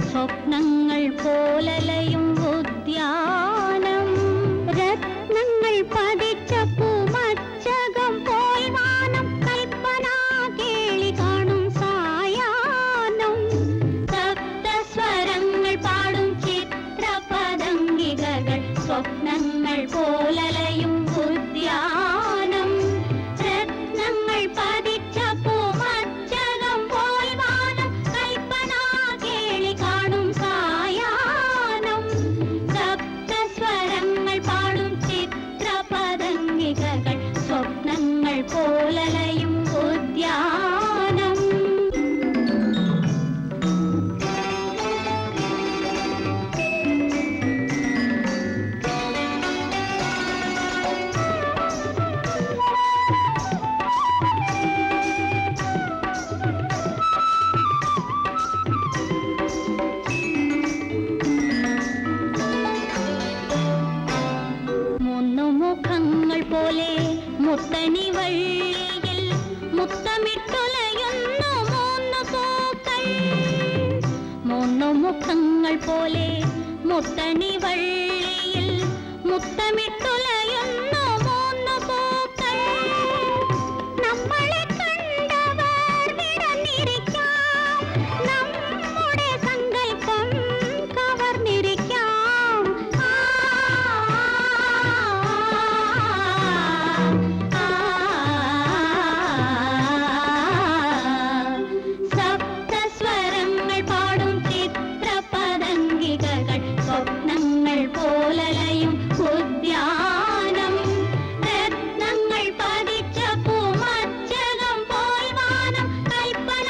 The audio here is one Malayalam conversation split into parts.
സ്വപ്നങ്ങൾ പോലലയും ഉദ്യാനം രത്നങ്ങൾ പതിച്ച പൂമച്ചകം പോയി വാനം കൽപ്പന കേളി കാണും സായാഹ്നം സപ്തസ്വരങ്ങൾ പാടും ചിത്രപതംഗികകൾ സ്വപ്നങ്ങൾ പോലലയും ഉദ്യാനം രത്നങ്ങൾ പതിച്ച പൂമച്ചകം പോയി വാനം കൽപ്പന കേളി കാണും സായാഹ്നം സപ്തസ്വരങ്ങൾ പാടും ചിത്രപതംഗികകൾ സ്വപ്നങ്ങൾ പോലലയും ഉദ്യാനം മുഖങ്ങൾ പോലെ മുത്തണി വള്ളിയിൽ മുത്തമിട്ടുലയുന്നു മൂന്നു പൂക്കൾ മൂന്നു മുഖങ്ങൾ പോലെ മുത്തണി വള്ളിയിൽ മുത്തമിട്ടുലയുന്നു മൂന്നു പൂക്കൾ നമ്മളെ കണ്ടവർ വിടന്നിരിക്കാം നമ്മുടെ സങ്കല്പം കവർന്നിരിക്കാം സ്വപ്നങ്ങൾ പോലലയും ഉദ്യാനം രത്നങ്ങൾ പതിച്ച പൂമച്ചകം പോയി വാനം കൽപ്പന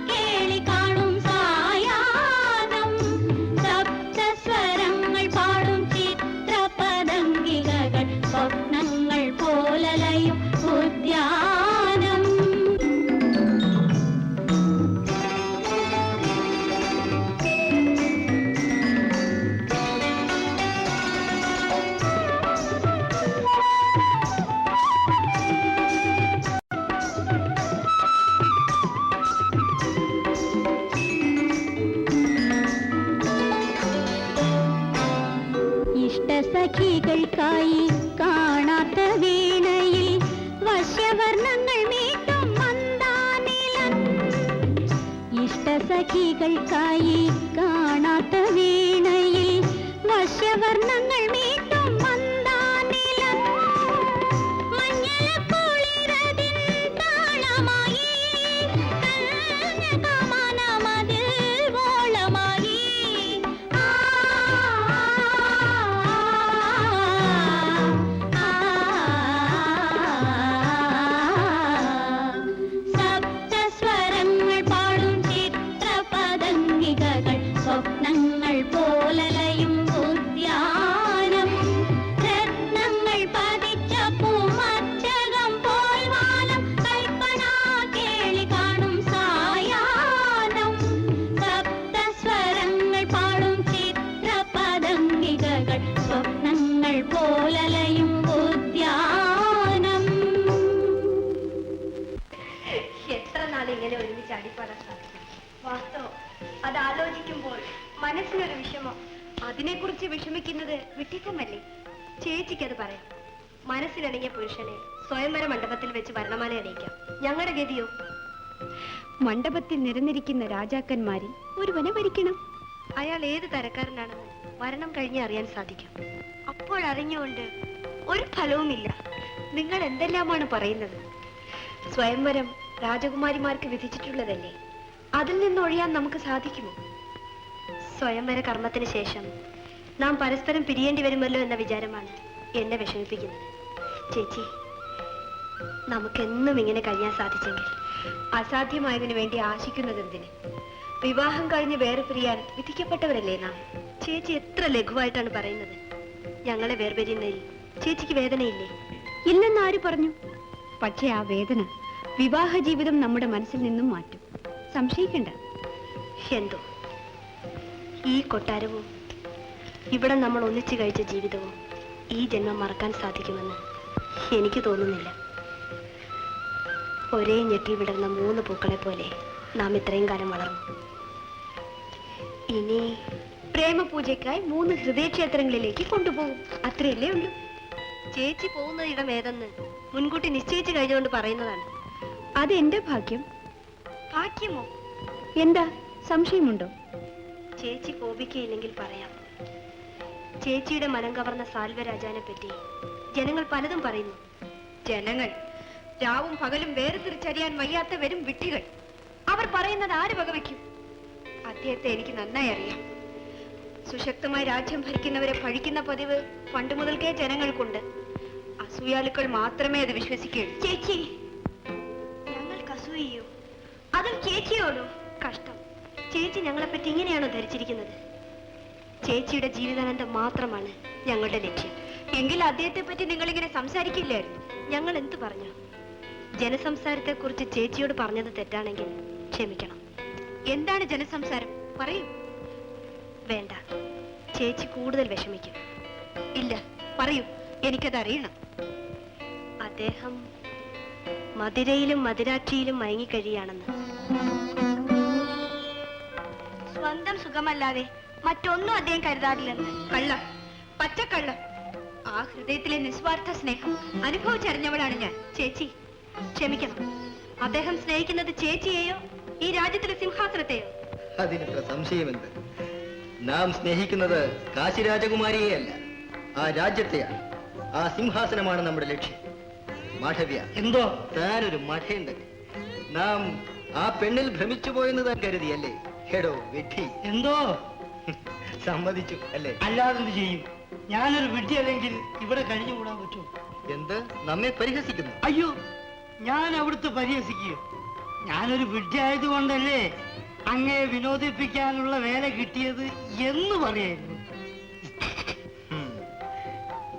കേളി കാണും സായാഹ്നം സപ്തസ്വരങ്ങൾ പാടും ചിത്രപതംഗികകൾ സ്വപ്നങ്ങൾ പോലലയും ഉദ്യാനം ഇഷ്ടസഖികൾക്കായി കാണാത്ത വീണയിൽ വശ്യവർണ്ണങ്ങൾ മീട്ടും മന്ദാനിലൻ ഇഷ്ടസഖികൾക്കായി കാണാത്ത വീണയിൽ വശ്യവർണ്ണങ്ങൾ മീട്ടും മന്ദാനിലൻ മഞ്ഞളക്കുളിരതിൻ താളമായി കന്യകമനമതിൽ വോളമായി സപ്തസ്വരങ്ങൾ പാടും ചിത്രപതംഗികകൾ സ്വപ്നങ്ങൾ പോലലയും ഉദ്യാനം അധികമല്ലേ? ചേച്ചിക്കത് പറയാം. മനസ്സിലിണങ്ങിയ പുരുഷനെ സ്വയംവര മണ്ഡപത്തിൽ വെച്ച് വരണമാല അണിയിക്കാം. ഞങ്ങളുടെ ഗതിയോ? മണ്ഡപത്തിൽ നിരന്നിരിക്കുന്ന രാജാക്കന്മാരിൽ ഒരുവനെ ഭരിക്കണം. അയാൾ ഏത് തരക്കാരനാണെന്ന് മരണം കഴിഞ്ഞേ അറിയാൻ സാധിക്കും. അപ്പോഴറിഞ്ഞുകൊണ്ട് ഒരു ഫലവുമില്ല. നിങ്ങൾ എന്തെല്ലാമാണ് പറയുന്നത്? സ്വയംവരം രാജകുമാരിമാർക്ക് വിധിച്ചിട്ടുള്ളതല്ലേ? അതിൽ നിന്നൊഴിയാൻ നമുക്ക് സാധിക്കുമോ? സ്വയംവര കർമ്മത്തിന് ശേഷം നാം പരസ്പരം പിരിയേണ്ടി വരുമല്ലോ എന്ന വിചാരമാണ് എന്നെ വിഷമിപ്പിക്കുന്നത്. ചേച്ചി, നമുക്കെന്നും ഇങ്ങനെ കഴിയാൻ സാധിച്ചെങ്കിൽ. അസാധ്യമായതിനു വേണ്ടി ആശിക്കുന്നതെന്തിന്? വിവാഹം കഴിഞ്ഞ് വേറെ പിരിയാൻ വിധിക്കപ്പെട്ടവരല്ലേ നാം? ചേച്ചി എത്ര ലഘുവായിട്ടാണ് പറയുന്നത്. ഞങ്ങളെ വേർപിരിയുന്നതിൽ ചേച്ചിക്ക് വേദനയില്ലേ? ഇല്ലെന്ന് ആര് പറഞ്ഞു? പക്ഷേ ആ വേദന വിവാഹ ജീവിതം നമ്മുടെ മനസ്സിൽ നിന്നും മാറ്റും. സംശയിക്കണ്ട. എന്തോ ഈ കൊട്ടാരവും ഇവിടെ നമ്മൾ ഒന്നിച്ചു കഴിച്ച ജീവിതവും ഈ ജന്മം മറക്കാൻ സാധിക്കുമെന്ന് എനിക്ക് തോന്നുന്നില്ല. ഒരേ ഞെട്ടിൽ വിടർന്ന 3 പൂക്കളെ പോലെ നാം ഇത്രയും കാലം വളർന്നു. ഇനി പ്രേമപൂജയ്ക്കായി 3 ഹൃദയക്ഷേത്രങ്ങളിലേക്ക് കൊണ്ടുപോകും. അത്രയല്ലേ ഉള്ളൂ. ചേച്ചി പോകുന്ന ഇടം ഏതെന്ന് മുൻകൂട്ടി നിശ്ചയിച്ചു കഴിഞ്ഞുകൊണ്ട് പറയുന്നതാണ്. അതെന്റെ ഭാഗ്യം. ഭാഗ്യമോ? എന്താ സംശയമുണ്ടോ? ചേച്ചി കോപിക്കയില്ലെങ്കിൽ പറയാം. ചേച്ചിയുടെ മനം കവർന്ന സാൽവരാജാനെ പറ്റി ജനങ്ങൾ പലതും പറയുന്നു. ജനങ്ങൾ രാവും പകലും വേർതിരിച്ചറിയാൻ വയ്യാത്ത വരും വിഡ്ഢികൾ. അവർ പറയുന്നത് ആര് വകവയ്ക്കും? അദ്ദേഹത്തെ എനിക്ക് നന്നായി അറിയാം. സുശക്തമായി രാജ്യം ഭരിക്കുന്നവരെ പഴിക്കുന്ന പതിവ് പണ്ട് മുതൽക്കേ ജനങ്ങൾക്കുണ്ട്. അസൂയാലുക്കൾ മാത്രമേ അത് വിശ്വസിക്കുകയുള്ളൂ. ചേച്ചി, ഞങ്ങൾക്ക് അസൂയയോ? അതും ചേച്ചിയോടോ? കഷ്ടം. ചേച്ചി ഞങ്ങളെപ്പറ്റി ഇങ്ങനെയാണോ ധരിച്ചിരിക്കുന്നത്? ചേച്ചിയുടെ ജീവിതാനന്ദം മാത്രമാണ് ഞങ്ങളുടെ ലക്ഷ്യം. എങ്കിൽ അദ്ദേഹത്തെ പറ്റി നിങ്ങളിങ്ങനെ സംസാരിക്കില്ലായിരുന്നു. ഞങ്ങൾ എന്ത് പറഞ്ഞു? ജനസംസാരത്തെ കുറിച്ച് ചേച്ചിയോട് പറഞ്ഞത് തെറ്റാണെങ്കിൽ ക്ഷമിക്കണം. എന്താണ് ജനസംസാരം? പറയൂ. വേണ്ട, ചേച്ചി കൂടുതൽ വിഷമിക്കും. ഇല്ല, പറയൂ, എനിക്കത് അറിയണം. അദ്ദേഹം മധുരയിലും മധുരാക്ഷിയിലും മയങ്ങിക്കഴിയാണെന്ന്. സ്വന്തം സുഖമല്ലാതെ മറ്റൊന്നും അദ്ദേഹം കരുതാറില്ലെന്ന്. കള്ളം, പച്ചക്കള്ളം. ആ ഹൃദയത്തിലെ നിസ്വാർത്ഥ സ്നേഹം അനുഭവിച്ചറിഞ്ഞവളാണ് ഞാൻ. ചേച്ചി ക്ഷമിക്കണം. അദ്ദേഹം സ്നേഹിക്കുന്നത് ചേച്ചിയെയോ ഈ രാജ്യത്തിലെ സിംഹാസനത്തെയോ? അതിനിത്ര സംശയമെന്ത്? നാം സ്നേഹിക്കുന്നത് കാശി രാജകുമാരിയെയല്ല, ആ രാജ്യത്തെയാണ്. ആ സിംഹാസനമാണ് നമ്മുടെ ലക്ഷ്യം. മാധവ്യ, എന്തോ താനൊരു മഠയുണ്ടല്ലേ? നാം ആ പെണ്ണിൽ ഭ്രമിച്ചു പോയെന്ന് താൻ കരുതിയല്ലേ? ഹെടോ വിഡ്ഢി. എന്തോ സമ്മതിച്ചു അല്ലേ? അല്ലാതെന്ത് ചെയ്യും? ഞാനൊരു വിഡ്ഢി അല്ലെങ്കിൽ ഇവിടെ കഴിഞ്ഞുകൂടാൻ പറ്റുമോ? എന്ത്, നമ്മെ പരിഹസിക്കുന്നു? അയ്യോ, ഞാൻ അവിടുത്തെ പരിഹസിക്കുക. ഞാനൊരു വിഡ്ഢി ആയതുകൊണ്ടല്ലേ അങ്ങയെ വിനോദിപ്പിക്കാനുള്ള വേല കിട്ടിയത് എന്ന് പറയായിരുന്നു.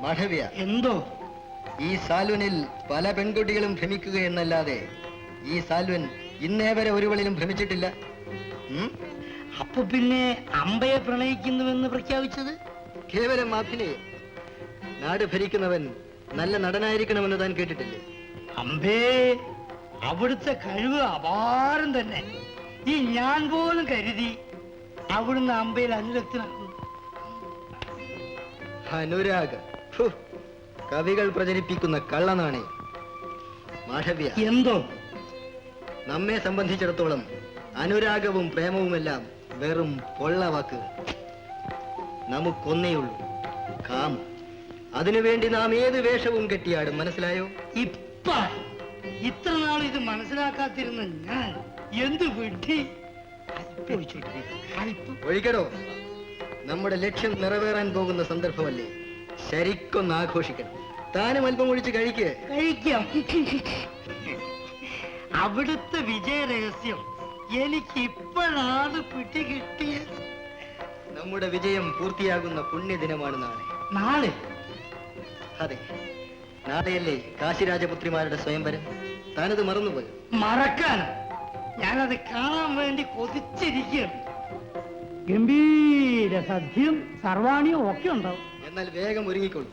മാധവ്യ, എന്തോ ഈ സാൽവനിൽ പല പെൺകുട്ടികളും ഭ്രമിക്കുക എന്നല്ലാതെ ഈ സാൽവൻ ഇന്നേ വരെ ഒരുവളിലും ഭ്രമിച്ചിട്ടില്ല. അപ്പൊ പിന്നെ അമ്പയെ പ്രണയിക്കുന്നുവെന്ന് പ്രഖ്യാപിച്ചത് കേവലം അഭിനയം. നാട് ഭരിക്കുന്നവൻ നല്ല നടനായിരിക്കണമെന്ന് താൻ കേട്ടിട്ടില്ലേ? അമ്പേ, അവിടുത്തെ കഴിവ് അപാരം തന്നെ. ഈ ഞാൻ പോലും കരുതി അവിടുന്ന് അമ്പയിൽ അനുരക്തനാകുന്നു. അനുരാഗം, കവികൾ പ്രചരിപ്പിക്കുന്ന കള്ളനാണേ. മാധവ്യ, എന്തോ നമ്മെ സംബന്ധിച്ചിടത്തോളം അനുരാഗവും പ്രേമവുമെല്ലാം വെറും പൊള്ളവാക്കുകൾ. നമുക്കൊന്നേയുള്ളൂ, കാമം. അതിനുവേണ്ടി നാം ഏത് വേഷവും കെട്ടിയാടും. മനസ്സിലായോ? ഇത്ര നാൾ ഇത് മനസ്സിലാക്കാതിരുന്ന ഞാൻ എന്ത് വിഡ്ഢി. ഒഴിക്കടോ, നമ്മുടെ ലക്ഷ്യം നിറവേറാൻ പോകുന്ന സന്ദർഭമല്ലേ? ശരിക്കൊന്ന് ആഘോഷിക്കണം. താനും അല്പം ഒഴിച്ച് കഴിക്കാം. അവിടുത്തെ വിജയ രഹസ്യം എനിക്ക് ഇപ്പോഴാണ് പിടികിട്ടിയത്. നമ്മുടെ വിജയം പൂർത്തിയാകുന്ന പുണ്യദിനമാണ് നാളെ. നാളെ? അതെ, നാളെയല്ലേ കാശിരാജപുത്രിമാരുടെ സ്വയംവരം. താനത് മറന്നുപോയോ? മറക്കാൻ ഞാനത് കാണാൻ വേണ്ടി കൊതിച്ചിരിക്കുകയാണ്. ഗംഭീര സദ്യയും സർവാണിയും ഒക്കെ ഉണ്ടാവും. എന്നാൽ വേഗം ഒരുങ്ങിക്കൊള്ളു.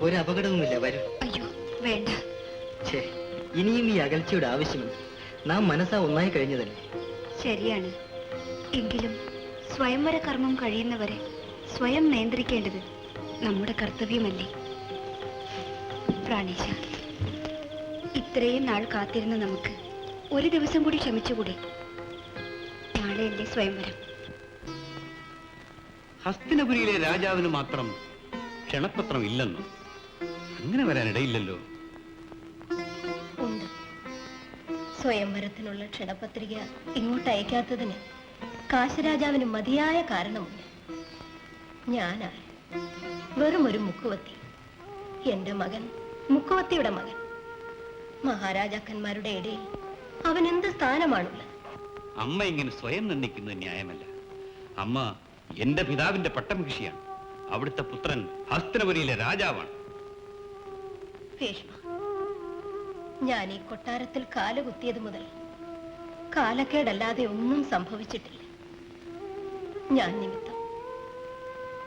ഒരു അപകടവുമില്ല, വരും. അയ്യോ വേണ്ട. ഛേ, ഇനിയും ഈ അകൽച്ചയുടെ ആവശ്യമില്ല. നാം മനസ്സാ ഒന്നായി കഴിഞ്ഞതല്ലേ? ശരിയാണ്. എങ്കിലും സ്വയംവര കർമ്മം കഴിയുന്നവരെ സ്വയം നിയന്ത്രിക്കേണ്ടത് നമ്മുടെ കർത്തവ്യമല്ലേ? പ്രാണേശ, ഇത്രയും നാൾ കാത്തിരുന്ന നമുക്ക് ഒരു ദിവസം കൂടി ക്ഷമിച്ചുകൂടി? നാളെയല്ലേ സ്വയംവരം? ഹസ്തിനപുരിയിലെ രാജാവിന് മാത്രം ക്ഷണപത്രം ഇല്ലെന്നോ? അങ്ങനെ വരാനിടയില്ലല്ലോ. ഉണ്ട്. സ്വയംവരത്തിനുള്ള ക്ഷണപത്രിക ഇങ്ങോട്ട് അയക്കാത്തതിന് കാശരാജാവിന് മതിയായ കാരണമുണ്ട്. ഞാനാണ് വെറും ഒരു മുക്കുവത്തി. എന്റെ മകൻ മുക്കുവത്തിയുടെ മകൻ. മഹാരാജാക്കന്മാരുടെ ഇടയിൽ അവൻ എന്ത് സ്ഥാനമാണുള്ളത്? അമ്മ ഇങ്ങനെ സ്വയം നിന്ദിക്കുന്നത് ന്യായമല്ല. അമ്മ എന്റെ പിതാവിന്റെ പട്ടമഹിഷിയാണ്. അവിടുത്തെ പുത്രൻ ഹസ്തിനപുരിയിലെ രാജാവാണ്. ഭീഷ്മ, ഞാൻ ഈ കൊട്ടാരത്തിൽ കാലുകുത്തിയത് മുതൽ കാലക്കേടല്ലാതെ ഒന്നും സംഭവിച്ചിട്ടില്ല. ഞാൻ നിമിത്തം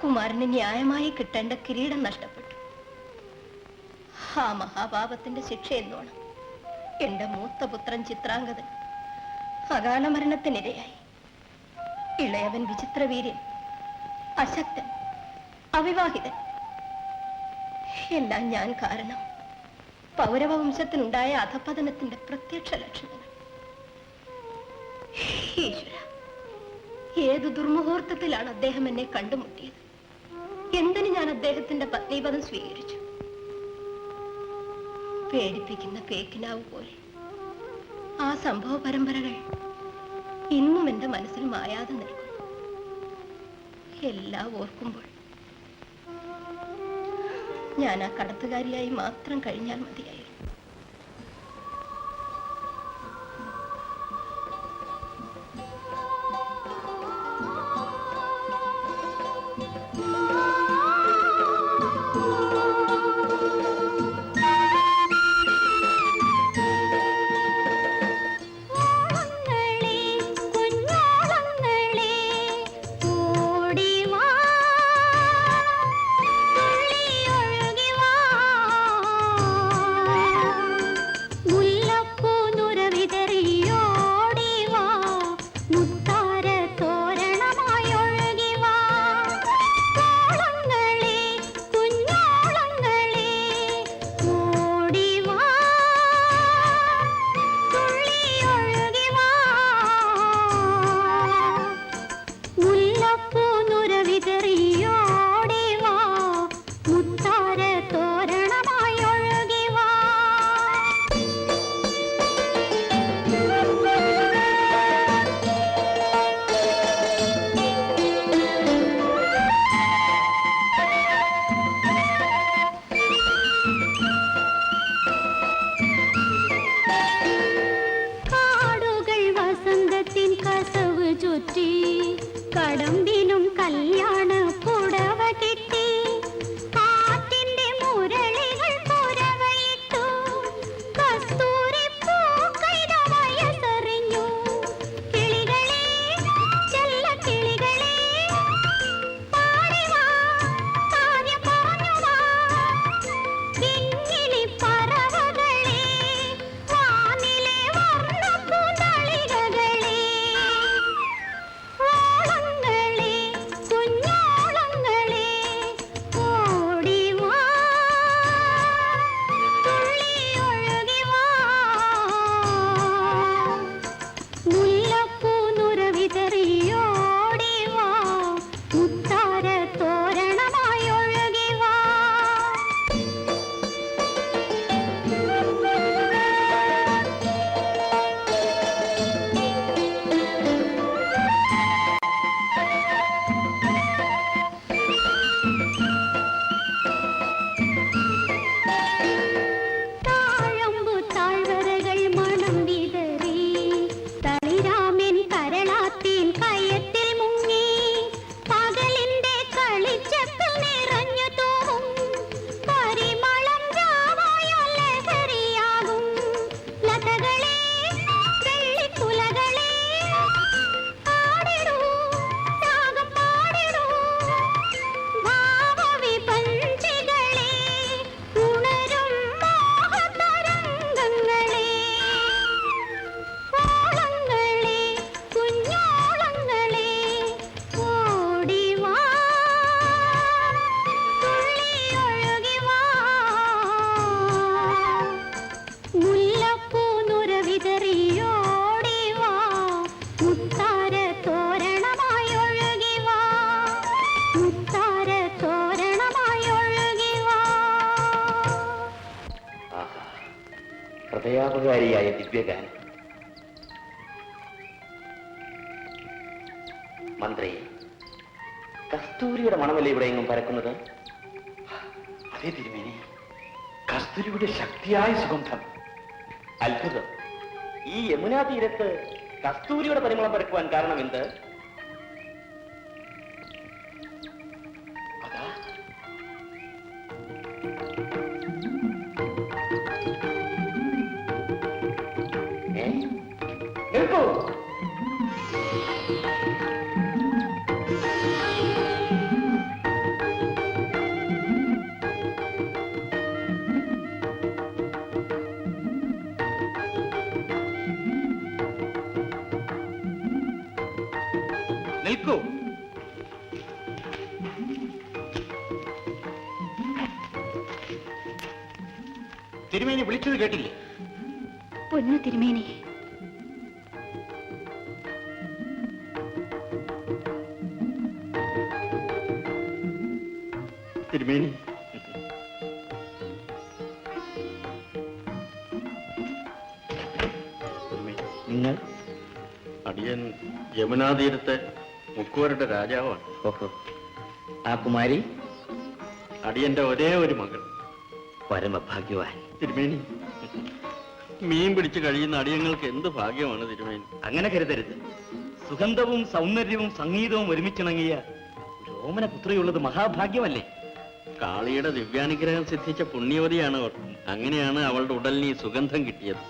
കുമാരന് ന്യായമായി കിട്ടേണ്ട കിരീടം നഷ്ടപ്പെട്ടു. ആ മഹാപാപത്തിന്റെ ശിക്ഷ എന്നോണം എന്റെ മൂത്ത പുത്രൻ ചിത്രാംഗതൻ അകാല മരണത്തിനിരയായി. ഇളയവൻ വിചിത്രവീര്യൻ, അശക്തൻ, അവിവാഹിതൻ. എല്ലാം ഞാൻ കാരണം. പൗരവംശത്തിനുണ്ടായ അധപതനത്തിന്റെ പ്രത്യക്ഷ ലക്ഷണങ്ങൾ. ഈശ്വര, ഏതു ദുർമുഹൂർത്തത്തിലാണ് അദ്ദേഹം എന്നെ കണ്ടുമുട്ടിയത്? എന്തിന് ഞാൻ അദ്ദേഹത്തിന്റെ പത്നീപദം സ്വീകരിച്ചു? പേടിപ്പിക്കുന്ന പേക്കിനാവ് പോലെ ആ സംഭവ പരമ്പരകൾ ഇന്നും എന്റെ മനസ്സിൽ മായാതെ നിൽക്കുന്നു. എല്ലാം ഓർക്കുമ്പോൾ ഞാൻ ആ കടത്തുകാരിയായി മാത്രം കഴിഞ്ഞാൽ മതിയായിരുന്നു. ഓടി വാ, തുള്ളി ഒഴുകി വാ. ഹൃദയാപകാരിയായ ദിവ്യഗാനം. മന്ത്രി, കസ്തൂരിയുടെ മണമല്ലേ ഇവിടെ എങ്ങും പരക്കുന്നത്? അതേ തിരുമേനി, കസ്തൂരിയുടെ ശക്തിയായ സുഗന്ധം. അത്ഭുതം. ഈ യമുനാ തീരത്ത് കസ്തൂരിയുടെ പരിമളം പരക്കുവാൻ കാരണം എന്ത്? അതാ നിൽക്കൂ. നിൽക്കൂ. തിരുമേനി വിളിച്ചത് കേട്ടില്ലേ? പൊന്നു തിരുമേനി, തിരുമേനി, നിങ്ങൾ? അടിയൻ യമുനാതീരത്തെ മുക്കുവരുടെ രാജാവാണ്. ഓഹോ, ആ കുമാരി അടിയന്റെ ഒരേ ഒരു മകൾ. പരമഭാഗ്യവാൻ. തിരുമേനി, മീൻ പിടിച്ച് കഴിയുന്ന അടിയങ്ങൾക്ക് എന്ത് ഭാഗ്യമാണ് തിരുമേനി. അങ്ങനെ കരുതരുത്. സുഗന്ധവും സൗന്ദര്യവും സംഗീതവും ഒരുമിച്ചിണങ്ങിയ രോമന പുത്രിയുള്ളത് മഹാഭാഗ്യമല്ലേ? കാളിയുടെ ദിവ്യാനുഗ്രഹം സിദ്ധിച്ച പുണ്യവതിയാണ് അവൾ. അങ്ങനെയാണ് അവളുടെ ഉടലിന് ഈ സുഗന്ധം കിട്ടിയത്.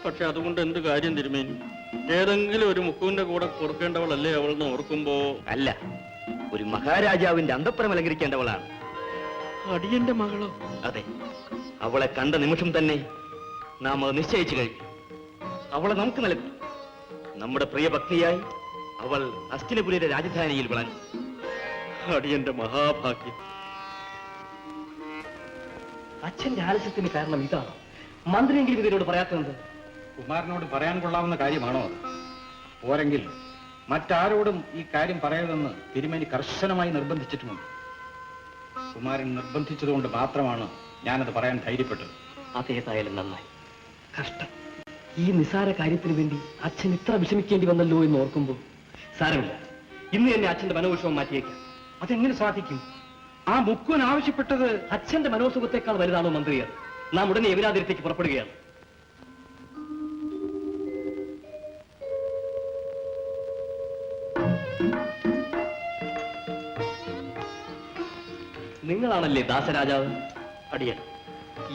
പക്ഷെ അതുകൊണ്ട് എന്ത് കാര്യം തിരുമേനി? ഏതെങ്കിലും ഒരു മുക്കുവിന്റെ കൂടെ കൊടുക്കേണ്ടവളല്ലേ അവളെന്ന് ഓർക്കുമ്പോ? അല്ല, ഒരു മഹാരാജാവിന്റെ അന്തഃപുരം അലങ്കരിക്കേണ്ടവളാണ്. അടിയന്റെ മകളോ? അതെ, അവളെ കണ്ട നിമിഷം തന്നെ നാം അത് നിശ്ചയിച്ചു കഴിഞ്ഞു. അവളെ നമുക്ക് നൽകും. നമ്മുടെ പ്രിയ ഭക്തിയായി അവൾ ഹസ്തിനപുരിയുടെ രാജധാനിയിൽ വിളഞ്ഞു. അടിയന്റെ മഹാഭാഗ്യം. അച്ഛന്റെ ആലസ്യത്തിന് കാരണം ഇതാണ്. മന്ത്രിയെങ്കിലും ഇതിനോട് പറയാത്തത്? കുമാരനോട് പറയാൻ കൊള്ളാവുന്ന കാര്യമാണോ അത്? പോരെങ്കിൽ മറ്റാരോടും ഈ കാര്യം പറയരുതെന്ന് തിരുമേനി കർശനമായി നിർബന്ധിച്ചിട്ടുമുണ്ട്. കുമാരൻ നിർബന്ധിച്ചതുകൊണ്ട് മാത്രമാണ് ഞാനത് പറയാൻ ധൈര്യപ്പെട്ടത്. അതേതായാലും നന്നായി. കഷ്ടം, ഈ നിസാര കാര്യത്തിന് വേണ്ടി അച്ഛൻ ഇത്ര വിഷമിക്കേണ്ടി വന്നല്ലോ എന്ന് ഓർക്കുമ്പോൾ. സാരമില്ല, ഇന്ന് തന്നെ അച്ഛന്റെ മനോവിഷമം മാറ്റിയേക്കാം. അതെങ്ങനെ സാധിക്കും? ആ മുക്കുവൻ ആവശ്യപ്പെട്ടത് അച്ഛന്റെ മനോസുഖത്തെക്കാൾ വലുതാണോ മന്ത്രിയാർ? നാം ഉടനെ യമുനാതിരത്തേക്ക് പുറപ്പെടുകയാണ്. നിങ്ങളാണല്ലേ ദാസരാജാവ്? അടിയൻ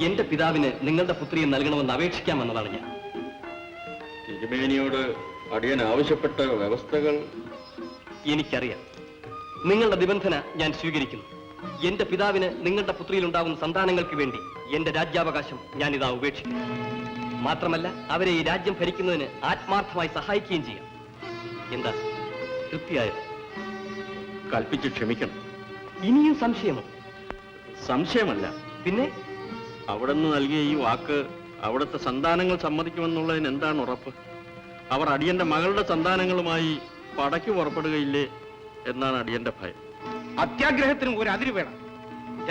എന്റെ പിതാവിന് നിങ്ങളുടെ പുത്രിയെ നൽകണമെന്ന് അപേക്ഷിക്കാൻ വന്നതാണ് ഞാൻ. തിരുമേനിയോട് അടിയൻ ആവശ്യപ്പെട്ട വ്യവസ്ഥകൾ എനിക്കറിയാം. നിങ്ങളുടെ നിബന്ധന ഞാൻ സ്വീകരിക്കുന്നു. എന്റെ പിതാവിന് നിങ്ങളുടെ പുത്രിയിൽ ഉണ്ടാകുന്ന സന്താനങ്ങൾക്ക് വേണ്ടി എന്റെ രാജ്യാവകാശം ഞാനിതാ ഉപേക്ഷിക്കുന്നു. മാത്രമല്ല, അവരെ ഈ രാജ്യം ഭരിക്കുന്നതിന് ആത്മാർത്ഥമായി സഹായിക്കുകയും ചെയ്യാം. എന്താ, തൃപ്തിയായോ? കൽപ്പിച്ച് ക്ഷമിക്കണം. ഇനിയും സംശയമോ? സംശയമല്ല, പിന്നെ അവിടുന്ന് നൽകിയ ഈ വാക്ക് അവിടുത്തെ സന്താനങ്ങൾ സമ്മതിക്കുമെന്നുള്ളതിന് എന്താണ് ഉറപ്പ്? അവർ അടിയന്റെ മകളുടെ സന്താനങ്ങളുമായി പടയ്ക്ക് പുറപ്പെടുകയില്ലേ എന്നാണ് അടിയന്റെ ഭയം. അത്യാഗ്രഹത്തിനും ഒരു അതിര് വേണം.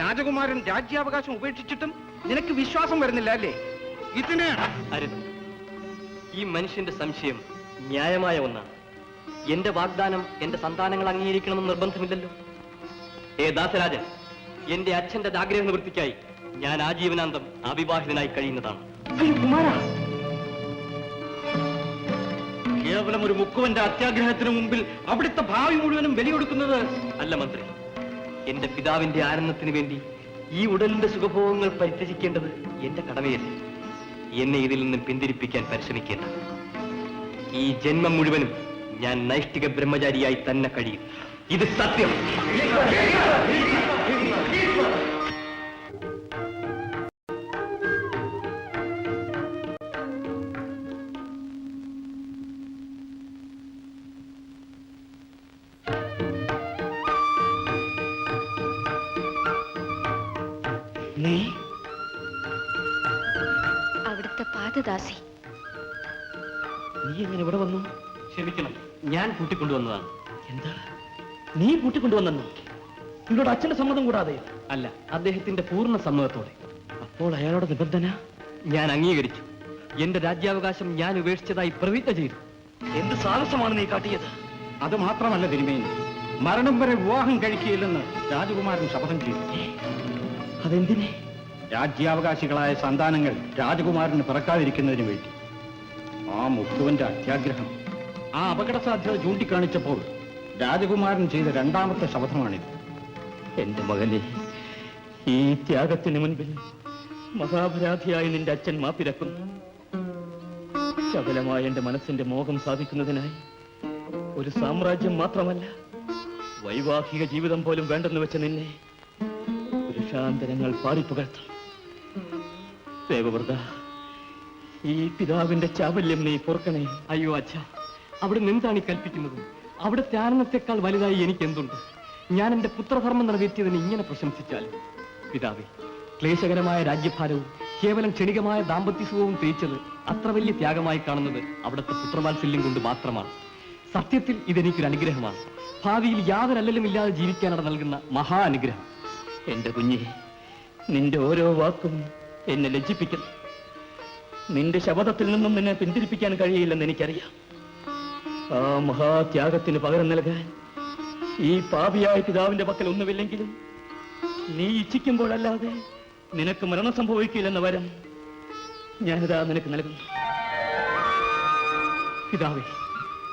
രാജകുമാരൻ രാജ്യാവകാശം ഉപേക്ഷിച്ചിട്ടും നിനക്ക് വിശ്വാസം വരുന്നില്ല അല്ലേ? ഇതിന് അരുത്. ഈ മനുഷ്യന്റെ സംശയം ന്യായമായ ഒന്നാണ്. എന്റെ വാഗ്ദാനം എന്റെ സന്താനങ്ങൾ അംഗീകരിക്കണമെന്ന് നിർബന്ധമില്ലല്ലോ. ദാസരാജൻ, എന്റെ അച്ഛന്റെ ആഗ്രഹ നിവൃത്തിക്കായി ഞാൻ ആജീവനാന്തം അവിവാഹിതനായി കഴിയുന്നതാണ്. കേവലം ഒരു മുക്കുവന്റെ അത്യാഗ്രഹത്തിന് മുമ്പിൽ അവിടുത്തെ ഭാവി മുഴുവനും ബലികൊടുക്കുന്നത് അല്ല മന്ത്രി. എന്റെ പിതാവിന്റെ ആനന്ദത്തിന് വേണ്ടി ഈ ഉടലിന്റെ സുഖഭോഗങ്ങൾ പരിത്യജിക്കേണ്ടത് എന്റെ കടമയല്ലേ? എന്നെ ഇതിൽ നിന്നും പിന്തിരിപ്പിക്കാൻ പരിശ്രമിക്കേണ്ട. ഈ ജന്മം മുഴുവനും ഞാൻ നൈഷ്ഠിക ബ്രഹ്മചാരിയായി തന്നെ കഴിയും. ഇത് സത്യം. നീ അവിടുത്തെ പാദദാസി. നീ എങ്ങനെ ഇവിടെ വന്നു? ക്ഷമിക്കണം, ഞാൻ കൂട്ടിക്കൊണ്ടുവന്നതാണ്. എന്താ, നീ കൂട്ടിക്കൊണ്ടുവന്നു? നിങ്ങളുടെ അച്ഛന്റെ സമ്മതം കൂടാതെ? അല്ല, അദ്ദേഹത്തിന്റെ പൂർണ്ണ സമ്മതത്തോടെ. അപ്പോൾ അയാളുടെ നിബന്ധന? ഞാൻ അംഗീകരിച്ചു. എന്റെ രാജ്യാവകാശം ഞാൻ ഉപേക്ഷിച്ചതായി പ്രതിജ്ഞ ചെയ്തു. എന്ത് സാഹസമാണ് നീ കാട്ടിയത്? അത് മാത്രമല്ല തിരുമേനി, മരണം വരെ വിവാഹം കഴിക്കുകയില്ലെന്ന് രാജകുമാരൻ ശപഥം ചെയ്തു. അതെന്തിനെ? രാജ്യാവകാശികളായ സന്താനങ്ങൾ രാജകുമാരന് പിറക്കാതിരിക്കുന്നതിന് വേണ്ടി. ആ മുക്കുവന്റെ അത്യാഗ്രഹം, ആ അപകട സാധ്യത ചൂണ്ടിക്കാണിച്ചപ്പോൾ രാജകുമാരൻ ചെയ്ത രണ്ടാമത്തെ ശപഥമാണിത്. എന്റെ മകനെ, ഈ ത്യാഗത്തിന് മുൻപിൽ മഹാപരാധിയായി നിന്റെ അച്ഛൻ മാപ്പിരക്കുന്നു. ശബലമായ എന്റെ മനസ്സിന്റെ മോഹം സാധിക്കുന്നതിനായി ഒരു സാമ്രാജ്യം മാത്രമല്ല, വൈവാഹിക ജീവിതം പോലും വേണ്ടെന്ന് വെച്ച നിന്നെ പുരുഷാന്തരങ്ങൾ പാടിപ്പുകഴ്ത്തും. ദേവവ്രത, ഈ പിതാവിന്റെ ചാബല്യം നീ പൊറുക്കണേ. അയ്യോ അച്ഛ, അവിടെ നിന്താണ് ഈ കൽപ്പിക്കുന്നത്? അവിടെ ത്യാഗത്തെക്കാൾ വലുതായി എനിക്ക് എന്തുണ്ട്? ഞാൻ എന്റെ പുത്രധർമ്മം നിറവേറ്റിയതിന് ഇങ്ങനെ പ്രശംസിച്ചാൽ? പിതാവേ, ക്ലേശകരമായ രാജ്യഭാരവും കേവലം ക്ഷണികമായ ദാമ്പത്യസുഖവും തേച്ചത് അത്ര വലിയ ത്യാഗമായി കാണുന്നത് അവിടുത്തെ പുത്രവാത്സല്യം കൊണ്ട് മാത്രമാണ്. സത്യത്തിൽ ഇതെനിക്കൊരു അനുഗ്രഹമാണ്. ഭാവിയിൽ യാതൊരു അല്ലലുമില്ലാതെ ജീവിക്കാനട നൽകുന്ന മഹാ അനുഗ്രഹം. എന്റെ കുഞ്ഞെ, നിന്റെ ഓരോ വാക്കും എന്നെ ലജ്ജിപ്പിക്കുന്നു. നിന്റെ ശപഥത്തിൽ നിന്നും നിന്നെ പിന്തിരിപ്പിക്കാൻ കഴിയില്ലെന്ന് എനിക്കറിയാം. ആ മഹാത്യാഗത്തിന് പകരം നൽകാൻ ഈ പാപിയായ പിതാവിന്റെ പക്കൽ ഒന്നുമില്ലെങ്കിലും നീ ഇച്ഛിക്കുമ്പോഴല്ലാതെ നിനക്ക് മരണം സംഭവിക്കില്ലെന്ന വരം ഞാനിതാ നിനക്ക് നൽകുന്നു. പിതാവേ,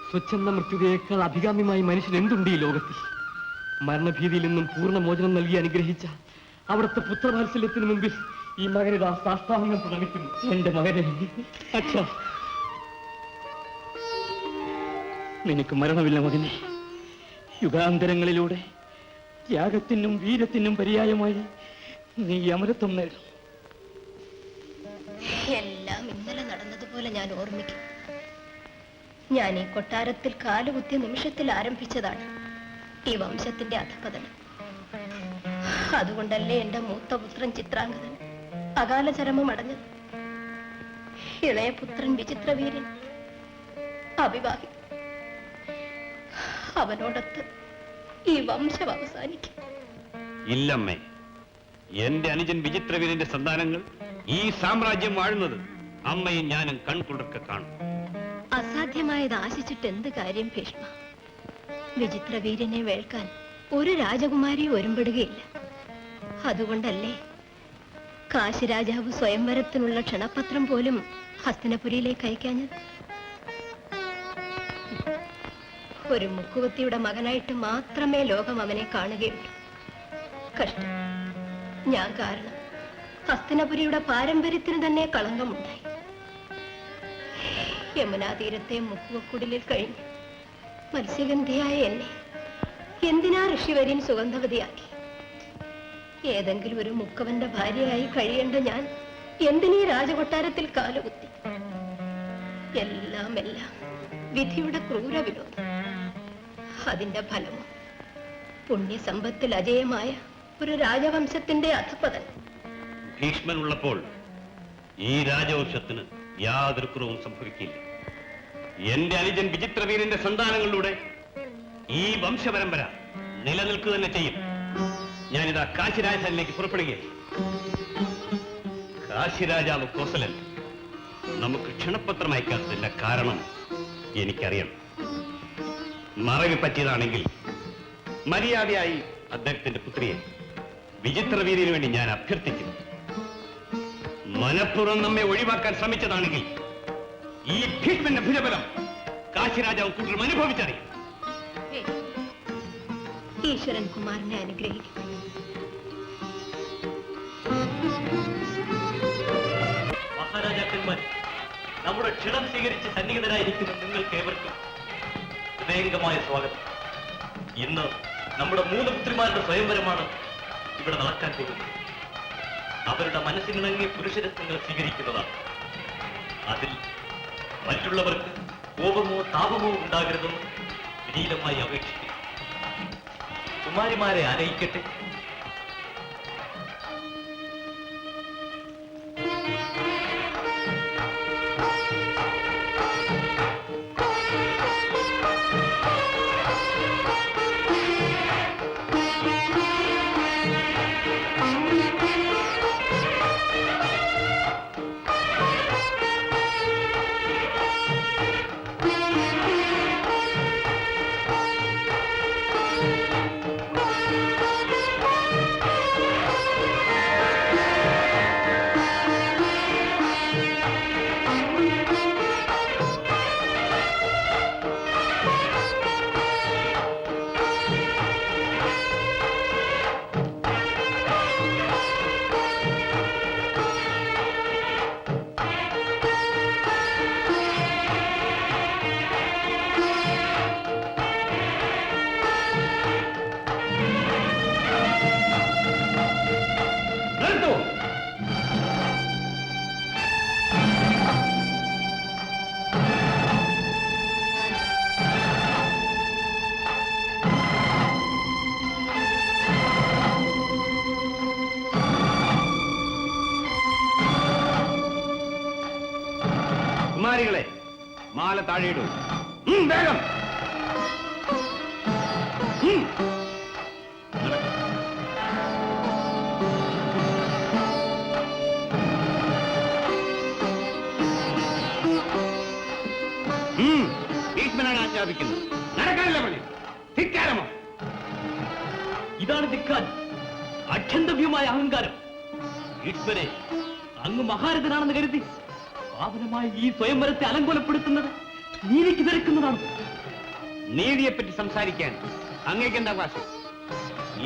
സ്വച്ഛന്ത മൃത്യുതയേക്കാൾ അഭികാമ്യമായി മനുഷ്യൻ എന്തുണ്ട് ഈ ലോകത്തിൽ? മരണഭീതിയിൽ നിന്നും പൂർണ്ണമോചനം നൽകി അനുഗ്രഹിച്ച അവിടുത്തെ പുത്രവാത്സല്യത്തിന് മുമ്പിൽ ഈ മകനിതാ സാഷ്ടാംഗം പ്രണമിക്കുന്നു. എന്റെ മകനെ, അച്ഛാ, നിനക്ക് മരണമില്ല മകനെ. യുഗാന്തരങ്ങളിലൂടെ ത്യാഗത്തിനും വീരത്തിനും പര്യായമായി നീ അമരത്വം നേടും. എല്ലാം ഇന്നലെ നടന്നതുപോലെ ഞാൻ ഓർമ്മിക്കും. ഞാൻ ഈ കൊട്ടാരത്തിൽ കാലുകുത്തിയ നിമിഷത്തിൽ ആരംഭിച്ചതാണ് ഈ വംശത്തിന്റെ അധപതനം. അതുകൊണ്ടല്ലേ എന്റെ മൂത്ത പുത്രൻ ചിത്രാംഗതൻ അകാല ചരമം അടഞ്ഞത്. ഇളയ പുത്രൻ വിചിത്രവീരൻ അവിവാഹിതൻ. അവനോടൊത്ത് ഈ വംശം അവസാനിക്കും. ഇല്ലമ്മേ, എന്റെ അനുജൻ വിചിത്രവീരന്റെ സന്താനങ്ങൾ ഈ സാമ്രാജ്യം വാഴുന്നത് അമ്മയും ഞാനും കൺകുളിർക്കെ കാണും. അസാധ്യമായത് ആശിച്ചിട്ട് എന്ത് കാര്യം ഭീഷ്മ? വിചിത്രവീരനെ വേൾക്കാൻ ഒരു രാജകുമാരി ഒരുമ്പെടുകയില്ല. അതുകൊണ്ടല്ലേ കാശി രാജാവ് സ്വയംവരത്തിനുള്ള ക്ഷണപത്രം പോലും ഹസ്തിനപുരിയിലേക്ക് അയക്കാഞ്ഞത്? ഒരു മുക്കുവത്തിയുടെ മകനായിട്ട് മാത്രമേ ലോകം അവനെ കാണുകയുള്ളൂ. കഷ്ടം, ഞാൻ കാരണം ഹസ്തിനപുരിയുടെ പാരമ്പര്യത്തിന് തന്നെ കളങ്കമുണ്ടായി. യമുനാ തീരത്തെ മുക്കുവക്കുടലിൽ കഴിഞ്ഞ് മത്സ്യഗന്ധിയായ എന്നെ എന്തിനാ ഋഷിവര്യൻ സുഗന്ധവതിയാക്കി? ഏതെങ്കിലും ഒരു മുക്കവന്റെ ഭാര്യയായി കഴിയേണ്ട ഞാൻ എന്തിനീ രാജകൊട്ടാരത്തിൽ കാലുകുത്തി? എല്ലാം വിധിയുടെ ക്രൂര വിനോദം. അതിന്റെ ഫലമോ പുണ്യസമ്പത്തിൽ അജയമായ ഒരു രാജവംശത്തിന്റെ അധപതനം. ഭീഷ്മൻ ഉള്ളപ്പോൾ ഈ രാജവംശത്തിന് യാതൊരു കുറവും സംഭവിക്കില്ല. എന്റെ അനുജൻ വിചിത്രവീരന്റെ സന്താനങ്ങളിലൂടെ ഈ വംശപരമ്പര നിലനിൽക്കുക തന്നെ ചെയ്യും. ഞാനിതാ കാശി രാജധാനിലേക്ക് പുറപ്പെടുകയായി. കാശി രാജാവ് കോസലൻ നമുക്ക് ക്ഷണപത്രം അയക്കാത്തതിന്റെ കാരണം എനിക്കറിയണം. മറവി പറ്റിയതാണെങ്കിൽ മര്യാദയായി അദ്ദേഹത്തിന്റെ പുത്രിയെ വിചിത്രവീര്യന് വേണ്ടി ഞാൻ അഭ്യർത്ഥിക്കുന്നു. മനഃപൂർവ്വം നമ്മെ ഒഴിവാക്കാൻ ശ്രമിച്ചതാണെങ്കിൽ ഈ ഭീഷ്മന്റെ ഭുജബലം കാശിരാജാവ് കൂടുതലും അനുഭവിച്ചറിയും. ഈശ്വരൻ കുമാരനെ അനുഗ്രഹിക്കും. മഹാരാജാക്കന്മാർ, നമ്മുടെ ക്ഷണം സ്വീകരിച്ച് സന്നിഹിതരായിരിക്കുന്ന നിങ്ങൾക്ക് ഏവർക്കും ഹൃദയംഗമായ സ്വാഗതം. ഇന്ന് നമ്മുടെ 3 പുത്രിമാരുടെ സ്വയംവരമാണ് ഇവിടെ നടക്കാൻ പോകുന്നത്. അവരുടെ മനസ്സിനിണങ്ങിയ പുരുഷരത്നങ്ങൾ സ്വീകരിക്കുന്നതാണ്. അതിൽ മറ്റുള്ളവർക്ക് കോപമോ താപമോ ഉണ്ടാകരുതെന്ന് വിനീതമായി അപേക്ഷിക്കുന്നു. കുമാരിമാരെ ആനയിക്കട്ടെ. മാല താഴെയിടൂ. വേഗം. നടക്ക്. ഭീഷ്മനാണ് ആജ്ഞാപിക്കുന്നത്. നടക്കാനല്ല പറഞ്ഞു. ധിക്കാരമോ? ഇതാണ് ധിക്കാൻ, അക്ഷന്തവ്യമായ അഹങ്കാരം. ഭീഷ്മരെ അങ്ങ് മഹാരഥനാണെന്ന് കരുതി പാവനമായ ഈ സ്വയംവരത്തെ അലങ്കോലപ്പെടുത്തുന്നത് നീതിക്ക് നിരക്കുന്നതാണ്. നീതിയെപ്പറ്റി സംസാരിക്കാൻ അങ്ങേക്ക് എന്താ അവകാശം?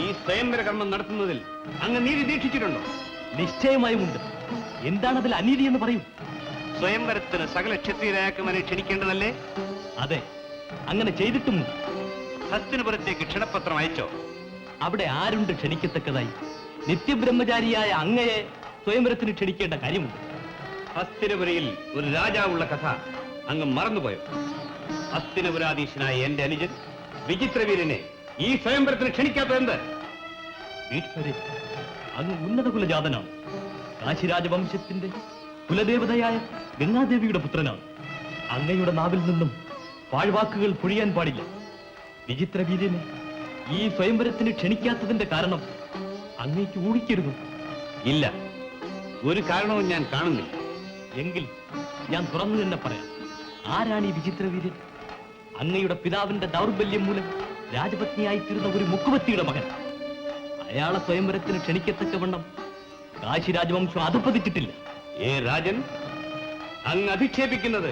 ഈ സ്വയംവര കർമ്മം നടത്തുന്നതിൽ അങ്ങ് നീതി ദീക്ഷിച്ചിട്ടുണ്ടോ? നിശ്ചയമായുമുണ്ട്. എന്താണതിൽ അനീതി എന്ന് പറയൂ. സ്വയംവരത്തിന് സകല ക്ഷത്രിയ രാജാക്കന്മാരെ ക്ഷണിക്കേണ്ടതല്ലേ? അതെ, അങ്ങനെ ചെയ്തിട്ടുമുണ്ട്. ഹസ്തിനപുരത്തേക്ക് ക്ഷണപത്രം അയച്ചോ? അവിടെ ആരുണ്ട് ക്ഷണിക്കത്തക്കതായി? നിത്യബ്രഹ്മചാരിയായ അങ്ങയെ സ്വയംവരത്തിന് ക്ഷണിക്കേണ്ട കാര്യമുണ്ട്. ഹസ്തിനപുരയിൽ ഒരു രാജാവുള്ള കഥ അങ്ങ് മറന്നുപോയോ? ഹസ്തിനപുരാധീശനായ എന്റെ അനുജൻ വിചിത്രവീരനെ ഈ സ്വയംവരത്തിന് ക്ഷണിക്കാത്തതെന്ത്? ഭീഷ്മരെ, അങ്ങ് ഉന്നത കുലജാതനാണ്. കാശിരാജവംശത്തിന്റെ കുലദേവതയായ ഗംഗാദേവിയുടെ പുത്രനാണ്. അങ്ങയുടെ നാവിൽ നിന്നും പാഴ്വാക്കുകൾ പൊഴിയാൻ പാടില്ല. വിചിത്രവീര്യനെ ഈ സ്വയംവരത്തിന് ക്ഷണിക്കാത്തതിന്റെ കാരണം അങ്ങേക്ക് ഊഹിക്കരുത്. ഇല്ല, ഒരു കാരണവും ഞാൻ കാണുന്നില്ല. എങ്കിൽ ഞാൻ തുറന്നു തന്നെ പറയാം. ആരാണ് ഈ വിചിത്രവീര്യൻ? അങ്ങയുടെ പിതാവിന്റെ ദൗർബല്യം മൂലം രാജപത്നിയായിത്തീരുന്ന ഒരു മുക്കുവത്തിയുടെ മകൻ. അയാളെ സ്വയംവരത്തിന് ക്ഷണിക്കത്തക്കവണ്ണം കാശി രാജവംശം അധപ്പതിച്ചിട്ടില്ല. രാജൻ, അങ്ങ് അധിക്ഷേപിക്കുന്നത്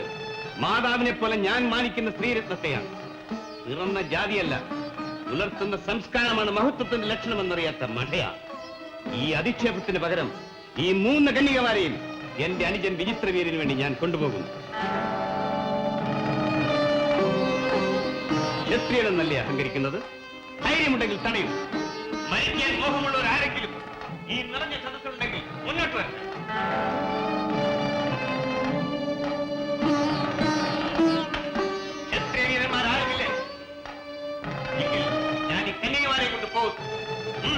മാതാവിനെ പോലെ ഞാൻ മാനിക്കുന്ന സ്ത്രീരത്നത്തെയാണ്. പിറന്ന ജാതിയല്ല, പുലർത്തുന്ന സംസ്കാരമാണ് മഹത്വത്തിന്റെ ലക്ഷണമെന്നറിയാത്ത മഠയ. ഈ അധിക്ഷേപത്തിന് പകരം ഈ 3 കന്യകമാരെയും എന്റെ അനുജൻ വിചിത്രവീരന് വേണ്ടി ഞാൻ കൊണ്ടുപോകുന്നു. ക്ഷത്രിയനെന്നല്ലേ അഹങ്കരിക്കുന്നത്? ധൈര്യമുണ്ടെങ്കിൽ തടയും. മരിക്കാൻ മോഹമുള്ളവർ ആരെങ്കിലും ഈ നിറഞ്ഞ സദസ്സുണ്ടെങ്കിൽ മുന്നോട്ട് വരണം. ക്ഷത്രിയവീരന്മാരാരുമില്ലേ? എങ്കിൽ ഞാൻ ഈ കന്യകമാരെ കൊണ്ട് പോകും.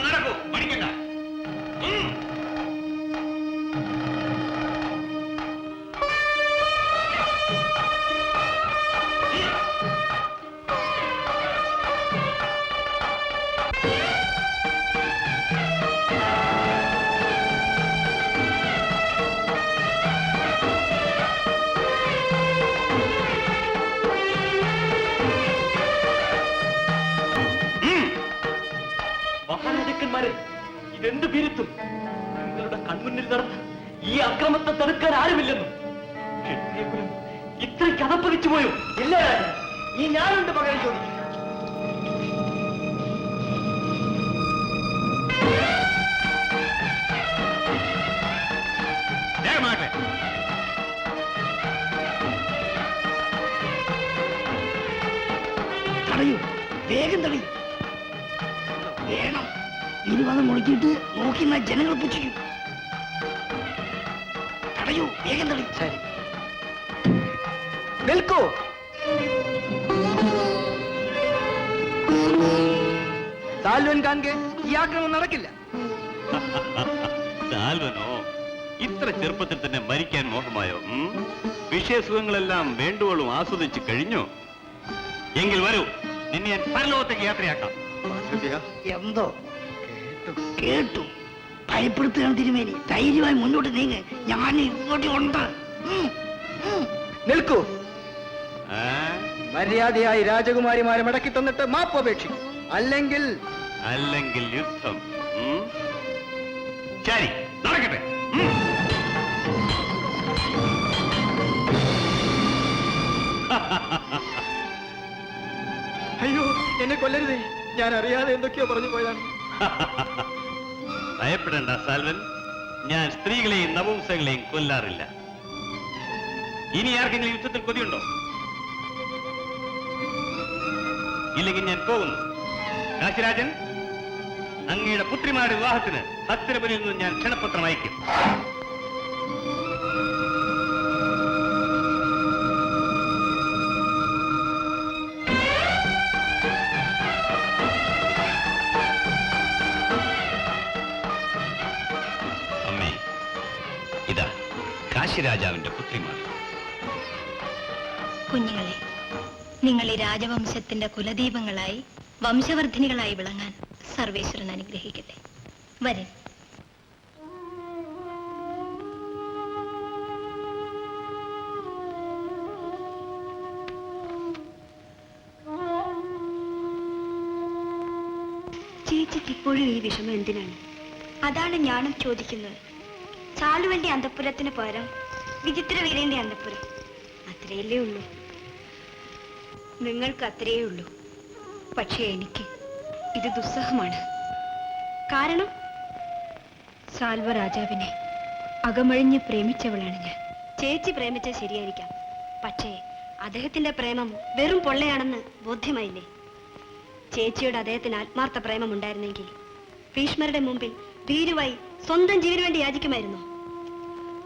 നടക്കൂ, പഠിക്കണ്ട. മഹാരാജാക്കന്മാരെ, ഇതെന്ത് ഭീരുത്വം! നിങ്ങളുടെ കൺമുന്നിൽ നടന്ന ഈ അക്രമത്തെ തടുക്കാൻ ആരുമില്ലെന്നും ക്ഷത്രിയകുലം ഇത്രയ്ക്ക് അതപ്പതിച്ചു പോയോ? ഇല്ല, ഈ ഞാനുണ്ട് പകരം ചോദിക്കും. വേഗമാട്ടെ. തടയൂ, വേഗം തടയൂ. വേണം, ഇനി വന്ന് മുളക്കിയിട്ട് നോക്കി ജനങ്ങൾ പുച്ഛിക്കും. തടയൂ, വേഗം തടയൂ. ശരി, നിൽക്കൂ. സാൽവൻ കാൺകെ ഈ ആക്രമണം നടക്കില്ല. സാൽവനോ? ഇത്ര ചെറുപ്പത്തിൽ തന്നെ മരിക്കാൻ മോഹമായോ? വിഷയസുഖങ്ങളെല്ലാം വേണ്ടുവോളും ആസ്വദിച്ച് കഴിഞ്ഞോ? എങ്കിൽ വരൂ, നിന്നെ ഞാൻ പരലോകത്തേക്ക് യാത്രയാക്കാം. എന്തോ കേട്ടു. ഭയപ്പെടുത്തുകയാണ് തിരുമേനി. ധൈര്യമായി മുന്നോട്ട് നീങ്ങ്, ഞാൻ ഇങ്ങോട്ട് ഉണ്ട്. നിൽക്കൂ. മര്യാദയായി രാജകുമാരിമാരെ മടക്കി തന്നിട്ട് മാപ്പ് അപേക്ഷിക്കും. അല്ലെങ്കിൽ യുദ്ധം. ശരി, നടക്കട്ടെ. അയ്യോ, എന്നെ കൊല്ലരുതേ. ഞാൻ അറിയാതെ എന്തൊക്കെയോ പറഞ്ഞു പോയതാണ്. ഭയപ്പെടേണ്ട സാൽവൻ, ഞാൻ സ്ത്രീകളെയും നപുംസകളെയും കൊല്ലാറില്ല. ഇനി ആർക്കെങ്കിലും യുദ്ധത്തിൽ കൊതിയുണ്ടോ? ഇല്ലെങ്കിൽ ഞാൻ പോകുന്നു. കാശിരാജൻ, അങ്ങയുടെ പുത്രിമാരുടെ വിവാഹത്തിന് ഹസ്തിനപുരിയിൽ നിന്ന് ഞാൻ ക്ഷണപത്രം അയക്കും. അമ്മേ, ഇതാ കാശിരാജാവിന്റെ പുത്രിമാർ. കുഞ്ഞുങ്ങളെ, നിങ്ങൾ ഈ രാജവംശത്തിന്റെ കുലദീപങ്ങളായി വംശവർദ്ധിനികളായി വിളങ്ങാൻ സർവേശ്വരൻ അനുഗ്രഹിക്കട്ടെ. വരൻ. ചേച്ചിക്ക് ഇപ്പോഴും ഈ വിഷമം എന്തിനാണ്? അതാണ് ഞാനും ചോദിക്കുന്നത്. ചാലുവന്റെ അന്തഃപുരത്തിന് പകരം വിചിത്ര വീരന്റെ അന്തഃപുരം, അത്രയല്ലേ ഉള്ളൂ. നിങ്ങൾക്ക് അത്രയേ ഉള്ളൂ. പക്ഷേ എനിക്ക് ഇത് ദുസ്സഹമാണ്. കാരണം സാൽവ രാജാവിനെ അകമഴിഞ്ഞ് പ്രേമിച്ചവളാണ് ഞാൻ. ചേച്ചി പ്രേമിച്ച ശരിയായിരിക്കാം, പക്ഷേ അദ്ദേഹത്തിന്റെ പ്രേമം വെറും പൊള്ളയാണെന്ന് ബോധ്യമായില്ലേ? ചേച്ചിയോട് അദ്ദേഹത്തിന് ആത്മാർത്ഥ പ്രേമമുണ്ടായിരുന്നെങ്കിൽ ഭീഷ്മരുടെ മുമ്പിൽ ഭീരുവായി സ്വന്തം ജീവന് വേണ്ടി യാചിക്കുമായിരുന്നു.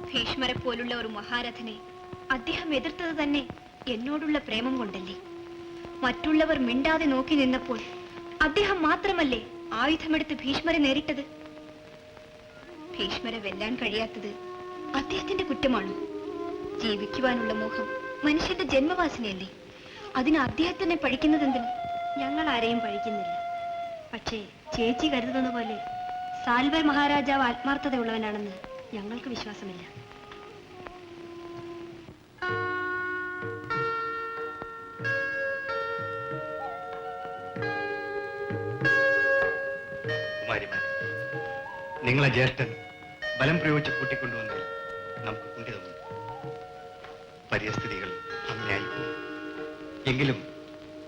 ഭീഷ്മരെ പോലുള്ള ഒരു മഹാരഥനെ അദ്ദേഹം എതിർത്തത് തന്നെ എന്നോടുള്ള പ്രേമം കൊണ്ടല്ലേ? മറ്റുള്ളവർ മിണ്ടാതെ നോക്കി നിന്നപ്പോൾ അദ്ദേഹം മാത്രമല്ലേ ആയുധമെടുത്ത് ഭീഷ്മരെ നേരിട്ടത്? ഭീഷ്മരെ വെല്ലാൻ കഴിയാത്തത് അദ്ദേഹത്തിന്റെ കുറ്റമാണോ? ജീവിക്കുവാനുള്ള മോഹം മനുഷ്യന്റെ ജന്മവാസനയല്ലേ? അതിന് അദ്ദേഹത്തിനെ പഴിക്കുന്നതെന്തിന്? ഞങ്ങൾ ആരെയും പഴിക്കുന്നില്ല. പക്ഷേ ചേച്ചി കരുതുന്ന പോലെ സാൽവർ മഹാരാജാവ് ആത്മാർത്ഥതയുള്ളവനാണെന്ന് ഞങ്ങൾക്ക് വിശ്വാസമില്ല. കുമാരിമാരെ, നിങ്ങളെ ജ്യേഷ്ഠൻ ബലം പ്രയോഗിച്ച് കൂട്ടിക്കൊണ്ടുവന്നതിൽ നമുക്ക് കുണ്ഠിതമുണ്ട്. പരിസ്ഥിതികൾ അങ്ങനെയായി. എങ്കിലും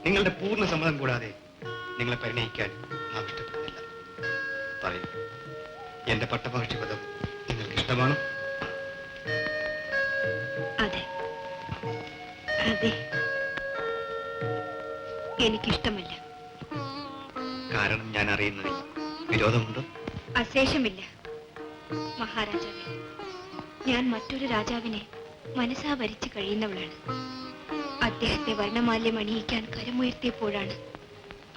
നിങ്ങളുടെ പൂർണ്ണ സമ്മതം കൂടാതെ നിങ്ങളെ പരിണയിക്കാൻ നാം ഇഷ്ടപ്പെടുന്നില്ല. പറയൂ, എന്റെ പട്ടമഹിഷി പദം നിങ്ങൾക്ക് ഇഷ്ടമാണോ? അതെ അതെ, എനിക്കിഷ്ടമല്ല. കാരണം ഞാൻ അറിയുന്നതിൽ വിരോധമുണ്ടോ? അശേഷമില്ല മഹാരാജാവേ. ഞാൻ മറ്റൊരു രാജാവിനെ മനസ്സാ വരിച്ചു കഴിയുന്നവളാണ്. അദ്ദേഹത്തെ വർണ്ണമാല്യം അണിയിക്കാൻ കരമുയർത്തിയപ്പോഴാണ്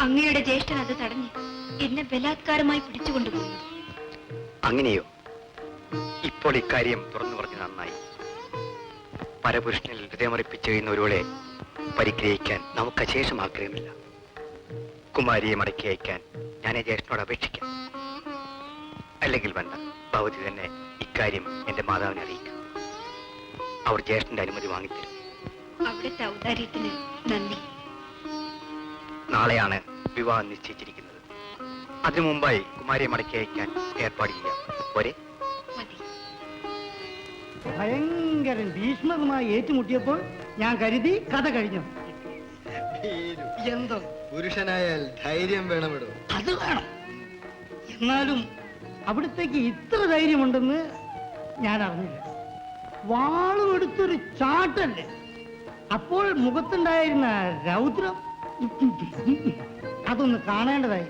അങ്ങയുടെ ജ്യേഷ്ഠൻ അത് തടഞ്ഞ് എന്നെ ബലാത്കാരമായി പിടിച്ചുകൊണ്ടുപോയി. അങ്ങനെയോ? ഇപ്പോൾ ഇക്കാര്യം തുറന്നു പറഞ്ഞു നന്നായി. പരപുരുഷനിൽ ഹൃദയമറിപ്പിച്ചു കഴിയുന്ന ഒരുവളെ പരിഗ്രഹിക്കാൻ നമുക്ക് അശേഷം ആഗ്രഹമില്ല. കുമാരിയെ മടക്കി അയക്കാൻ ഞാൻ ജ്യേഷ്ഠനോട് അപേക്ഷിക്കാം. അല്ലെങ്കിൽ വേണ്ട, ഭഗവതി തന്നെ ഇക്കാര്യം എന്റെ മാതാവിനെ അറിയിക്കും. അവർ ജ്യേഷ്ഠന്റെ അനുമതി വാങ്ങിത്തരും. അവിടുത്തെ ഔദാര്യത്തിന് നന്ദി. നാളെയാണ് വിവാഹം നിശ്ചയിച്ചിരിക്കുന്നത്. അതിനു മുമ്പായി കുമാരിയെ മടക്കി അയക്കാൻ ഏർപ്പാട് ചെയ്യാം. പോരെ? മതി. ഭയങ്കരൻ ഭീഷ്മകമായി ഏറ്റുമുട്ടിയപ്പോൾ ഞാൻ കരുതി കഥ കഴിഞ്ഞു. എന്തോ പുരുഷനായാൽ ധൈര്യം വേണമിടോ. അത് വേണം. എന്നാലും അവിടത്തേക്ക് ഇത്ര ധൈര്യമുണ്ടെന്ന് ഞാൻ അറിഞ്ഞില്ല. വാളും എടുത്തൊരു ചാട്ടല്ലേ. അപ്പോൾ മുഖത്തുണ്ടായിരുന്ന രൗദ്രം അതൊന്ന് കാണേണ്ടതായി.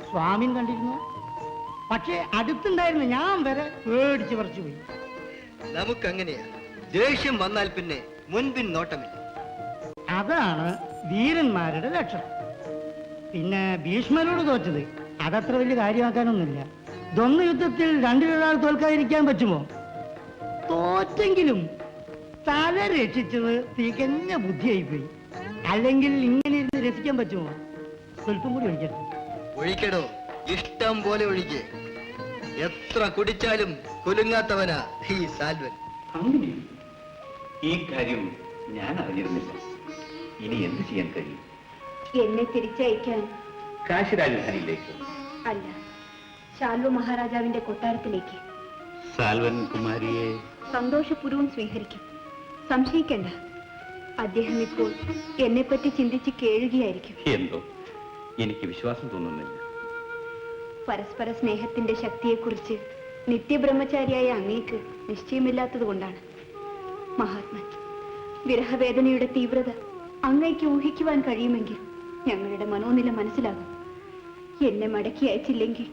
സ്വാമിൻ കണ്ടിരുന്നു. പക്ഷേ അടുത്തുണ്ടായിരുന്ന ഞാൻ വരെ പേടിച്ച് പറിച്ചു പോയി. നമുക്കങ്ങനെയാ, ദേഷ്യം വന്നാൽ പിന്നെ മുൻപിൻ നോട്ടമില്ല. അതാണ് വീരന്മാരുടെ ലക്ഷണം. പിന്നെ ഭീഷ്മരോട് തോറ്റത് അതത്ര വലിയ കാര്യമാക്കാനൊന്നുമില്ല. ദ്വന്ദ്വ യുദ്ധത്തിൽ രണ്ടിലൊരാൾ തോൽക്കാതിരിക്കാൻ പറ്റുമോ? തോറ്റെങ്കിലും തല രക്ഷിച്ചത് തികഞ്ഞ ബുദ്ധിയായിപ്പോയി. അല്ലെങ്കിൽ ഇങ്ങനെ ഇരുന്ന് രസിക്കാൻ പറ്റുമോ? സ്വല്പം കൂടി ഒഴിക്കട്ടെ. ഒഴിക്കടോ, ഇഷ്ടം പോലെ ഒഴിക്ക്. എത്ര കുടിച്ചാലും കുലുങ്ങാത്തവനാ ഈ സാൽവൻ. അങ്ങനെ ഈ കാര്യം ഞാൻ അറിഞ്ഞിരുന്നില്ല. ഇനി എന്ത് ചെയ്യാൻ കഴിയും? എന്നെ തിരിച്ചയക്കാൻ കാശി രാജധാനിയിലേക്ക്? അല്ല, ശാൽവ മഹാരാജാവിന്റെ കൊട്ടാരത്തിലേക്ക്. സാൽവൻ കുമാരിയെ സന്തോഷപൂർവ്വം സ്വീകരിക്കും. സംശയിക്കണ്ട, അദ്ദേഹം ഇപ്പോൾ എന്നെപ്പറ്റി ചിന്തിച്ച് കേഴുകയായിരിക്കും. എന്തോ എനിക്ക് വിശ്വാസം തോന്നുന്നില്ല. പരസ്പര സ്നേഹത്തിന്റെ ശക്തിയെക്കുറിച്ച് നിത്യബ്രഹ്മചാരിയായ അങ്ങേക്ക് നിശ്ചയമില്ലാത്തത് കൊണ്ടാണ്. മഹാത്മൻ, വിരഹവേദനയുടെ തീവ്രത അങ്ങേക്ക് ഊഹിക്കുവാൻ കഴിയുമെങ്കിൽ ഞങ്ങളുടെ മനോനില മനസ്സിലാകും. എന്നെ മടക്കി അയച്ചില്ലെങ്കിൽ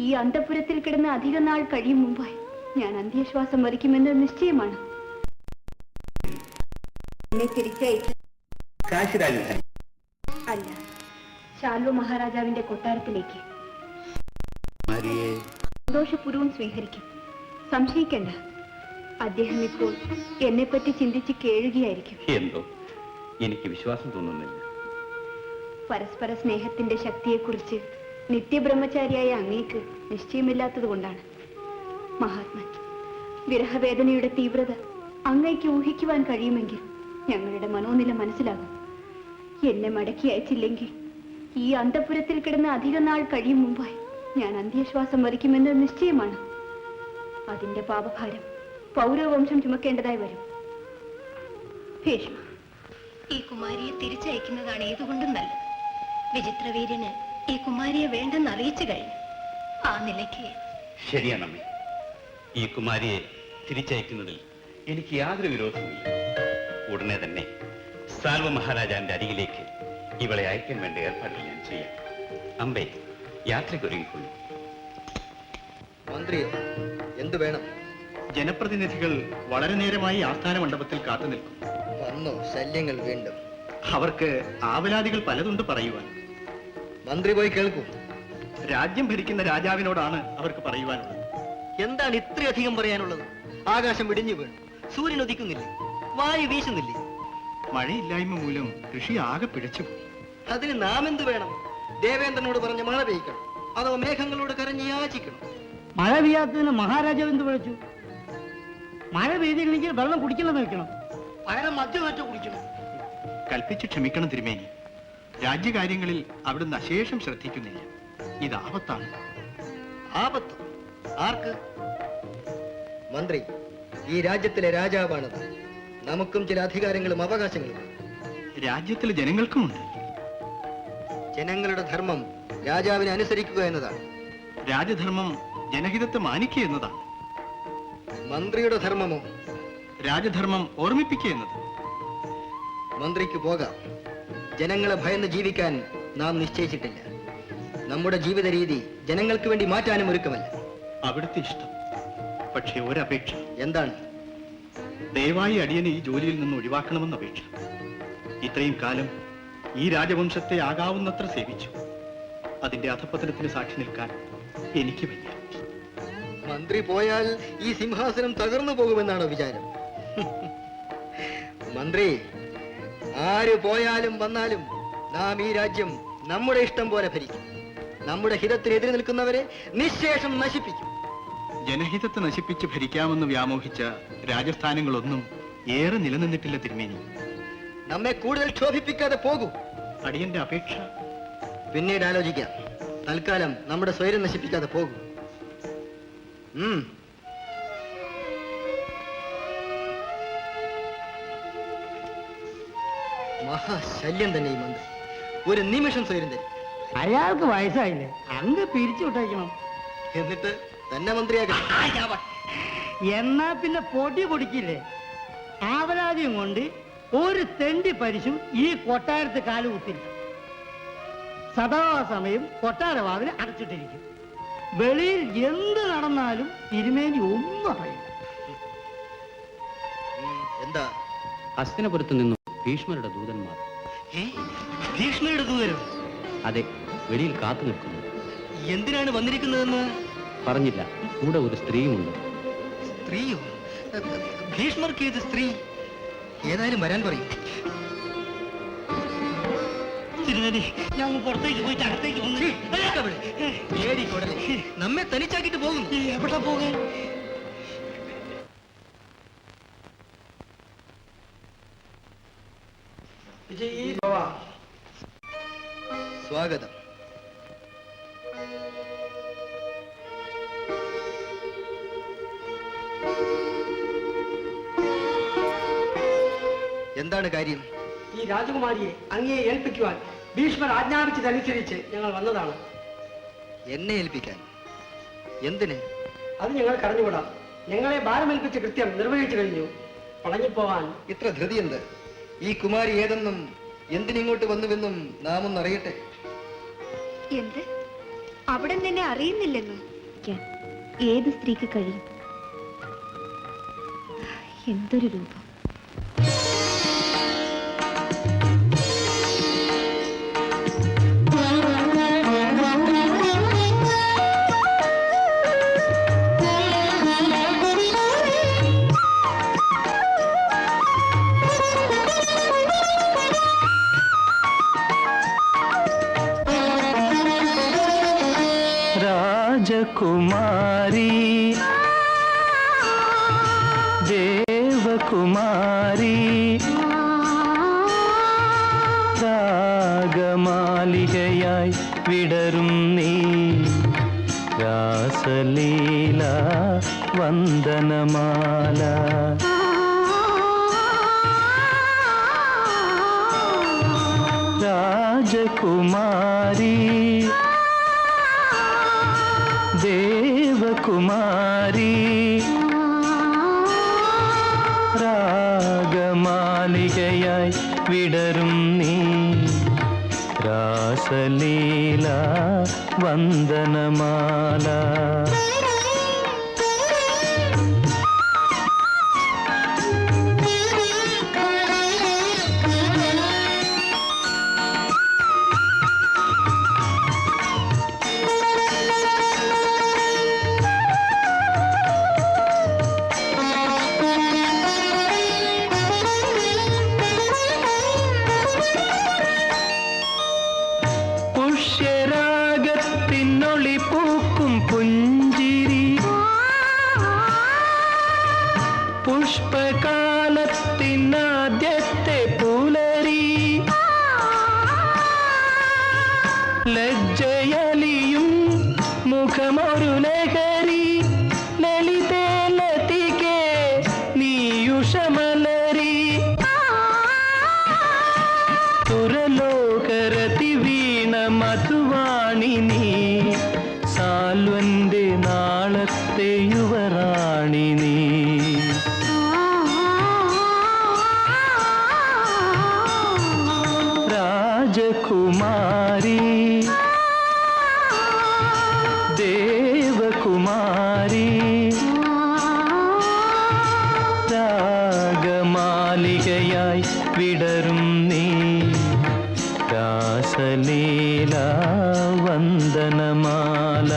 ഈ അന്തഃപുരത്തിൽ കിടന്ന് അധിക നാൾ കഴിയും മുമ്പായി ഞാൻ അന്ത്യശ്വാസം വരിക്കുമെന്ന് നിശ്ചയമാണ്. എന്നെ തിരിച്ചയച്ചു. കാശി രാജധാനി? അല്ല, ശാൽവ മഹാരാജാവിന്റെ കൊട്ടാരത്തിലേക്ക്. കുമാരിയെ സന്തോഷപൂർവ്വം സ്വീകരിക്കും. സംശയിക്കണ്ട, അദ്ദേഹം ഇപ്പോൾ എന്നെപ്പറ്റി ചിന്തിച്ച് കേഴുകയായിരിക്കും. എന്തോ എനിക്ക് വിശ്വാസം തോന്നുന്നില്ല. പരസ്പര സ്നേഹത്തിന്റെ ശക്തിയെക്കുറിച്ച് നിത്യബ്രഹ്മചാരിയായ അങ്ങേക്ക് നിശ്ചയമില്ലാത്തത് കൊണ്ടാണ്. മഹാത്മൻ, വിരഹവേദനയുടെ തീവ്രത അങ്ങയ്ക്ക് ഊഹിക്കുവാൻ കഴിയുമെങ്കിൽ ഞങ്ങളുടെ മനോനില മനസ്സിലാകും. എന്നെ മടക്കി അയച്ചില്ലെങ്കിൽ ഈ അന്തഃപുരത്തിൽ കിടന്ന് അധിക നാൾ കഴിയും മുമ്പായി ഞാൻ അന്ത്യശ്വാസം വലിക്കുമെന്ന് നിശ്ചയമാണ്. അതിന്റെ പാപഭാരം പൗരവംശം ചുമക്കേണ്ടതായി വരും. ഭീഷ്മ, ഈ കുമാരിയെ തിരിച്ചയക്കുന്നതാണ് ഏതുകൊണ്ടും നല്ലത്. വിചിത്രവീര്യന് ഈ കുമാരിയെ വേണ്ടെന്ന് അറിയിച്ചു കഴിഞ്ഞു. ആ നിലയ്ക്ക് ശരിയാണമ്മേ, ഈ കുമാരിയെ തിരിച്ചയക്കുന്നതിൽ എനിക്ക് യാതൊരു വിരോധവുമില്ല. ഉടനെ തന്നെ സാൽവ മഹാരാജാവിന്റെ അരികിലേക്ക് ഇവളെ അയക്കാൻ വേണ്ട ഏർപ്പാടുകൾ ഞാൻ ചെയ്യാം. അമ്പേ, യാത്രയ്ക്കൊരുങ്ങിക്കൊള്ളു. മന്ത്രിയെ എന്തു വേണം? ജനപ്രതിനിധികൾ വളരെ നേരമായി ആസ്ഥാന മണ്ഡപത്തിൽ കാത്തു നിൽക്കും. വന്നോ ശല്യങ്ങൾ വീണ്ടും? അവർക്ക് ആവലാദികൾ പലതുണ്ട് പറയുവാൻ. മന്ത്രി പോയി കേൾക്കൂ. രാജ്യം ഭരിക്കുന്ന രാജാവിനോടാണ് അവർക്ക് പറയുവാനുള്ളത്. എന്താണ് ഇത്രയധികം പറയാനുള്ളത്? ആകാശം ഇടിഞ്ഞു വീണു, സൂര്യൻ ഉദിക്കുന്നില്ലേ, വായു വീശുന്നില്ലേ? മഴയില്ലായ്മ മൂലം കൃഷി ആകെ പിഴച്ചുപോയി. അതിന് നാം എന്ത് വേണം? ദേവേന്ദ്രനോട് പറഞ്ഞ് മഴ പെയ്യിക്കണം, അതോ മേഘങ്ങളോട് കരഞ്ഞ് യാചിക്കണം? മഴ പെയ്യാത്തതിന് മഹാരാജാവ് എന്ത് വിളിച്ചു? മഴ പെയ്തില്ലെങ്കിൽ വെള്ളം കുടിക്കണമെന്ന് വെക്കണം, പകരം മദ്യമറ്റ കുടിക്കണം. കൽപ്പിച്ച് ക്ഷമിക്കണം തിരുമേനി. രാജ്യകാര്യങ്ങളിൽ അവിടുന്ന് അശേഷം ശ്രദ്ധിക്കുന്നില്ല. ഇത് ആപത്താണ്. ആപത്ത്? ആർക്ക്? മന്ത്രി, ഈ രാജ്യത്തിലെ രാജാവാണത്. നമുക്കും ചില അധികാരങ്ങളും അവകാശങ്ങളും. രാജ്യത്തിലെ ജനങ്ങൾക്കുമുണ്ട്. ജനങ്ങളുടെ ധർമ്മം രാജാവിനെ അനുസരിക്കുക എന്നതാണ്. രാജധർമ്മം ജനഹിതത്തെ മാനിക്കുക എന്നതാണ്. മന്ത്രിയുടെ ധർമ്മമോ? രാജധർമ്മം ഓർമ്മിപ്പിക്കുക എന്നത്. മന്ത്രിക്ക് പോകാം. ജനങ്ങളെ ഭയന്ന് ജീവിക്കാൻ നാം നിശ്ചയിച്ചിട്ടില്ല. നമ്മുടെ ജീവിത രീതി ജനങ്ങൾക്ക് വേണ്ടി മാറ്റാനും ഒരുക്കമല്ല. അവിടുത്തെ ഇഷ്ടം. പക്ഷേ ഒരപേക്ഷ. എന്താണ്? ദയവായി അടിയനെ ഈ ജോലിയിൽ നിന്ന് ഒഴിവാക്കണമെന്ന അപേക്ഷ. ഇത്രയും കാലം ഈ രാജവംശത്തെ ആകാവുന്നത്ര സേവിച്ചു. അതിന്റെ അധപതനത്തിന് സാക്ഷി നിൽക്കാൻ എനിക്ക് വയ്യ. മന്ത്രി പോയാൽ ഈ സിംഹാസനം തകർന്നു പോകുമെന്നാണോ വിചാരം? മന്ത്രി, ആര് പോയാലും വന്നാലും നാം ഈ രാജ്യം നമ്മുടെ ഇഷ്ടം പോലെ ഭരിക്കും. നമ്മുടെ ഹിതത്തിനെതിരെ നിൽക്കുന്നവരെ നിശേഷം നശിപ്പിക്കും. ജനഹിതത്തെ നശിപ്പിച്ച് ഭരിക്കാമെന്ന് വ്യാമോഹിച്ച രാജസ്ഥാനങ്ങളൊന്നും ഏറെ നിലനിന്നിട്ടില്ല തിരുമേനി. നമ്മെ കൂടുതൽ ക്ഷോഭിപ്പിക്കാതെ പോകൂ. അടിയന്റെ അപേക്ഷ. പിന്നീട് ആലോചിക്കാം. തൽക്കാലം നമ്മുടെ സ്വൈരം നശിപ്പിക്കാതെ പോകൂ. മഹാശല്യം തന്നെ ഈ മന്ത്രി. ഒരു നിമിഷം സ്വൈരം തരും. അയാൾക്ക് വയസ്സായില്ലേ, അങ്ങ് പിരിച്ചു വിട്ടേക്കണം. എന്നിട്ട് തന്നെ മന്ത്രിയാക്കണം. എന്നാ പിന്നെ പൊടി പൊടിക്കില്ലേ? ആവലാതിയും കൊണ്ട് ഒരു തെണ്ടി പരിശും ഈ കൊട്ടാരത്ത് കാലുകുത്തില്ല. സദാസമയം കൊട്ടാരവാതിൽ അടച്ചിട്ടിരിക്കും. വെളിയിൽ എന്ത് നടന്നാലും തിരുമേനി ഒന്നും അറിയില്ല. എന്താ? ഹസ്തിനപുരത്ത് നിന്നും ഭീഷ്മരുടെ ദൂതന്മാർ. ഭീഷ്മരുടെ ദൂതരോ? അതെ, വെളിയിൽ കാത്തു നിൽക്കുന്നു. എന്തിനാണ് വന്നിരിക്കുന്നതെന്ന് പറഞ്ഞില്ല. കൂടെ ഒരു സ്ത്രീയുമുണ്ട്. സ്ത്രീയോ? ഭീഷ്മർക്ക് ഏത് സ്ത്രീ? ഏതായാലും വരാൻ പറയും. ഞാൻ പുറത്തേക്ക് പോയിട്ട് അകത്തേക്ക് വന്നു. നമ്മെ തനിച്ചാക്കിട്ട് പോകുന്നു. എവിടെ പോകാൻ? സ്വാഗതം. എന്താണ് കാര്യം? ഈ രാജകുമാരിയെ അങ്ങയെ ഏൽപ്പിക്കുവാൻ ഭീഷ്മർ ആജ്ഞാപിച്ചതനുസരിച്ച് ഞങ്ങൾ വന്നതാണ്. എന്നെ ഏൽപ്പിക്കാൻ? എന്തിന്? അത് ഞങ്ങൾ കടഞ്ഞുകൂടാം. ഞങ്ങളെ ഭാരമേൽപ്പിച്ച കൃത്യം നിർവഹിച്ചു കഴിഞ്ഞു. പളങ്ങിപ്പോവാൻ ഇത്ര ധൃതി എന്ത്? ഈ കുമാരി ഏതെന്നും എന്തിനിങ്ങോട്ട് വന്നുവെന്നും നാം ഒന്ന് അറിയട്ടെ. എന്ത്? അവിടെ നിന്നെ അറിയുന്നില്ലെന്നോ? ഏത് സ്ത്രീക്ക് കഴിയും? എന്തൊരു രൂപം! ദേവകുമാരി ദേവകുമാരി രാഗമാലികയായി വിടരും നീ രാസലീല വന്ദനമാല രാജകുമാരി ദേവകുമാരി രാഗമാലികയായി വിടരും നീ രാസലീല വന്ദനമാല പുഷ്യരാഗത്തിനൊളി പൂക്കും പുഞ്ചിരി പുഷ്പകാലത്തിനാദ്യത്തെ പുലരി ലജ്ജയലിയും മുഖമൊരു ലഹരി ലളിതേ ലതികേ നീയുഷമലരി സുരലോകരതി വീണ മധുവാണി നീ സാൽവന്റെ നാളത്തെ യുവറാണി നീ രാജകുമാരി ദേവകുമാരി രാഗമാലികയായി വിടരും നീ രാസലീല വന്ദനമാല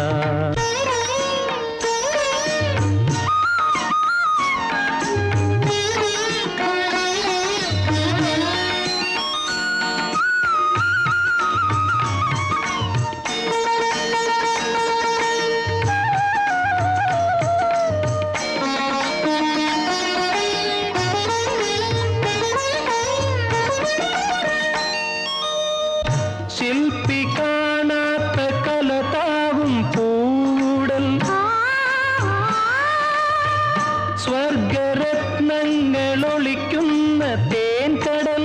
ശില്പി കാണാത്ത കലതാവും പൂടൽ സ്വർഗരത്നങ്ങൾ ഒളിക്കുന്ന തേൻകടൽ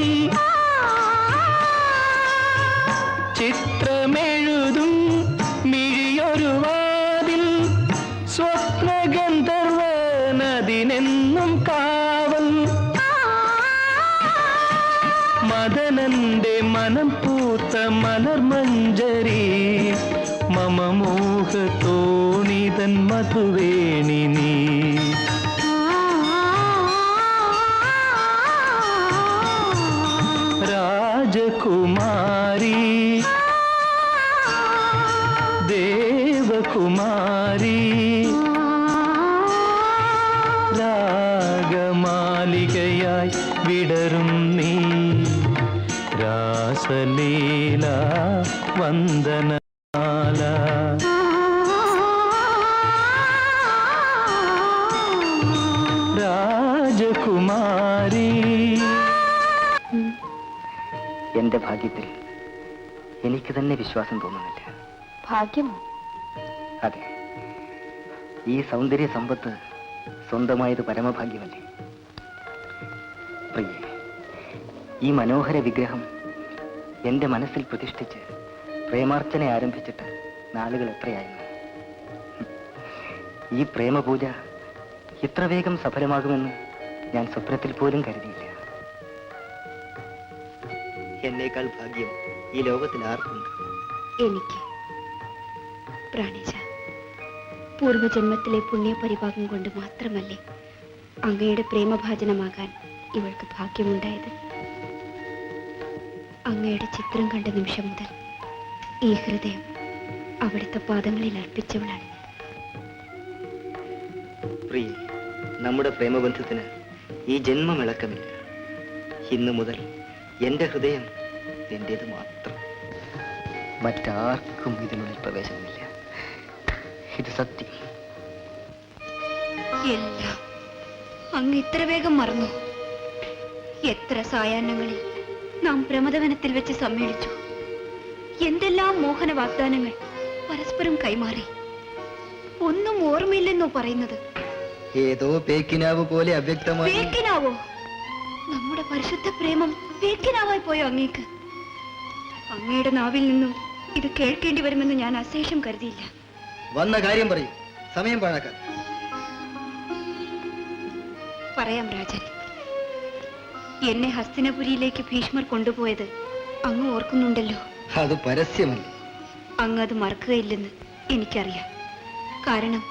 ചിത്രമെഴുതും മിഴിയൊരു വാതിൽ സ്വപ്നഗന്ധർവനതിനെന്നും കാവൽ മദനന്റെ മനം പൂത്ത മലർമഞ്ജരി മമ മോഹ തോണിതൻ മധുവേണി നീ രാജകുമാരി ദേവകുമാരി രാഗമാലികയായി വിടരും നീ രാസലീല വന്ദനമാല രാജകുമാരി എന്റെ ഭാഗ്യത്തിൽ എനിക്ക് തന്നെ വിശ്വാസം തോന്നുന്നില്ല. ഭാഗ്യമോ? അതെ, ഈ സൗന്ദര്യ സമ്പത്ത് സ്വന്തമായത് പരമഭാഗ്യമല്ലേ? പ്രിയേ, ഈ മനോഹര വിഗ്രഹം എന്റെ മനസ്സിൽ പ്രതിഷ്ഠിച്ച് പ്രേമാർച്ചന ആരംഭിച്ചിട്ട് നാളുകൾ എത്രയായിരുന്നു. ഈ പ്രേമപൂജ ഇത്ര വേഗം സഫലമാകുമെന്ന് ഞാൻ സ്വപ്നത്തിൽ പോലും കരുതിയില്ല. എന്നേക്കാൾ ഭാഗ്യം ഈ ലോകത്തിൽ ആർക്കുണ്ട്? എനിക്ക് പ്രാണേശ, പൂർവജന്മത്തിലെ പുണ്യപരിഭാഗം കൊണ്ട് മാത്രമല്ലേ അങ്ങയുടെ പ്രേമഭാജനമാകാൻ ഇവൾക്ക് ഭാഗ്യമുണ്ടായത്. അങ്ങയുടെ ചിത്രം കണ്ട നിമിഷം മുതൽ ഈ ഹൃദയം അവിടുത്തെ പാദങ്ങളിൽ അർപ്പിച്ചവളാണ്. പ്രിയ, നമ്മുടെ പ്രേമബന്ധത്തിന് ഈ ജന്മം ഇളക്കമില്ല. ഇന്നു മുതൽ എന്റെ ഹൃദയം എന്റേത് മാത്രം. മറ്റാർക്കും ഇതിനുള്ളിൽ പ്രവേശനമില്ല. ഇത് സത്യം. എല്ലാം അങ്ങ് ഇത്ര വേഗം മറന്നു. എത്ര സായാഹ്നങ്ങളിൽ നാം പ്രമദവനത്തിൽ വെച്ച് സമ്മേളിച്ചു. എന്തെല്ലാം മോഹന വാഗ്ദാനങ്ങൾ പരസ്പരം കൈമാറി. ഒന്നും ഓർമ്മയില്ലെന്നോ പറയുന്നത്? ഏതോ പേക്കിനാവ് പോലെ അവ്യക്തമായി. പേക്കിനാവോ? നമ്മുടെ പരിശുദ്ധ പ്രേമം പേക്കിനാവായി പോയോ അങ്ങേക്ക്? അങ്ങയുടെ നാവിൽ നിന്നും ഇത് കേൾക്കേണ്ടി വരുമെന്ന് ഞാൻ അശേഷം കരുതിയില്ല. വന്ന കാര്യം പറയൂ, സമയം പാഴാക്കാൻ. പറയാം രാജൻ. എന്നെ ഹസ്തിനപുരിയിലേക്ക് ഭീഷ്മർ കൊണ്ടുപോയത് അങ്ങ് ഓർക്കുന്നുണ്ടല്ലോ. അത് പരസ്യമല്ല. അങ്ങ് അത് മറക്കുകയില്ലെന്ന് എനിക്കറിയാം. കാരണം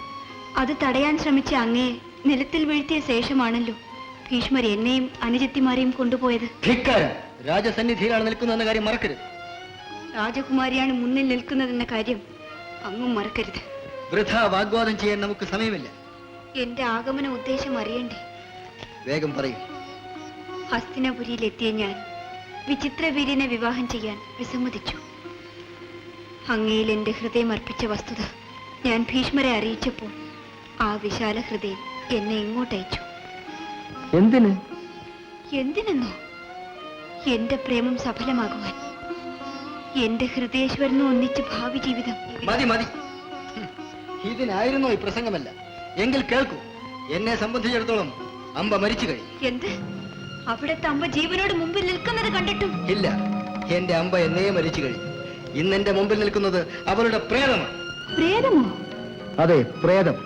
അത് തടയാൻ ശ്രമിച്ച അങ്ങയെ നിലത്തിൽ വീഴ്ത്തിയ ശേഷമാണല്ലോ ഭീഷ്മർ എന്നെയും അനുജത്തിമാരെയും കൊണ്ടുപോയത്. രാജസന്നിധിയിലാണ് നിൽക്കുന്നതെന്ന കാര്യം മറക്കരുത്. രാജകുമാരിയാണ് മുന്നിൽ നിൽക്കുന്നതെന്ന കാര്യം അങ്ങും മറക്കരുത്. വൃഥ വാഗ്വാദം ചെയ്യാൻ നമുക്ക് സമയമില്ല. എന്റെ ആഗമന ഉദ്ദേശം അറിയണ്ടേ? വേഗം പറയൂ. ഹസ്തിനപുരിയിലെത്തിയ ഞാൻ വിചിത്രവീര്യനെ വിവാഹം ചെയ്യാൻ വിസമ്മതിച്ചു. അങ്ങയിൽ എന്റെ ഹൃദയം അർപ്പിച്ച വസ്തുത ഞാൻ ഭീഷ്മരെ അറിയിച്ചപ്പോൾ ആ വിശാല ഹൃദയം എന്നെ ഇങ്ങോട്ടയച്ചു. എന്തിന്? എന്തിനെന്നോ? എന്റെ പ്രേമം സഫലമാകുവാൻ. എന്റെ ഹൃദയേശ്വരനും ഒന്നിച്ച് ഭാവി ജീവിതം. മതി മതി, ഇതിനായിരുന്നോ ഈ പ്രസംഗമല്ല? എങ്കിൽ കേൾക്കൂ. എന്നെ സംബന്ധിച്ചിടത്തോളം അമ്പ മരിച്ചു കഴിഞ്ഞു. എന്ത്? അവിടുത്തെ അമ്പ ജീവനോട് മുമ്പിൽ നിൽക്കുന്നത് കണ്ടിട്ടും? ഇല്ല, എന്റെ അമ്പ എന്നേ മരിച്ചു കഴിഞ്ഞു. ഇന്നെന്റെ മുമ്പിൽ നിൽക്കുന്നത് അവളുടെ പ്രേതമാണ്. പ്രേതമോ? അതെ, പ്രേതം.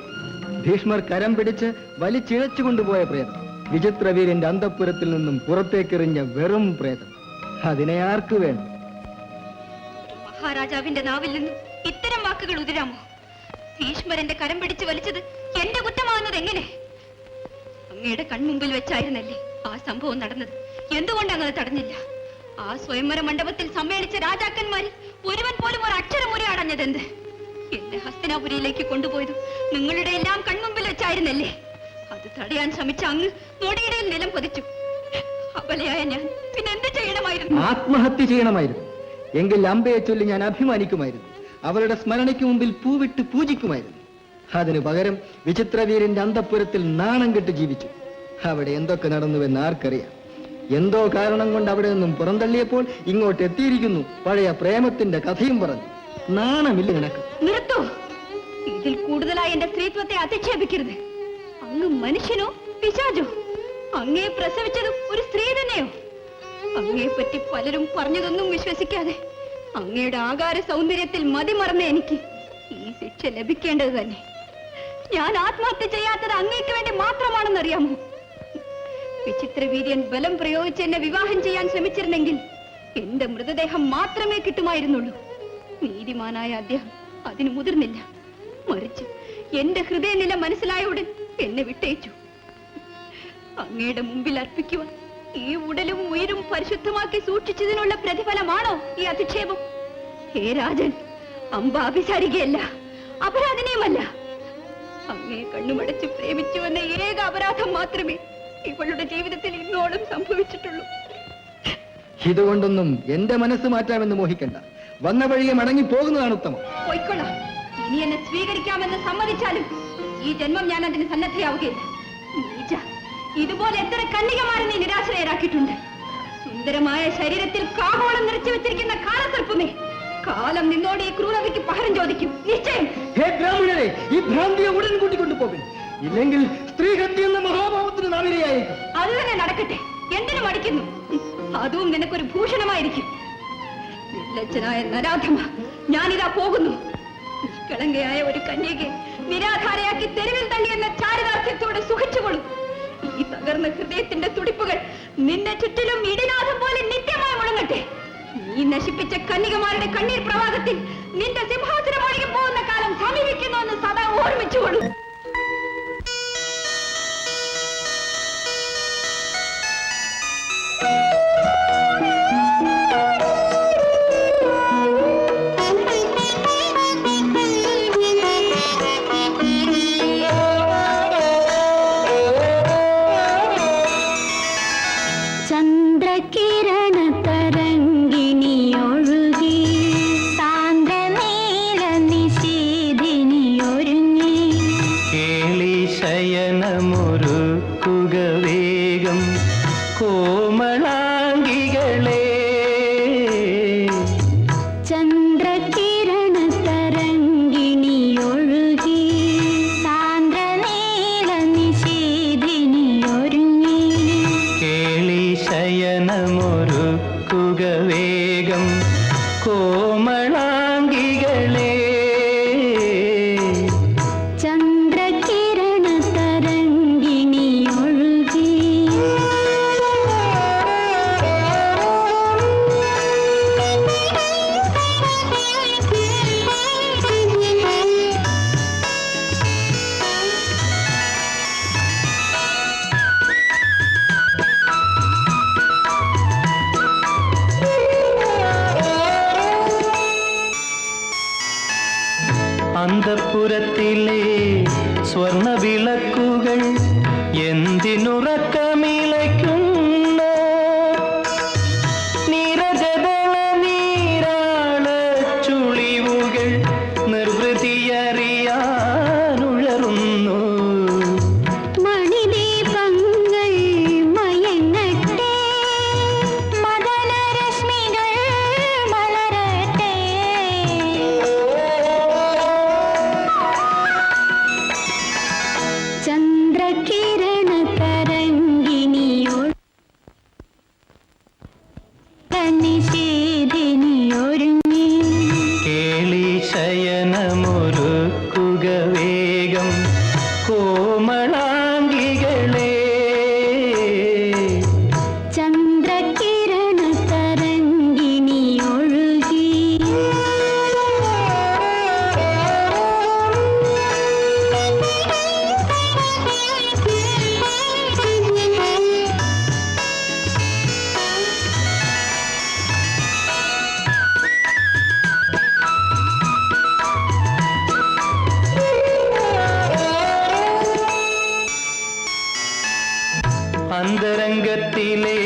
ഭീഷ്മർ കരം പിടിച്ച് വലിച്ചിഴച്ചു കൊണ്ടുപോയ പ്രേതം. വിചിത്രവീര്യന്റെ അന്തഃപുരത്തിൽ നിന്നും പുറത്തേക്കെറിഞ്ഞ വെറും പ്രേതം. അതിനെ ആർക്ക് വേണം? മഹാരാജാവിന്റെ നാവിൽ നിന്നും ഇത്തരം വാക്കുകൾ ഉതിരാമോ? ഭീഷ്മരന്റെ കരം പിടിച്ച് വലിച്ചത് എന്റെ കുറ്റമാകുന്നത് എങ്ങനെ? അങ്ങയുടെ കൺമുമ്പിൽ വെച്ചായിരുന്നല്ലേ ആ സംഭവം നടന്നത്. എന്തുകൊണ്ട് അങ്ങനെ തടഞ്ഞില്ല? ആ സ്വയംവര മണ്ഡപത്തിൽ സമ്മേളിച്ച രാജാക്കന്മാരിൽ ഒരുവൻ പോലും ഒരു അക്ഷരമുറി അടഞ്ഞതെന്ത്? എന്നെ ഹസ്തിനാപുരിയിലേക്ക് കൊണ്ടുപോയത് നിങ്ങളുടെ എല്ലാം കൺമുമ്പിൽ വെച്ചായിരുന്നല്ലേ? അത് തടയാൻ ശ്രമിച്ച അങ്ങ് നൊടിയിടയിൽ നിലം പതിച്ചു. അബലയായ ഞാൻ പിന്നെ എന്ത് ചെയ്യണമായിരുന്നു? ആത്മഹത്യ ചെയ്യണമായിരുന്നു. എങ്കിൽ അമ്പയെ ചൊല്ലി ഞാൻ അഭിമാനിക്കുമായിരുന്നു. അവളുടെ സ്മരണയ്ക്ക് മുമ്പിൽ പൂവിട്ട് പൂജിക്കുമായിരുന്നു. അതിനു പകരം വിചിത്രവീരന്റെ അന്തഃപുരത്തിൽ നാണം കെട്ട് ജീവിച്ചു. അവിടെ എന്തൊക്കെ നടന്നുവെന്ന് ആർക്കറിയാം. എന്തോ കാരണം കൊണ്ട് അവിടെ നിന്നും പുറന്തള്ളിയപ്പോൾ ഇങ്ങോട്ട് എത്തിയിരിക്കുന്നു. പഴയ പ്രേമത്തിന്റെ കഥയും പറഞ്ഞു. നാണമില്ല നിനക്ക്? നിർത്തൂ. ഇതിൽ കൂടുതലായി എന്റെ സ്ത്രീത്വത്തെ അധിക്ഷേപിക്കരുത്. അങ്ങ് മനുഷ്യനോ പിശാചോ? അങ്ങേ പ്രസവിച്ചതും ഒരു സ്ത്രീ തന്നെയോ? അങ്ങയെ പറ്റി പലരും പറഞ്ഞതൊന്നും വിശ്വസിക്കാതെ അങ്ങയുടെ ആകാര സൗന്ദര്യത്തിൽ മതിമറന്ന എനിക്ക് ഈ ശിക്ഷ ലഭിക്കേണ്ടത് തന്നെ. ഞാൻ ആത്മഹത്യ ചെയ്യാത്തത് അങ്ങേക്ക് വേണ്ടി മാത്രമാണെന്നറിയാമോ? വിചിത്രവീര്യൻ ബലം പ്രയോഗിച്ച് എന്നെ വിവാഹം ചെയ്യാൻ ശ്രമിച്ചിരുന്നെങ്കിൽ എന്റെ മൃതദേഹം മാത്രമേ കിട്ടുമായിരുന്നുള്ളൂ. നീതിമാനായ അദ്ദേഹം അതിന് മുതിർന്നില്ല. മറിച്ച് എന്റെ ഹൃദയനില മനസ്സിലായ ഉടൻ എന്നെ വിട്ടയച്ചു. അങ്ങയുടെ മുമ്പിൽ അർപ്പിക്കുവാൻ ഈ ഉടലും ഉയരും പരിശുദ്ധമാക്കി സൂക്ഷിച്ചതിനുള്ള പ്രതിഫലമാണോ ഈ അധിക്ഷേപം? ഹേ രാജൻ, അമ്പ അഭിസാരികയല്ല, അപരാധിനിയുമല്ല. അങ്ങേ കണ്ണുമടച്ച് പ്രേമിച്ചുവെന്ന ഏക അപരാധം മാത്രമേ ഇവളുടെ ജീവിതത്തിൽ ഇന്നോളം സംഭവിച്ചിട്ടുള്ളൂ. ഇതുകൊണ്ടൊന്നും എന്റെ മനസ്സ് മാറ്റാമെന്ന് മോഹിക്കണ്ട. വന്ന വഴിയെ മടങ്ങി പോകുന്നതാണ് ഉത്തമം. പോയിക്കൊള്ളാം. ഇനി എന്നെ സ്വീകരിക്കാമെന്ന് സമ്മതിച്ചാലും ഈ ജന്മം ഞാൻ അതിന് സന്നദ്ധയാവുകയില്ല. നീച, ഇതുപോലെ എത്ര കന്യകമാരെ നീ നിരാശരാക്കിയിട്ടുണ്ട്. സുന്ദരമായ ശരീരത്തിൽ കാഹോളം നിറച്ചു വെച്ചിരിക്കുന്ന കാലസർപ്പമേ, കാലം നിന്നോട് ഈ ക്രൂരതയ്ക്ക് പകരം ചോദിക്കും നിശ്ചയം. ഹേ ബ്രാഹ്മണരെ, ഈ ഭ്രാന്തിയെ ഉടൻ കൂട്ടിക്കൊണ്ടുപോകും. ഇല്ലെങ്കിൽ സ്ത്രീഹത്യ എന്ന മഹാഭാവത്തിന് നാമിരയായിരിക്കും. അത് തന്നെ നടക്കട്ടെ. എന്തിനു മടിക്കുന്നു? അതും നിനക്കൊരു ഭൂഷണമായിരിക്കും. നിർലജ്ജനായ നരാധമ, ഞാനിതാ പോകുന്നു. നിഷ്കളങ്കയായ ഒരു കന്യകയെ നിരാധാരയാക്കി തെരുവിൽ തള്ളിയെന്ന ചാരിതാർത്ഥ്യത്തോടെ സുഖിച്ചുകൊള്ളും. ഈ തകർന്ന ഹൃദയത്തിന്റെ തുടിപ്പുകൾ നിന്റെ ചുറ്റിലും ഇടിനാഥം പോലെ നിത്യമായി മുഴങ്ങട്ടെ. നീ നശിപ്പിച്ച കന്യകമാരുടെ കണ്ണീർ പ്രവാഹത്തിൽ നിന്റെ സിംഹാസനം ഒഴുകി പോകുന്ന കാലം സമീപിക്കുന്നുവെന്ന് സദാ ഓർമ്മിച്ചുകൊള്ളു. ചന്ദ്രകിരണ തരംഗിണിയൊഴുകി സാന്ദ്രനീല നിശീധിനിയൊരു സ്വർണ വിളക്കുകൾ എന്തിനുറക്കമിളയ്ക്കുന്ന നീരജദള നീരാള ചുളിവുകൾ നിർവൃതിയറിയാനുഴറുന്നു. മണിദീപങ്ങൾ മയങ്ങട്ടെ, മദനരശ്മികൾ മലരട്ടെ. ചന്ദ്രകിരണ തരംഗിണിയോട് നിഷേധിനിയൊരുങ്ങി കേളി ശയനമൊരുക്കുക വേഗം കോമളാംഗികളെ. ചന്ദ്രകിരണ തരംഗിണി ഒഴുകി അന്തരംഗത്തിലെ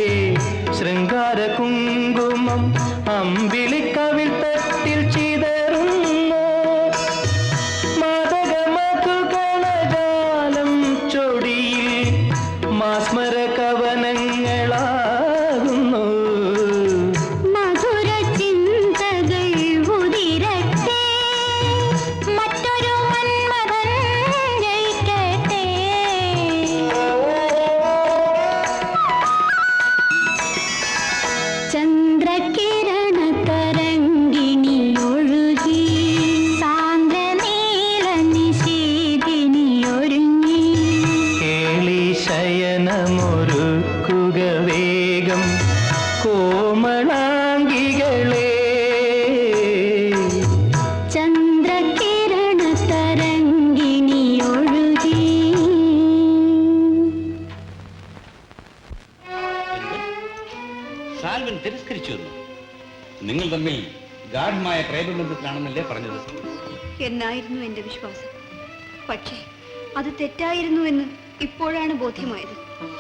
ശൃംഗാര കുങ്കുമം അമ്പിളിക്കവിൾ തട്ടിൽ ചിതറുന്നു. മാതക മധുകളജാലം ചൊടിയിൽ മാസ്മര കവനങ്ങളാകുന്നു. മധുര ചിന്തകൾ ഉതിരട്ടെ, മറ്റൊരു മന്മഥൻ ജയിക്കട്ടെ. ചന്ദ്രകിരണ തരംഗിണി ഒഴുകി സാന്ദ്രനീല നിഷേധിനി ഒരുങ്ങി. കേളി ശയനമൊരുക്കുക വേഗം കോമളാംഗികളെ. ചന്ദ്രകിരണ തരംഗിണി ഒഴുകി. സാൽവൻ തിരസ്കരിച്ചു എന്ന്. നിങ്ങൾ തമ്മിൽ ഗാഢമായ പ്രേമബന്ധത്തിലാണെന്നല്ലേ പറഞ്ഞത്? എന്നായിരുന്നു എന്റെ വിശ്വാസം. പക്ഷേ അത് തെറ്റായിരുന്നു എന്ന് ഇപ്പോഴാണ് ബോധ്യമായത്.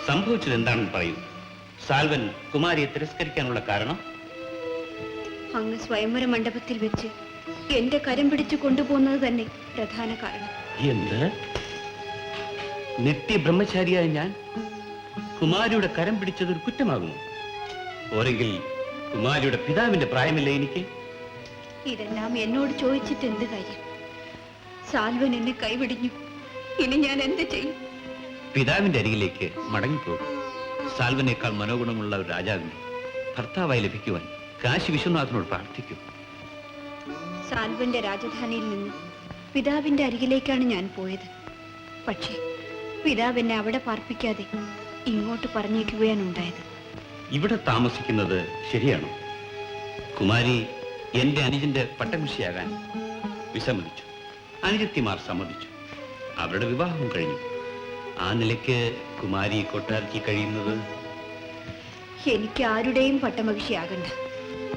സംഭവിച്ചത് എന്താണെന്ന് പറയൂ. സാൽവൻ കുമാരിയെ തിരസ്കരിക്കാനുള്ള കാരണം? അങ്ങ് സ്വയംവര മണ്ഡപത്തിൽ വെച്ച് എന്റെ കരം പിടിച്ചു കൊണ്ടുപോകുന്നത് തന്നെ പ്രധാന കാരണം. എന്ത്? നിത്യബ്രഹ്മചാരിയായ ഞാൻ കുമാരിയുടെ കരം പിടിച്ചത് ഒരു കുറ്റമാകുന്നു? ഓരെങ്കിൽ കുമാരിയുടെ പിതാവിന്റെ പ്രായമല്ലേ എനിക്ക്? ഇതെല്ലാം എന്നോട് ചോദിച്ചിട്ട് എന്ത് കാര്യം? സാൽവൻ എന്നെ കൈവിടിഞ്ഞു. ഇനി ഞാൻ എന്ത് ചെയ്യും? പിതാവിന്റെ അരികിലേക്ക് മടങ്ങിപ്പോകും. സാൽവനേക്കാൾ മനോഗുണമുള്ള ഒരു രാജാവിനെ ഭർത്താവായി ലഭിക്കുവാൻ കാശി വിശ്വനാഥനോട് പ്രാർത്ഥിക്കും. സാൽവന്റെ രാജധാനിയിൽ നിന്ന് പിതാവിന്റെ അരികിലേക്കാണ് ഞാൻ പോയത്. പക്ഷേ പിതാവ് എന്നെ അവിടെ പാർപ്പിക്കാതെ ഇങ്ങോട്ട് പറഞ്ഞേക്കുകയാണ് ഉണ്ടായത്. ഇവിടെ താമസിക്കുന്നത് ശരിയാണോ? കുമാരി എന്റെ അനുജന്റെ പട്ടകുശിയാകാൻ വിസമ്മതിച്ചു. അനുജത്തിമാർ സമ്മതിച്ചു. അവരുടെ വിവാഹവും കഴിഞ്ഞു. ആ നിലയ്ക്ക് കുമാരി കൊട്ടാരത്തിൽ കഴിയുന്നത്? എനിക്ക് ആരുടെയും പട്ടമഹിഷിയാകണ്ട.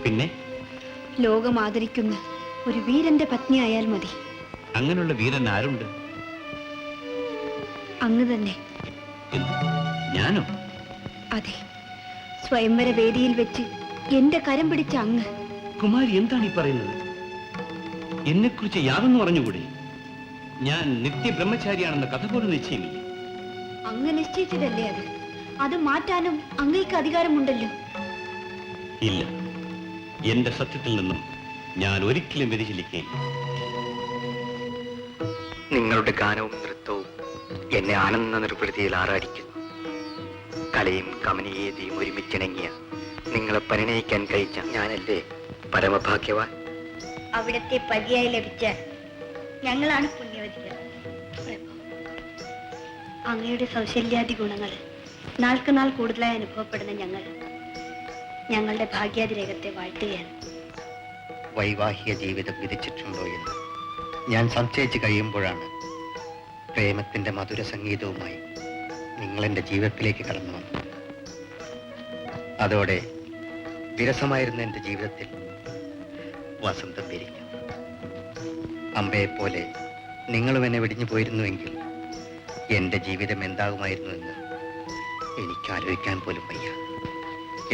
പിന്നെ ലോകം ആദരിക്കുന്ന ഒരു വീരന്റെ പത്നിയായാൽ മതി. അങ്ങനെയുള്ള വീരൻ ആരുണ്ട്? അങ്ങ് തന്നെ. എന്ത്? ഞാനോ? അതെ, സ്വയംവര വേദിയിൽ വെച്ച് എന്റെ കരം പിടിച്ച അങ്ങ്. കുമാരി എന്താണ് ഈ പറയുന്നത്? എന്നെക്കുറിച്ച് യാതൊന്നും അറിഞ്ഞുകൂടെ? ഞാൻ നിത്യബ്രഹ്മചാരിയാണെന്ന കഥ പോലും നിശ്ചയമില്ല. അങ്ങ് നിശ്ചയിച്ചതല്ലേ അത്? അത് മാറ്റാനും അങ്ങേക്ക് അധികാരമുണ്ടല്ലോ. ഇല്ല, എന്റെ സത്യത്തിൽ നിന്നും ഞാൻ ഒരിക്കലും വ്യതിചലിക്കുകയില്ല. നിങ്ങളുടെ ഗാനവും നൃത്തവും എന്നെ ആനന്ദ നിർവൃതിയിൽ ആറാടിക്കുന്നു. കലയും കമനീയതയും ഒരുമിച്ചിണങ്ങിയ നിങ്ങളെ പരിണയിക്കാൻ കഴിച്ച ഞാനല്ലേ പരമഭാഗ്യവാൻ? അവിടത്തെ പതിയായി ലഭിച്ച ഞങ്ങളാണ് പുണ്യവതികൾ. അങ്ങയുടെ സൗശല്യാദി ഗുണങ്ങൾ നാൾക്കുനാൾ കൂടുതലായി അനുഭവപ്പെടുന്ന ഞങ്ങളുടെ ഭാഗ്യാതിരേഖത്തെ വാഴ്ത്തുകയാണ്. വൈവാഹിക ജീവിതം വിധിച്ചിട്ടുണ്ടോ എന്ന് ഞാൻ സംശയിച്ച് കഴിയുമ്പോഴാണ് പ്രേമത്തിന്റെ മധുര സംഗീതവുമായി നിങ്ങൾ എൻ്റെ ജീവിതത്തിലേക്ക് കടന്നു വന്നു. അതോടെ വിരസമായിരുന്ന എൻ്റെ ജീവിതത്തിൽ വസന്തം വിരിഞ്ഞു. അമ്പയെപ്പോലെ നിങ്ങളും എന്നെ വെടിഞ്ഞു പോയിരുന്നുവെങ്കിൽ എന്റെ ജീവിതം എന്താകുമായിരുന്നു എന്ന് എനിക്ക് ആലോചിക്കാൻ പോലും വയ്യ.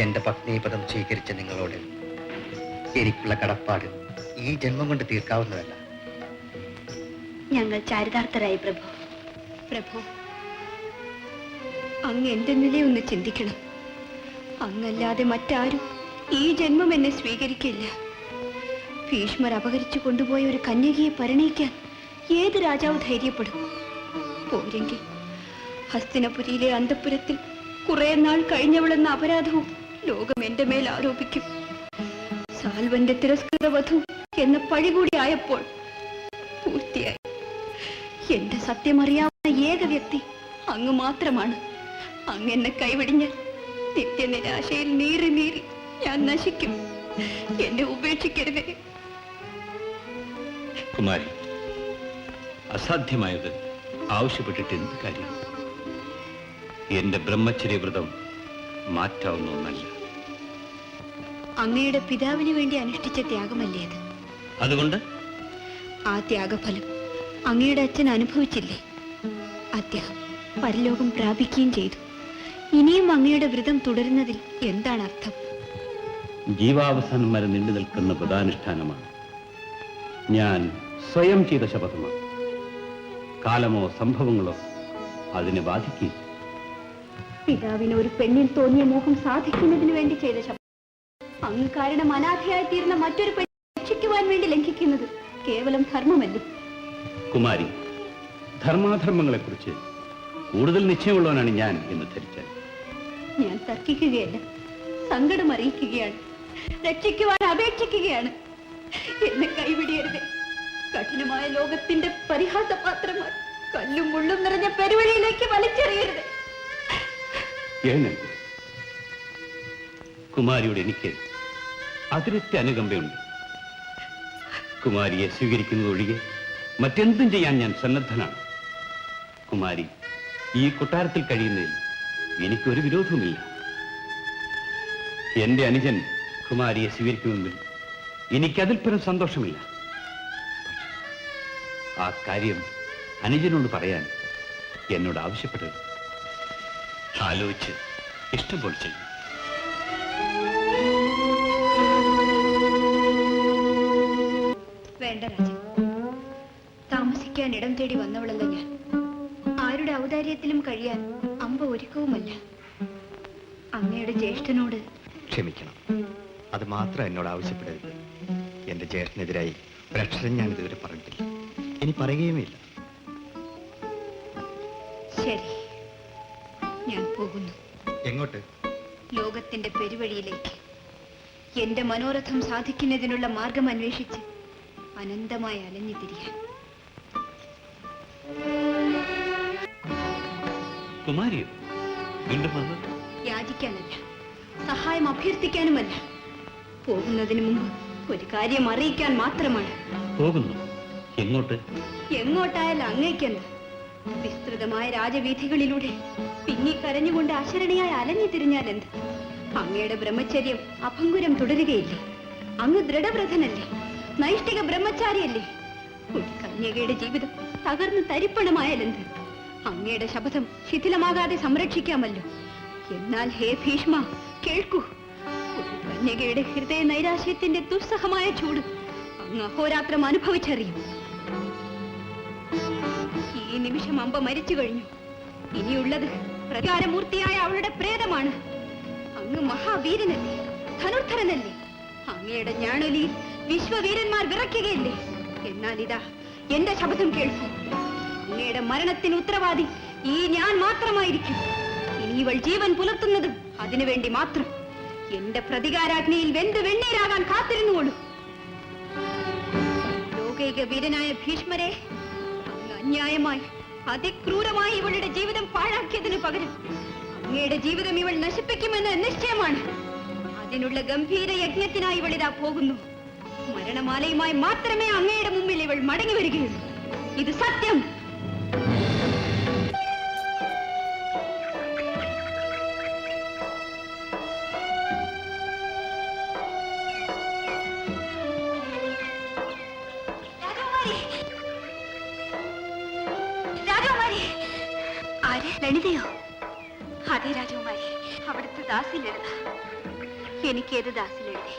എന്റെ പത്നീപദം സ്വീകരിച്ച നിങ്ങളോട് എനിക്കുള്ള കടപ്പാട് ഈ ജന്മം കൊണ്ട് തീർക്കാവുന്നതല്ല. ഞങ്ങൾ ചാരിതാർത്ഥരായി പ്രഭു. പ്രഭു, അങ്ങ് എന്റെ നിലയൊന്ന് ചിന്തിക്കണം. അങ്ങല്ലാതെ മറ്റാരും ഈ ജന്മം എന്നെ സ്വീകരിക്കില്ല. ഭീഷ്മർ അപഹരിച്ചു കൊണ്ടുപോയ ഒരു കന്യകയെ പരിണയിക്കാൻ ഏത് രാജാവ് ധൈര്യപ്പെടും? പോരെങ്കിൽ ഹസ്തിനപുരിയിലെ അന്തഃപുരത്തിൽ കുറെ നാൾ കഴിഞ്ഞവളെന്ന അപരാധവും ലോകം എന്റെ മേൽ ആരോപിക്കും. സാൽവന്റെ തിരസ്കൃത വധു എന്ന പഴി കൂടി ആയപ്പോൾ പൂർത്തിയായി. എന്റെ സത്യമറിയാവുന്ന ഏക വ്യക്തി അങ്ങ് മാത്രമാണ്. അങ്ങ് എന്നെ കൈവിടിഞ്ഞാൽ നിത്യനിരാശയിൽ നീറി നീറി ഞാൻ നശിക്കും. എന്നെ ഉപേക്ഷിക്കരുതേ. കുമാരി, അസാധ്യമായത് ആവശ്യപ്പെട്ടിട്ട് എന്ത് കാര്യം? എന്റെ ബ്രഹ്മചര്യ വ്രതം മാറ്റാവുന്ന ഒന്നല്ല. അങ്ങയുടെ പിതാവിന് വേണ്ടി അനുഷ്ഠിച്ച ത്യാഗമല്ലേ അത്? അതുകൊണ്ട് ആ ത്യാഗഫലം അങ്ങയുടെ അച്ഛൻ അനുഭവിച്ചില്ലേ? അദ്ദേഹം പരലോകം പ്രാപിക്കുകയും ചെയ്തു. ഇനിയും അങ്ങയുടെ വ്രതം തുടരുന്നതിൽ എന്താണ് അർത്ഥം? ജീവാവസാനം വരെ നീണ്ടു നിൽക്കുന്ന വ്രതാനുഷ്ഠാനമാണ്. ഞാൻ സ്വയം ചെയ്ത ശപഥമാണ്. കാലമോ സംഭവങ്ങളോ അതിനെ ബാധിക്കില്ല. പിതാവിന് ഒരു പെണ്ണിൽ തോന്നിയ മോഹം സാധിക്കുന്നതിന് വേണ്ടി ചെയ്ത ശപഥം അങ്ങ് കാരണം അനാഥയായി തീർന്ന മറ്റൊരു പെണ്ണിനെ രക്ഷിക്കുവാൻ വേണ്ടി ലംഘിക്കുന്നത് കേവലം ധർമ്മമല്ലേ? കുമാരി, ധർമാധർമ്മങ്ങളെക്കുറിച്ച് കൂടുതൽ നിശ്ചയമുള്ളവനാണ് ഞാൻ എന്ന് ധരിച്ചാൽ. ഞാൻ തർക്കിക്കുകയല്ല, സങ്കടം അറിയിക്കുകയാണ്, രക്ഷിക്കുവാൻ അപേക്ഷിക്കുകയാണ്. എന്നെ കൈവിടിയരുത്. കഠിനമായ ലോകത്തിന്റെ പരിഹാസപാത്രമായി കല്ലും മുള്ളും നിറഞ്ഞ പെരുവഴിയിലേക്ക് വലിച്ചെറിയരുത്. കുമാരിയോട് എനിക്ക് അതിരറ്റ അനുകമ്പയുണ്ട്. കുമാരിയെ സ്വീകരിക്കുന്നതൊഴികെ മറ്റെന്തും ചെയ്യാൻ ഞാൻ സന്നദ്ധനാണ്. കുമാരി ഈ കൊട്ടാരത്തിൽ കഴിയുന്നതിൽ എനിക്കൊരു വിരോധവുമില്ല. എന്റെ അനുജൻ കുമാരിയെ സ്വീകരിക്കുമെങ്കിൽ എനിക്കതിൽ പരം സന്തോഷമില്ല. ആ കാര്യം അനുജനോട് പറയാൻ എന്നോട് ആവശ്യപ്പെട്ടത്. ആലോചിച്ച് ഇഷ്ടം പോലെ ചെയ്യും. വേണ്ട രാജൻ, താമസിക്കാൻ ഇടം തേടി വന്നവളല്ല ഞാൻ. ആരുടെ ഔദാര്യത്തിലും കഴിയാൻ അമ്പ ഒരുക്കവുമല്ല. അങ്ങയുടെ ജ്യേഷ്ഠനോട് ക്ഷമിക്കണം. അത് മാത്രം എന്നോട് ആവശ്യപ്പെടരുത്. എന്റെ ജ്യേഷ്ഠനെതിരായി ഒരക്ഷരം ഞാൻ ഇതുവരെ പറഞ്ഞിട്ടില്ല. ഇനി പറയുകയുമില്ല. ശരി, ഞാൻ പോകുന്നു. എങ്ങോട്ട്? ലോകത്തിന്റെ പെരുവഴിയിലേക്ക്. എന്റെ മനോരഥം സാധിക്കുന്നതിനുള്ള മാർഗം അന്വേഷിച്ച് അനന്തമായി അലഞ്ഞു തിരിയാൻ. കുമാരിയോ വീണ്ടും വന്നു? യാചിക്കാനല്ല, സഹായം അഭ്യർത്ഥിക്കാനുമല്ല. പോകുന്നതിന് മുമ്പ് ഒരു കാര്യം അറിയിക്കാൻ മാത്രമാണ്. പോകുന്നു? എങ്ങോട്ട്? എങ്ങോട്ടായാലും അങ്ങേക്കെന്ത്? വിസ്തൃതമായ രാജവീഥികളിലൂടെ പിന്നിക്കരഞ്ഞുകൊണ്ട് അശരണയായി അലഞ്ഞു തിരിഞ്ഞാൽ എന്ത്? അങ്ങയുടെ ബ്രഹ്മചര്യം അഭംഗുരം തുടരുകയില്ലേ? അങ്ങ് ദൃഢവ്രതനല്ലേ? നൈഷ്ഠിക ബ്രഹ്മചാരിയല്ലേ? ഒരു കന്യകയുടെ ജീവിതം തകർന്ന് തരിപ്പണമായാലെന്ത്? അങ്ങയുടെ ശപഥം ശിഥിലമാകാതെ സംരക്ഷിക്കാമല്ലോ. എന്നാൽ ഹേ ഭീഷ്മ, കേൾക്കൂ. ഒരു കന്യകയുടെ ഹൃദയ നൈരാശ്യത്തിന്റെ ദുസ്സഹമായ ചൂട് അങ്ങ് അഹോരാത്രം അനുഭവിച്ചറിയും. ഈ നിമിഷം അമ്പ മരിച്ചു കഴിഞ്ഞു. ഇനിയുള്ളത് പ്രകാരമൂർത്തിയായ അവളുടെ പ്രേതമാണ്. അങ്ങ് മഹാവീരനല്ലേ, ധനുർധരനല്ലേ? അങ്ങയുടെ ഞാണൊലിയിൽ വിശ്വവീരന്മാർ വിറയ്ക്കുകയില്ലേ? എന്നാൽ ഇതാ എന്റെ ശബ്ദം കേൾക്കൂ. അങ്ങയുടെ മരണത്തിന് ഉത്തരവാദി ഈ ഞാൻ മാത്രമായിരിക്കും. ഇനി ഇവൾ ജീവൻ പുലർത്തുന്നതും അതിനുവേണ്ടി മാത്രം. എന്റെ പ്രതികാരാഗ്നിയിൽ വെന്ത് വെണ്ണീരാകാൻ കാത്തിരുന്നുകൊള്ളൂ. ലോകൈക വീരനായ ഭീഷ്മരെ അങ്ങ് അന്യായമായി അതിക്രൂരമായി ഇവളുടെ ജീവിതം പാഴാക്കിയതിനു പകരം അങ്ങയുടെ ജീവിതം ഇവൾ നശിപ്പിക്കുമെന്ന് നിശ്ചയമാണ്. അതിനുള്ള ഗംഭീര യജ്ഞത്തിനായി ഇവൾ ഇതാ പോകുന്നു. മരണമാലയുമായി മാത്രമേ അങ്ങയുടെ മുമ്പിൽ ഇവൾ മടങ്ങി വരികയുള്ളൂ. ഇത് സത്യം. ആര്? ലളിതയോ? അതെ രാജകുമാരി, അവിടുത്തെ ദാസി ലളിത. എനിക്കേത് ദാസി ലളിതേ?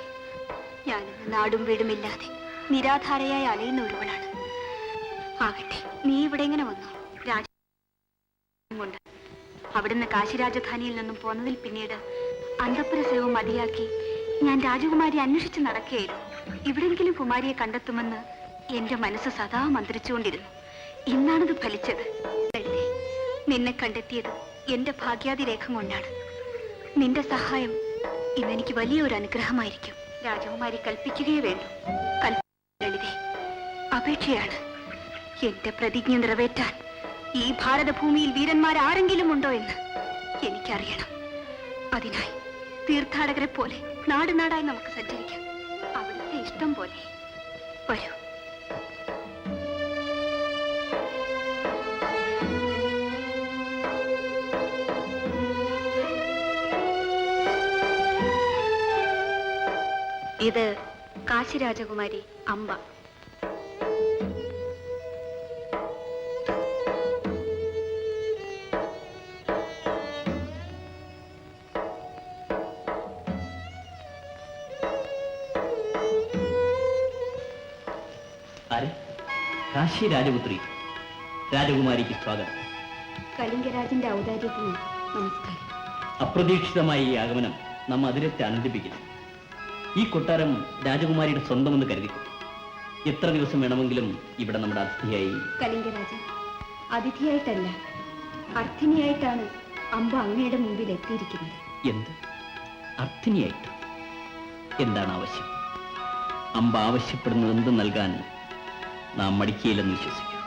ഞാനിന്ന് നാടും വീടുമില്ലാതെ നിരാധാരയായി അലയുന്ന ഒരുവളാണ്. ആകട്ടെ, നീ ഇവിടെ എങ്ങനെ വന്നു? രാജ കൊണ്ട് അവിടുന്ന് കാശി രാജധാനിയിൽ നിന്നും പോന്നതിൽ പിന്നീട് അന്തഃപുര സേവ മതിയാക്കി ഞാൻ രാജകുമാരി അന്വേഷിച്ച് നടക്കുകയായിരുന്നു. എവിടെയെങ്കിലും കുമാരിയെ കണ്ടെത്തുമെന്ന് എന്റെ മനസ്സ് സദാ മന്ത്രിച്ചുകൊണ്ടിരുന്നു. ഇന്നാണത് ഫലിച്ചത്. ലളിതേ, നിന്നെ കണ്ടെത്തിയത് എന്റെ ഭാഗ്യാതിരേഖം കൊണ്ടാണ്. നിന്റെ സഹായം ഇന്നെനിക്ക് വലിയൊരു അനുഗ്രഹമായിരിക്കും. രാജകുമാരി കൽപ്പിക്കുകയേ വേണ്ടു. ലളിതേ, അപേക്ഷയാണ്. എന്റെ പ്രതിജ്ഞ നിറവേറ്റാൻ ഈ ഭാരതഭൂമിയിൽ വീരന്മാരാരെങ്കിലും ഉണ്ടോ എന്ന് എനിക്കറിയണം. അതിനായി തീർത്ഥാടകരെ പോലെ നാട് നാടായി നമുക്ക് സഞ്ചരിക്കാം. അവിടുത്തെ ഇഷ്ടം പോലെ. വരൂ. ഇത് കാശി രാജകുമാരി അംബ. ആരെ? കാശി രാജപുത്രി. രാജകുമാരിക്ക് സ്വാഗതം. കലിംഗരാജന്റെ ഔദാര്യത്തിന് നമസ്കാരം. അപ്രതീക്ഷിതമായ ഈ ആഗമനം നമ്മ അതിരത്തെ ആനന്ദിപ്പിക്കുന്നു. ഈ കൊട്ടാരം രാജകുമാരിയുടെ സ്വന്തമെന്ന് കരുതിക്കും. എത്ര ദിവസം വേണമെങ്കിലും ഇവിടെ നമ്മുടെ അതിഥിയായി. കലിംഗരാജൻ, അതിഥിയായിട്ടല്ല, അർത്ഥിനിയായിട്ടാണ് അമ്പ അങ്ങയുടെ മുമ്പിൽ എത്തിയിരിക്കുന്നത്. എന്ത്? അർത്ഥിനിയായിട്ട്? എന്താണ് ആവശ്യം? അമ്പ ആവശ്യപ്പെടുന്നത് എന്ത് നൽകാൻ നാം മടിക്കുകയില്ലെന്ന് വിശ്വസിക്കൂ.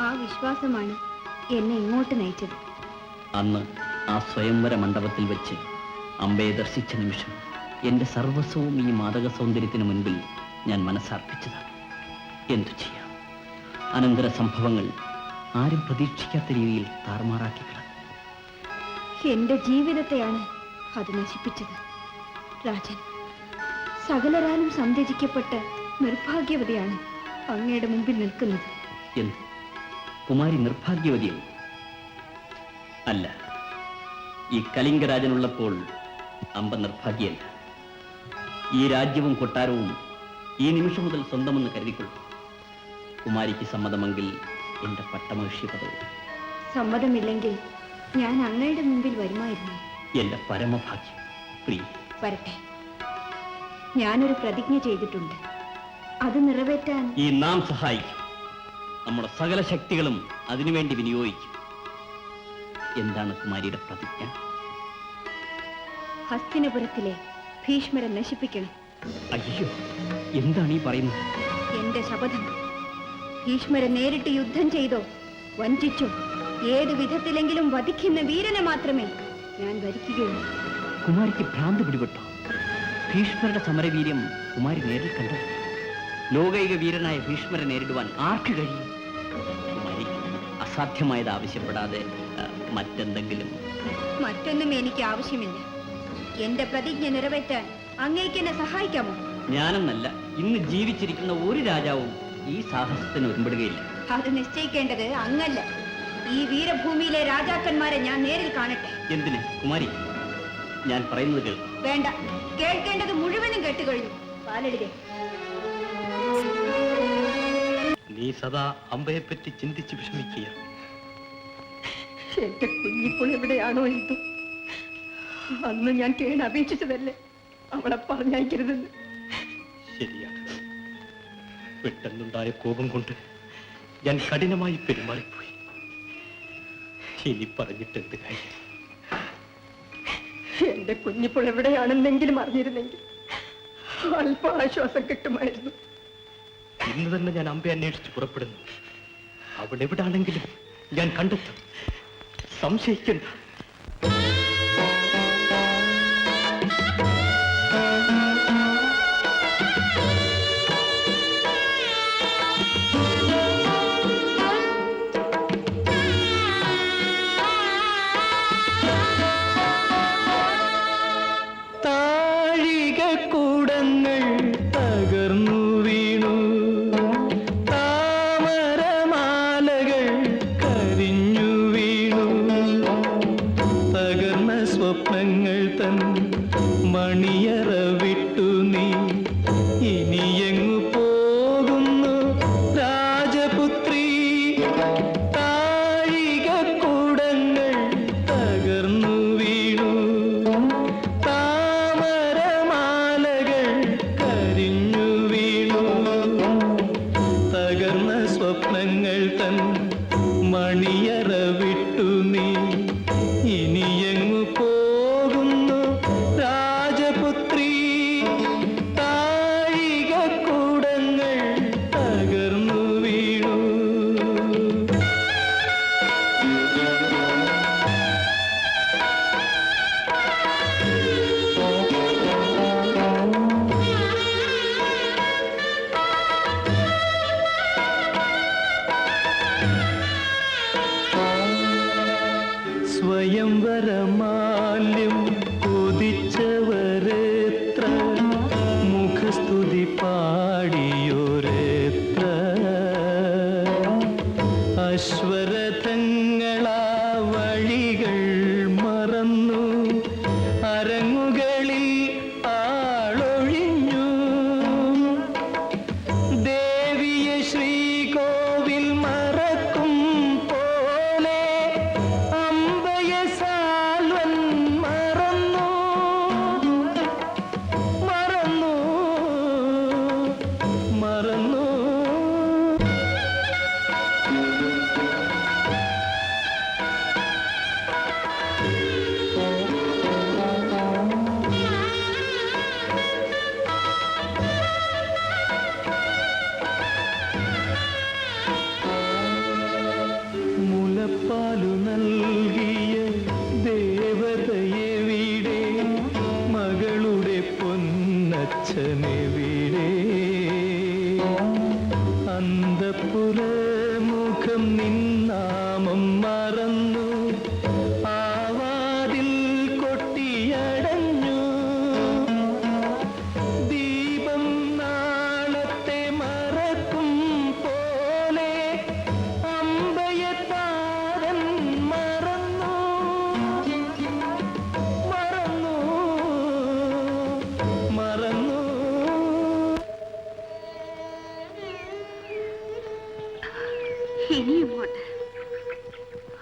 ആ വിശ്വാസമാണ് എന്നെ ഇങ്ങോട്ട് നയിച്ചത്. അന്ന് ആ സ്വയംവര മണ്ഡപത്തിൽ വെച്ച് അമ്പയെ ദർശിച്ച നിമിഷം എന്റെ സർവസ്വവും ഈ മാദക സൗന്ദര്യത്തിന് മുൻപിൽ ഞാൻ മനസ്സർപ്പിച്ചതാണ്. എന്തു ചെയ്യാം? അനന്തര സംഭവങ്ങൾ ആരും പ്രതീക്ഷിക്കാത്ത രീതിയിൽ താറുമാറാക്കി കിടന്നു. എന്റെ ജീവിതത്തെയാണ് അത് നശിപ്പിച്ചത്. രാജൻ, സകലരാലും സംരചിക്കപ്പെട്ട് നിർഭാഗ്യവതിയാണ് അങ്ങയുടെ മുമ്പിൽ നിൽക്കുന്നത്. എന്ത്? കുമാരി നിർഭാഗ്യവതിയാണ്? അല്ല, ഈ കലിംഗരാജനുള്ളപ്പോൾ അമ്പ നിർഭാഗ്യല്ല. ഈ രാജ്യവും കൊട്ടാരവും ഈ നിമിഷം മുതൽ സ്വന്തമെന്ന് കരുതിക്കൊള്ളു. കുമാരിക്ക് സമ്മതമെങ്കിൽ എന്റെ പട്ടമഹിഷി പദവും. സമ്മതമില്ലെങ്കിൽ ഞാൻ അങ്ങയുടെ മുമ്പിൽ വരുമായിരുന്നു. എന്റെ പരമഭാഗ്യം. പ്രിയ, വരട്ടെ. ഞാനൊരു പ്രതിജ്ഞ ചെയ്തിട്ടുണ്ട്. അത് നിറവേറ്റാൻ ഈ നാം സഹായിക്കും. നമ്മുടെ സകല ശക്തികളും അതിനുവേണ്ടി വിനിയോഗിക്കും. എന്താണ് കുമാരിയുടെ പ്രതിജ്ഞ? ഹസ്തിനപുരത്തിലെ ഭീഷ്മരെ നശിപ്പിക്കണം. അയ്യോ, എന്താണ് ഈ പറയുന്നത്? എന്റെ ശപഥം. ഭീഷ്മരെ നേരിട്ട് യുദ്ധം ചെയ്തോ വഞ്ചിച്ചോ ഏതു വിധത്തിലെങ്കിലും വധിക്കുന്ന വീരനെ മാത്രമേ ഞാൻ ഭരിക്കുകയുള്ളൂ. കുമാരിക്ക് ഭ്രാന്ത് പിടിപെട്ടോ? ഭീഷ്മരുടെ സമരവീര്യം കുമാരി നേരിൽ കണ്ടു. ലോകൈക വീരനായ ഭീഷ്മരെ നേരിടുവാൻ ആർക്ക് കഴിയും? കുമാരി അസാധ്യമായത് ആവശ്യപ്പെടാതെ മറ്റെന്തെങ്കിലും. മറ്റൊന്നും എനിക്ക് ആവശ്യമില്ല. എന്റെ പ്രതിജ്ഞ നിറവേറ്റാൻ അങ്ങേക്ക് എന്നെ സഹായിക്കാമോ? ഞാനെന്നല്ല, ഇന്ന് ജീവിച്ചിരിക്കുന്ന ഒരു രാജാവും ഈ സാഹസത്തിന് ഒരുമ്പെടുകയില്ല. അത് നിശ്ചയിക്കേണ്ടത് അങ്ങല്ല. ഈ വീരഭൂമിയിലെ രാജാക്കന്മാരെ ഞാൻ നേരിൽ കാണട്ടെ. എന്തിന് കുമാരി? ഞാൻ പറയുന്നത് കേൾക്കും. വേണ്ട, കേൾക്കേണ്ടത് മുഴുവനും കേട്ടുകഴിഞ്ഞു. പാലെടുക്കേ. നീ സദാ അമ്പയെപ്പറ്റി ചിന്തിച്ച് വിഷമിക്കുക. എന്റെ കുഞ്ഞിപ്പോൾ എവിടെയാണോ എന്തോ. അന്ന് ഞാൻ കേണ് അപേക്ഷിച്ചതല്ലേ അവളെ പറഞ്ഞയക്കരുതെന്ന്. ശരിയാണ്. പെട്ടെന്നുണ്ടായ കോപം കൊണ്ട് ഞാൻ കഠിനമായി പെരുമാറിപ്പോയി. ഇനി പറഞ്ഞിട്ട് എന്ത് കാര്യം? എന്റെ കുഞ്ഞിപ്പോൾ എവിടെയാണെന്നെങ്കിലും അറിഞ്ഞിരുന്നെങ്കിൽ അല്പ ആശ്വാസം കിട്ടുമായിരുന്നു. ഇന്ന് തന്നെ ഞാൻ അമ്പയെ അന്വേഷിച്ച് പുറപ്പെടുന്നു. അവിടെ എവിടാണെങ്കിലും ഞാൻ കണ്ടെത്തും. സംശയിക്കണ്ട. താഴികക്കൂടങ്ങൾ തകർന്നു വീണു, താമരമാലകൾ കരിഞ്ഞു വീണു. സ്വപ്നങ്ങൾ തൻ മണിയറ വിട്ടു നീ ഇനിയെങ്ങു പോകുന്നു രാജപുത്രി. താഴികക്കുടങ്ങൾ തകർന്നു വീണു, താമരമാലകൾ കരിഞ്ഞു വീണു. തകർന്ന സ്വപ്നങ്ങൾ തൻ മണിയറ വിട്ടു നീ ഇനിയെങ്ങു പോകുന്നു രാജപുത്രി. താഴികക്കുടങ്ങൾ തകർന്നു വീണു. സ്വയംവരമാല്യം കൊതിച്ചവരെത്ര, മുഖസ്തുതി പാടിയോരെത്ര. അശ്വരഥങ്ങളാ വഴികൾ മറന്നു, അരങ്ങുകളിൽ ആളൊഴിഞ്ഞു. ദേവിയെ ശ്രീകോവിൽ മറക്കും പോലെ അമ്പയെ സാൽവൻ മറന്നു, മറന്നു, മറന്നു. മുലപ്പാലു നൽകിയ ദേവതയെവിടെ, മകളുടെ പൊന്നച്ഛനെവിടെ. അന്തഃപുരമുഖം നിന്നാമം മറന്നു, ആവാതിൽ കൊട്ടിയടഞ്ഞു. ദീപം നാളത്തെ മറക്കും പോലെ അമ്പയത്താരൻ മറന്നു, മറന്നു, മറന്നു. ഇനിയുമോട്ട്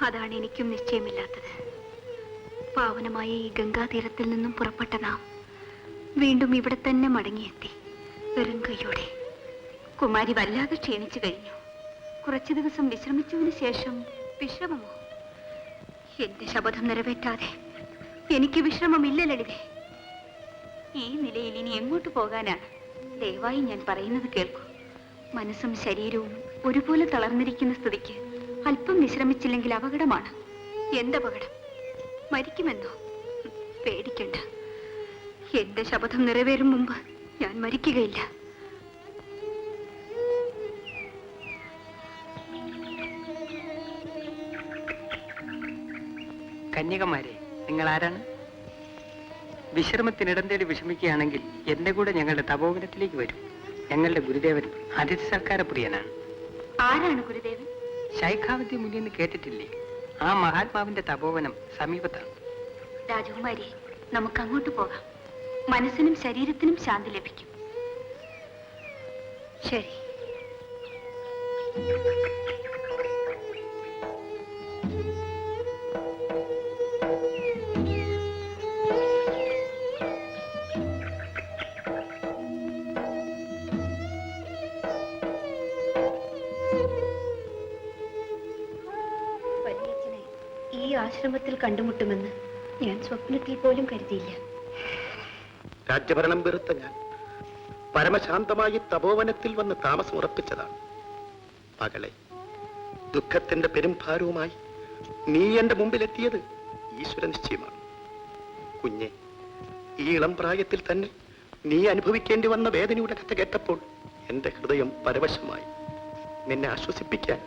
അതാണ് എനിക്കും നിശ്ചയമില്ലാത്തത്. പാവനമായ ഈ ഗംഗാതീരത്തിൽ നിന്നും പുറപ്പെട്ട നാം വീണ്ടും ഇവിടെ തന്നെ മടങ്ങിയെത്തി. വെറും കൈയോടെ. കുമാരി വല്ലാതെ ക്ഷീണിച്ചു കഴിഞ്ഞു. കുറച്ചു ദിവസം വിശ്രമിച്ചതിന് ശേഷം വിശ്രമമോ? എന്റെ ശപഥം നിറവേറ്റാതെ എനിക്ക് വിശ്രമമില്ല ലളിതേ. ഈ നിലയിൽ ഇനി എങ്ങോട്ട് പോകാനാണ്? ദയവായി ഞാൻ പറയുന്നത് കേൾക്കൂ. മനസ്സും ശരീരവും ഒരുപോലെ തളർന്നിരിക്കുന്ന സ്ഥിതിക്ക് അല്പം വിശ്രമിച്ചില്ലെങ്കിൽ അപകടമാണ്. എന്തപകടം? മരിക്കുമെന്നോ? പേടിക്കണ്ട. എന്റെ ശപഥം നിറവേറും മുമ്പ് ഞാൻ മരിക്കുകയില്ല. കന്യകമാരെ, നിങ്ങൾ ആരാണ്? വിശ്രമത്തിനിടം തേടി വിഷമിക്കുകയാണെങ്കിൽ എന്റെ കൂടെ ഞങ്ങളുടെ തപോവനത്തിലേക്ക് വരും. ഞങ്ങളുടെ ഗുരുദേവൻ അതിഥി സൽക്കാര പ്രിയനാണ്. ആരാണ് ഗുരുദേവൻ? ശൈഖാവതി മുനി എന്ന് കേട്ടിട്ടില്ലേ? ആ മഹാത്മാവിന്റെ തപോവനം സമീപത്താണ്. രാജകുമാരി, നമുക്ക് അങ്ങോട്ട് പോകാം. മനസ്സിനും ശരീരത്തിനും ശാന്തി ലഭിക്കും. ശരി. വലിയച്ഛനെ ഈ ആശ്രമത്തിൽ കണ്ടുമുട്ടുമെന്ന് ഞാൻ സ്വപ്നത്തിൽ പോലും കരുതിയില്ല. രാജ്യഭരണം വെറുത്ത ഞാൻ പരമശാന്തമായി തപോവനത്തിൽ വന്ന് താമസം ഉറപ്പിച്ചതാണ്. മകളെ, ദുഃഖത്തിന്റെ പെരുംഭാരവുമായി നീ എന്റെ മുമ്പിലെത്തിയത് ഈശ്വര നിശ്ചയമാണ്. കുഞ്ഞെ, ഈ ഇളം പ്രായത്തിൽ തന്നെ നീ അനുഭവിക്കേണ്ടി വന്ന വേദനയുടെ കഥ കേട്ടപ്പോൾ എന്റെ ഹൃദയം പരവശമായി. നിന്നെ ആശ്വസിപ്പിക്കാൻ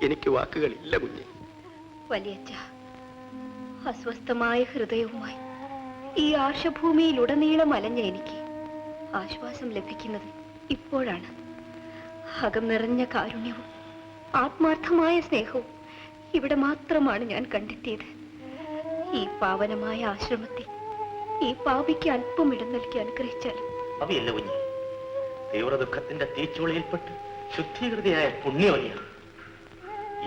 എനിക്ക് വാക്കുകളില്ല കുഞ്ഞെ. വലിയച്ഛ, അസ്വസ്ഥമായ ഹൃദയവുമായി ഈ ആർഷഭൂമിയിലുടനീളം അലഞ്ഞ എനിക്ക് ആശ്വാസം ലഭിക്കുന്നത് ഇപ്പോഴാണ്. അകം നിറഞ്ഞ കാരുണ്യവും ആത്മാർത്ഥമായ സ്നേഹവും ഇവിടെ മാത്രമാണ് ഞാൻ കണ്ടെത്തിയത്. ഈ പാവനമായ ആശ്രമത്തിൽ ഈ പാപിക്ക് അല്പം ഇടം നൽകി അനുഗ്രഹിച്ചാലും അവയല്ല കുഞ്ഞ്, തീവ്ര ദുഃഖത്തിന്റെ തീച്ചുളയിൽപ്പെട്ട് ശുദ്ധീകൃതിയായ പുണ്യവതിയാണ്.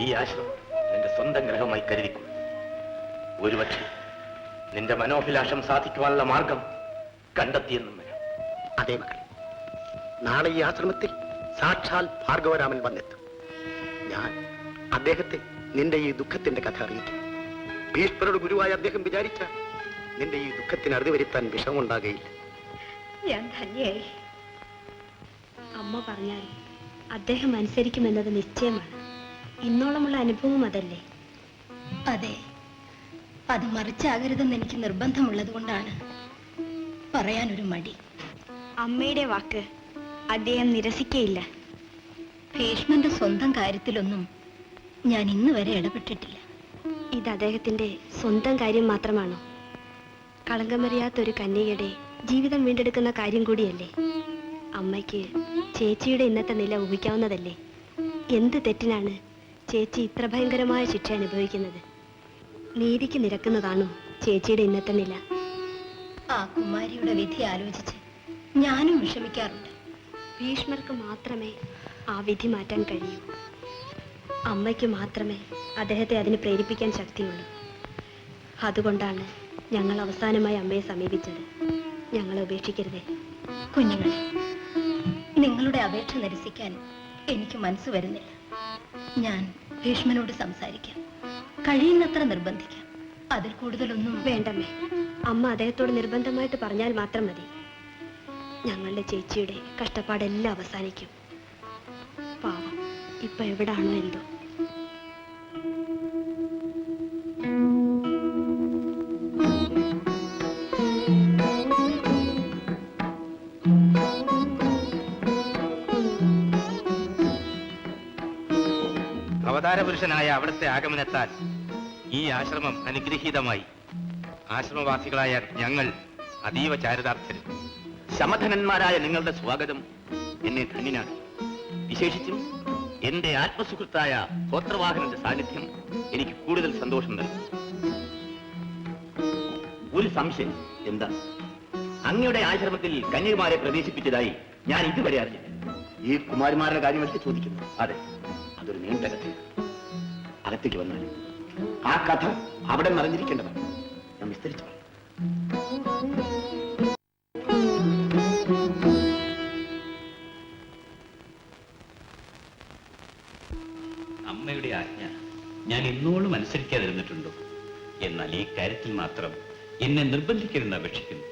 ഈ ആശ്രമം നിന്റെ സ്വന്തം ഗ്രഹമായി കരുതിക്കൊള്ളു. ഒരുപക്ഷെ നിന്റെ മനോഭിലാഷം സാധിക്കുവാനുള്ള മാർഗം കണ്ടെത്തിയെന്നും വരാം. അതേ മകളെ, നാളെ ഈ ആശ്രമത്തിൽ സാക്ഷാൽ ഭാർഗവരാമൻ വന്നെത്തും. ഞാൻ അദ്ദേഹത്തെ നിന്റെ ഈ ദുഃഖത്തിന്റെ കഥ അറിയിക്കും. ഭീഷ്മരുടെ ഗുരുവായ അദ്ദേഹം വിചാരിച്ച നിന്റെ ഈ ദുഃഖത്തിന് അറുതി വരുത്താൻ വിഷമുണ്ടാകയില്ല. ഞാൻ ധന്യായി. അമ്മ പറഞ്ഞാൽ അദ്ദേഹം അനുസരിക്കുമെന്നത് നിശ്ചയമാണ്. ഇന്നോളമുള്ള അനുഭവം അതല്ലേ? അതെ, അത് മറിച്ചാകരുതെന്ന് എനിക്ക് നിർബന്ധമുള്ളത് കൊണ്ടാണ് പറയാനൊരു മടി. അമ്മയുടെ വാക്ക് അദ്ദേഹം നിരസിക്കയില്ല. ഭീഷ്മന്റെ സ്വന്തം കാര്യത്തിലൊന്നും ഞാൻ ഇന്ന് വരെ ഇടപെട്ടിട്ടില്ല. ഇത് അദ്ദേഹത്തിന്റെ സ്വന്തം കാര്യം മാത്രമാണോ? കളങ്കമറിയാത്തൊരു കന്യകയുടെ ജീവിതം വീണ്ടെടുക്കുന്ന കാര്യം കൂടിയല്ലേ? അമ്മയ്ക്ക് ചേച്ചിയുടെ ഇന്നത്തെ നില ഊഹിക്കാവുന്നതല്ലേ? എന്ത് തെറ്റിനാണ് ചേച്ചി ഇത്ര ഭയങ്കരമായ ശിക്ഷ അനുഭവിക്കുന്നത്? നീതിക്ക് നിരക്കുന്നതാണോ ചേച്ചിയുടെ ഇന്നത്തെ നില? ആ കുമാരിയുടെ വിധി ആലോചിച്ച് ഞാനും വിഷമിക്കാറുണ്ട്. ഭീഷ്മർക്ക് മാത്രമേ ആ വിധി മാറ്റാൻ കഴിയൂ. അമ്മയ്ക്ക് മാത്രമേ അദ്ദേഹത്തെ അതിന് പ്രേരിപ്പിക്കാൻ ശക്തിയുള്ളൂ. അതുകൊണ്ടാണ് ഞങ്ങൾ അവസാനമായി അമ്മയെ സമീപിച്ചത്. ഞങ്ങളെ ഉപേക്ഷിക്കരുതേ. കുഞ്ഞുങ്ങളെ, നിങ്ങളുടെ അപേക്ഷ നിരസിക്കാൻ എനിക്ക് മനസ്സ് വരുന്നില്ല. ഞാൻ ഭീഷ്മനോട് സംസാരിക്കാം, കഴിയുന്നത്ര നിർബന്ധിക്കാം. അതിൽ കൂടുതലൊന്നും വേണ്ടമ്മേ. അമ്മ അദ്ദേഹത്തോട് നിർബന്ധമായിട്ട് പറഞ്ഞാൽ മാത്രം മതി. ഞങ്ങളുടെ ചേച്ചിയുടെ കഷ്ടപ്പാടെല്ലാം അവസാനിക്കും. പാവം ഇപ്പൊ എവിടാണോ എന്തോ. അവതാരപുരുഷനായ അവിടുത്തെ ആഗമനത്താൽ ഈ ആശ്രമം അനുഗ്രഹീതമായി. ആശ്രമവാസികളായ ഞങ്ങൾ അതീവ ചാരിതാർത്ഥരും. സമധനന്മാരായ നിങ്ങളുടെ സ്വാഗതം എന്നെ ധന്യനാണ്. വിശേഷിച്ചും എന്റെ ആത്മസുഹൃത്തായ ഗോത്രവാഹനന്റെ സാന്നിധ്യം എനിക്ക് കൂടുതൽ സന്തോഷം നൽകും. ഒരു സംശയം. എന്താ? അങ്ങയുടെ ആശ്രമത്തിൽ കന്യകുമാരെ പ്രവേശിപ്പിച്ചതായി ഞാൻ ഇതുവരെ അറിഞ്ഞില്ല. ഈ കുമാരിമാരുടെ കാര്യമൊക്കെ ചോദിക്കുന്നു. അതെ, അതൊരു നീണ്ട കഥയാണ്. അകത്തേക്ക് വന്നാൽ ആ കഥ അവിടെ മറിഞ്ഞിരിക്കേണ്ടതാണ്. ഞാൻ വിസ്തരിച്ചു പറയാം. അമ്മയുടെ ആജ്ഞ ഞാൻ എന്നോളം അനുസരിക്കാതിരുന്നിട്ടുണ്ടോ? എന്നാൽ ഈ കാര്യത്തിൽ മാത്രം എന്നെ നിർബന്ധിക്കരുതെന്ന് അപേക്ഷിക്കുന്നു.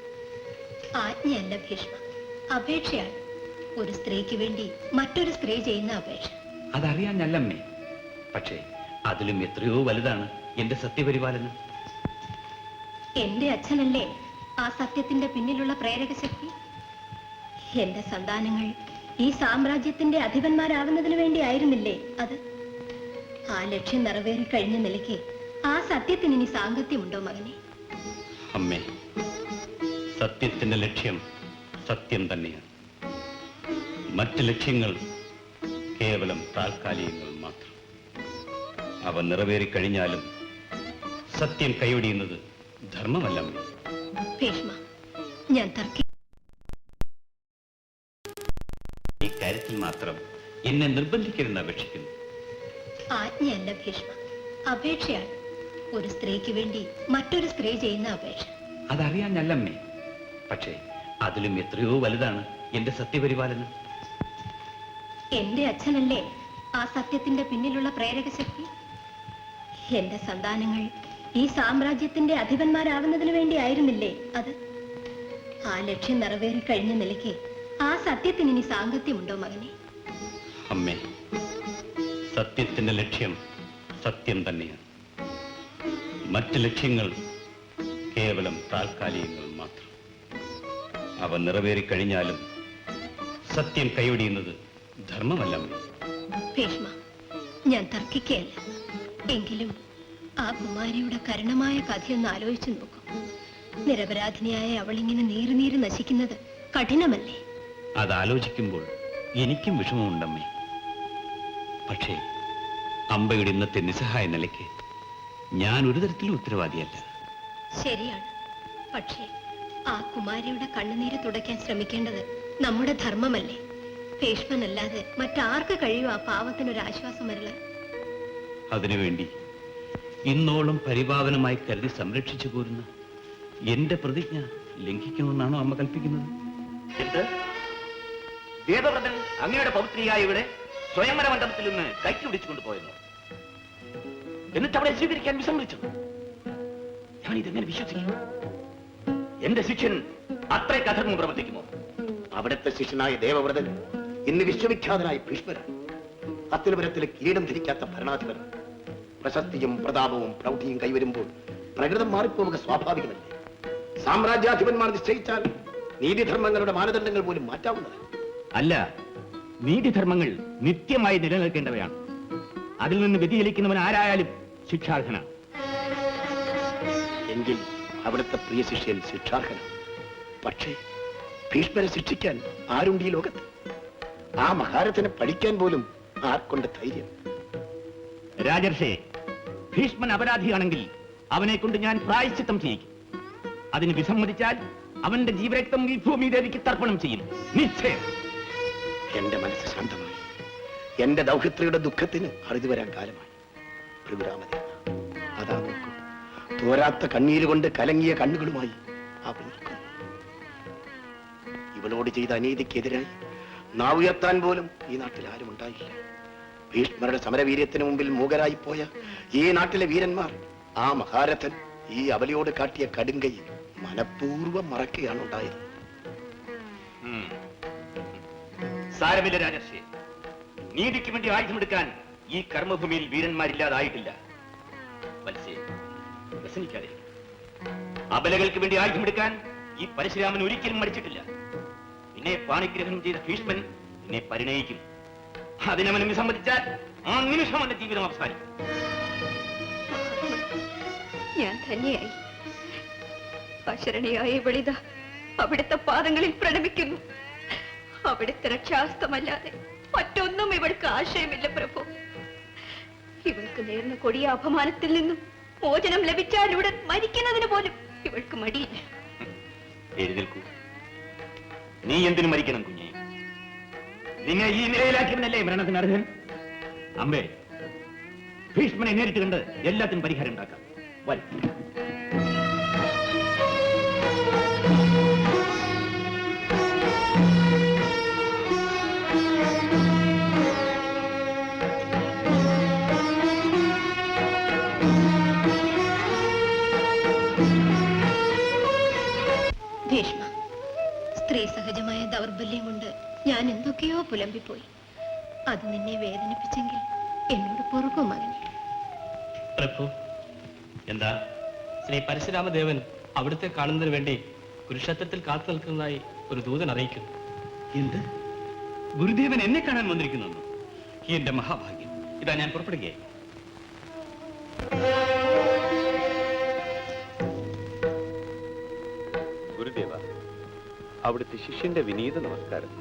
ആജ്ഞയല്ല ഭീഷ്മ, അപേക്ഷയാണ്. ഒരു സ്ത്രീക്ക് വേണ്ടി മറ്റൊരു സ്ത്രീ ചെയ്യുന്ന അപേക്ഷ. അതറിയാഞ്ഞല്ലമ്മേ. പക്ഷേ അതിലും എത്രയോ വലുതാണ് എന്റെ സത്യപരിപാലനം. എന്റെ അച്ഛനല്ലേ ആ സത്യത്തിന്റെ പിന്നിലുള്ള പ്രേരക ശക്തി? എന്റെ സന്താനങ്ങൾ ഈ സാമ്രാജ്യത്തിന്റെ അധിപന്മാരാകുന്നതിന് വേണ്ടി ആയിരുന്നില്ലേ അത്? ആ ലക്ഷ്യം നിറവേറി കഴിഞ്ഞ നിലയ്ക്ക് ആ സത്യത്തിന് ഇനി സാങ്കത്യമുണ്ടോ മകനെ? അമ്മേ, സത്യത്തിന്റെ ലക്ഷ്യം സത്യം തന്നെയാണ്. മറ്റ് ലക്ഷ്യങ്ങൾ കേവലം താൽക്കാലികങ്ങൾ മാത്രം. അവ നിറവേറിക്കഴിഞ്ഞാലും സത്യം കൈവടിയുന്നത് ധർമ്മമല്ലമ്മേ. ഭീഷ്മ, ഞാൻ ഈ കാര്യത്തിൽ മാത്രം എന്നെ നിർബന്ധിക്കരുതെന്ന് അപേക്ഷിക്കുന്നു. ആജ്ഞയല്ല ഭീഷ്മ, അപേക്ഷയാണ്. ഒരു സ്ത്രീക്ക് വേണ്ടി മറ്റൊരു സ്ത്രീ ചെയ്യുന്ന അപേക്ഷ. അതറിയാഞ്ഞല്ലമ്മേ. പക്ഷേ അതിലും എത്രയോ വലുതാണ് എന്റെ സത്യപരിപാലനം. എന്റെ അച്ഛനല്ലേ ആ സത്യത്തിന്റെ പിന്നിലുള്ള പ്രേരക ശക്തി? എന്റെ സന്താനങ്ങൾ ഈ സാമ്രാജ്യത്തിന്റെ അധിപന്മാരാകുന്നതിന് വേണ്ടി ആയിരുന്നില്ലേ അത്? ആ ലക്ഷ്യം നിറവേറി കഴിഞ്ഞ നിലയ്ക്ക് ആ സത്യത്തിന് ഇനി സാങ്കത്യമുണ്ടോ മകനെ? അമ്മേ, സത്യത്തിന്റെ ലക്ഷ്യം സത്യം തന്നെയാണ്. മറ്റ് ലക്ഷ്യങ്ങൾ കേവലം താൽക്കാലികങ്ങൾ മാത്രം. അവ നിറവേറിക്കഴിഞ്ഞാലും സത്യം കൈവടിയുന്നത് ധർമ്മമല്ലമ്മേ. ഭീഷ്മ, ഞാൻ തർക്കിക്കുകയല്ല. എങ്കിലും ആ കുമാരിയുടെ കരുണമായ കഥയൊന്ന് ആലോചിച്ചു നോക്കൂ. നിരപരാധിനിയായ അവളിങ്ങനെ നീറി നശിക്കുന്നത് കഠിനമല്ലേ? അതാലോചിക്കുമ്പോൾ എനിക്കും വിഷമമുണ്ടമ്മേ. പക്ഷേ അമ്പയുടെ ഇന്നത്തെ നിസ്സഹായ നിലയ്ക്ക് ഞാൻ ഒരു തരത്തിലും ഉത്തരവാദിയല്ല. ശരിയാണ്. പക്ഷേ ആ കുമാരിയുടെ കണ്ണുനീര് തുടയ്ക്കാൻ ശ്രമിക്കേണ്ടത് നമ്മുടെ ധർമ്മമല്ലേ? ഭീഷ്മനല്ലാതെ മറ്റാർക്ക് കഴിയും ആ പാവത്തിനൊരാശ്വാസം വരലാൻ? അതിനുവേണ്ടി ഇന്നോളം പരിപാവനമായി കരുതി സംരക്ഷിച്ചു പോരുന്ന എന്റെ പ്രതിജ്ഞ ലംഘിക്കണമെന്നാണോ അമ്മ കൽപ്പിക്കുന്നത്? എന്ത്? വേദവ്രതൻ അങ്ങയുടെ പൗത്രിയായ ഇവിടെ സ്വയംവര മണ്ഡപത്തിൽ നിന്ന് കയറ്റി പിടിച്ചുകൊണ്ട് പോയെന്നു, എന്നിട്ട് അവളെ സ്വീകരിക്കാൻ വിസമ്മതിച്ചു. ഞാൻ ഇതെങ്ങനെ വിശ്വസിക്കും? എന്റെ ശിഷ്യൻ അത്രയ്ക്ക് അധർമ്മം പ്രവർത്തിക്കുമോ? അവിടുത്തെ ശിഷ്യനായ ദേവവ്രതൻ ഇന്ന് വിശ്വവിഖ്യാതനായ ഭീഷ്മരൻ, അത്യുപരത്തിലെ കിരീടം ധരിക്കാത്ത ഭരണാധിപൻ. പ്രശസ്തിയും പ്രതാപവും പ്രൗഢിയും കൈവരുമ്പോൾ പ്രകൃതം മാറിപ്പോവുക സ്വാഭാവികമല്ലേ? സാമ്രാജ്യാധിപന്മാർ നിശ്ചയിച്ചാൽ നീതിധർമ്മങ്ങളുടെ മാനദണ്ഡങ്ങൾ പോലും മാറ്റാവുന്നത് അല്ല, നീതിധർമ്മങ്ങൾ നിത്യമായി നിലനിൽക്കേണ്ടവയാണ്. അതിൽ നിന്ന് വ്യതിചലിക്കുന്നവൻ ആരായാലും ശിക്ഷാർഹനാണ്. എങ്കിൽ അവിടുത്തെ പ്രിയ ശിഷ്യൻ ശിക്ഷാർഹനാണ്. പക്ഷേ ഭീഷ്മരെ ശിക്ഷിക്കാൻ ആരുണ്ട് ഈ ലോകത്ത്? ആ മഹാരഥനെ പഠിക്കാൻ പോലും ആർക്കൊണ്ട് ധൈര്യം? രാജർഷേ, ഭീഷ്മൻ അപരാധിയാണെങ്കിൽ അവനെ കൊണ്ട് ഞാൻ പ്രായശ്ചിത്തം ചെയ്യിക്കും. അതിന് വിസമ്മതിച്ചാൽ അവന്റെ ജീവരക്തം ഈ ഭൂമി ദേവിക്ക് തർപ്പണം ചെയ്യും, നിശ്ചയം. എന്റെ മനസ്സ് ശാന്തമായി. എന്റെ ദൗഹിത്രിയുടെ ദുഃഖത്തിന് അറുതി വരാൻ കാലമായി. ഭൃഗുരാമദേവ, അതാ നോക്കൂ, തോരാത്ത കണ്ണീരുകൊണ്ട് കലങ്ങിയ കണ്ണുകളുമായി അവൾ നിൽക്കുന്നു. ഇവളോട് ചെയ്ത അനീതിക്കെതിരായി നാവുയർത്താൻ പോലും ഈ നാട്ടിൽ ആരും ഉണ്ടായില്ല. ഭീഷ്മരുടെ സമരവീര്യത്തിന് മുമ്പിൽ മൂകരായി പോയ ഈ നാട്ടിലെ വീരന്മാർ ആ മഹാരഥൻ ഈ അവലയോട് കാട്ടിയ കടുങ്കൈ മനഃപൂർവ്വം മറക്കുകയാണ് ഉണ്ടായത്. സാരമില്ല രാജർഷി, നീതിക്ക് വേണ്ടി ആയുധമെടുക്കാൻ ഈ കർമ്മഭൂമിയിൽ വീരന്മാരില്ലാതായിട്ടില്ല. വത്സേ, വ്യസനിക്കാതെ. അബലകൾക്ക് വേണ്ടി ആയുധമെടുക്കാൻ ഈ പരശുരാമൻ ഒരിക്കലും മടിച്ചിട്ടില്ല. നിന്നെ പാണിഗ്രഹണം ചെയ്ത ഭീഷ്മൻ നിന്നെ പരിണയിക്കും. അതിനവനും വിസമ്മതിച്ചാൽ ആ നിമിഷം അവന്റെ ജീവിതം അവസാനിക്കും. ഞാൻ ധന്യയായി. അശരണയായ ഇവളിത അവിടുത്തെ പാദങ്ങളിൽ പ്രണമിക്കുന്നു. അവിടുത്തെ രക്ഷാസ്തമല്ലാതെ മറ്റൊന്നും ഇവൾക്ക് ആശയമില്ല പ്രഭു. ഇവൾക്ക് നേർന്ന കൊടിയ അപമാനത്തിൽ നിന്നും മോചനം ലഭിച്ചാൽ ഇവിടെ മരിക്കുന്നതിന് പോലും ഇവൾക്ക് മടിയില്ല. എഴുന്നേൽക്കൂ. നീ എന്തിനു മരിക്കണം കുഞ്ഞെ? നിന്നെ ഈ നിലയിലാക്കിയവനല്ലേ മരണത്തിന് അർഹൻ? അമ്പേ, ഭീഷ്മനെ നേരിട്ട് കണ്ട് എല്ലാത്തിനും പരിഹാരം ഉണ്ടാക്കാം. വരും. ഭീഷ്മ, സ്ത്രീ സഹജമായ ദൗർബല്യം കൊണ്ട് ഞാൻ എന്തൊക്കെയോ പുലമ്പിപ്പോയി. അത് നിന്നെ വേദനിപ്പിച്ചെങ്കിൽ എന്നോട് പൊറുക്കും മകനെ. പ്രഭു, എന്താ? ശ്രീ പരശുരാമദേവൻ അവിടുത്തെ കാണുന്നതിന് വേണ്ടി കുരുക്ഷേത്രത്തിൽ കാത്തു നിൽക്കുന്നതായി ഒരു ദൂതൻ അറിയിക്കുന്നു. എന്ത്? ഗുരുദേവൻ എന്നെ കാണാൻ വന്നിരിക്കുന്നു? എന്റെ മഹാഭാഗ്യം. ഇതാ ഞാൻ പുറപ്പെടുകയായി. ഗുരുദേവ, അവിടുത്തെ ശിഷ്യന്റെ വിനീത നമസ്കാരം.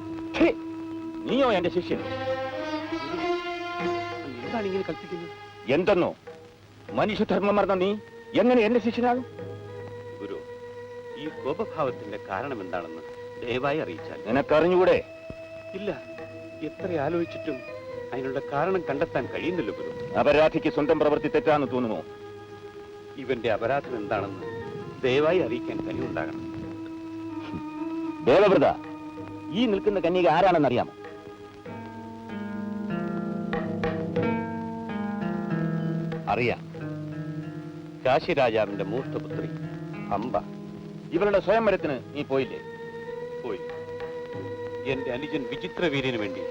നീയോ എന്റെ ശിഷ്യൻ? എന്താണ് ഇങ്ങനെ കൽപ്പിക്കുന്നത്? എന്തെന്നോ? മനുഷ്യധർമ്മം മറന്ന നീ എങ്ങനെ എന്റെ ശിഷ്യനാകും? ഗുരു, ഈ കോപഭാവത്തിന്റെ കാരണം എന്താണെന്ന് ദയവായി അറിയിച്ചാൽ. നിനക്കറിഞ്ഞുകൂടെ? ഇല്ല, എത്ര ആലോചിച്ചിട്ടും അതിനുള്ള കാരണം കണ്ടെത്താൻ കഴിയുന്നില്ല ഗുരു. അപരാധിക്ക് സ്വന്തം പ്രവൃത്തി തെറ്റാന്ന് തോന്നുമോ? ഇവന്റെ അപരാധം എന്താണെന്ന് ദയവായി അറിയിക്കാൻ കഴിവുണ്ടാകണം. ദേവവ്രത, ഈ നിൽക്കുന്ന കന്യക ആരാണെന്നറിയാമോ? അറിയാം. കാശി രാജാവിന്റെ മൂർത്തപുത്രി അംബ. ഇവരുടെ സ്വയംവരത്തിന് നീ പോയില്ലേ? പോയി. എന്റെ അനുജൻ വിചിത്രവീര്യന് വേണ്ടി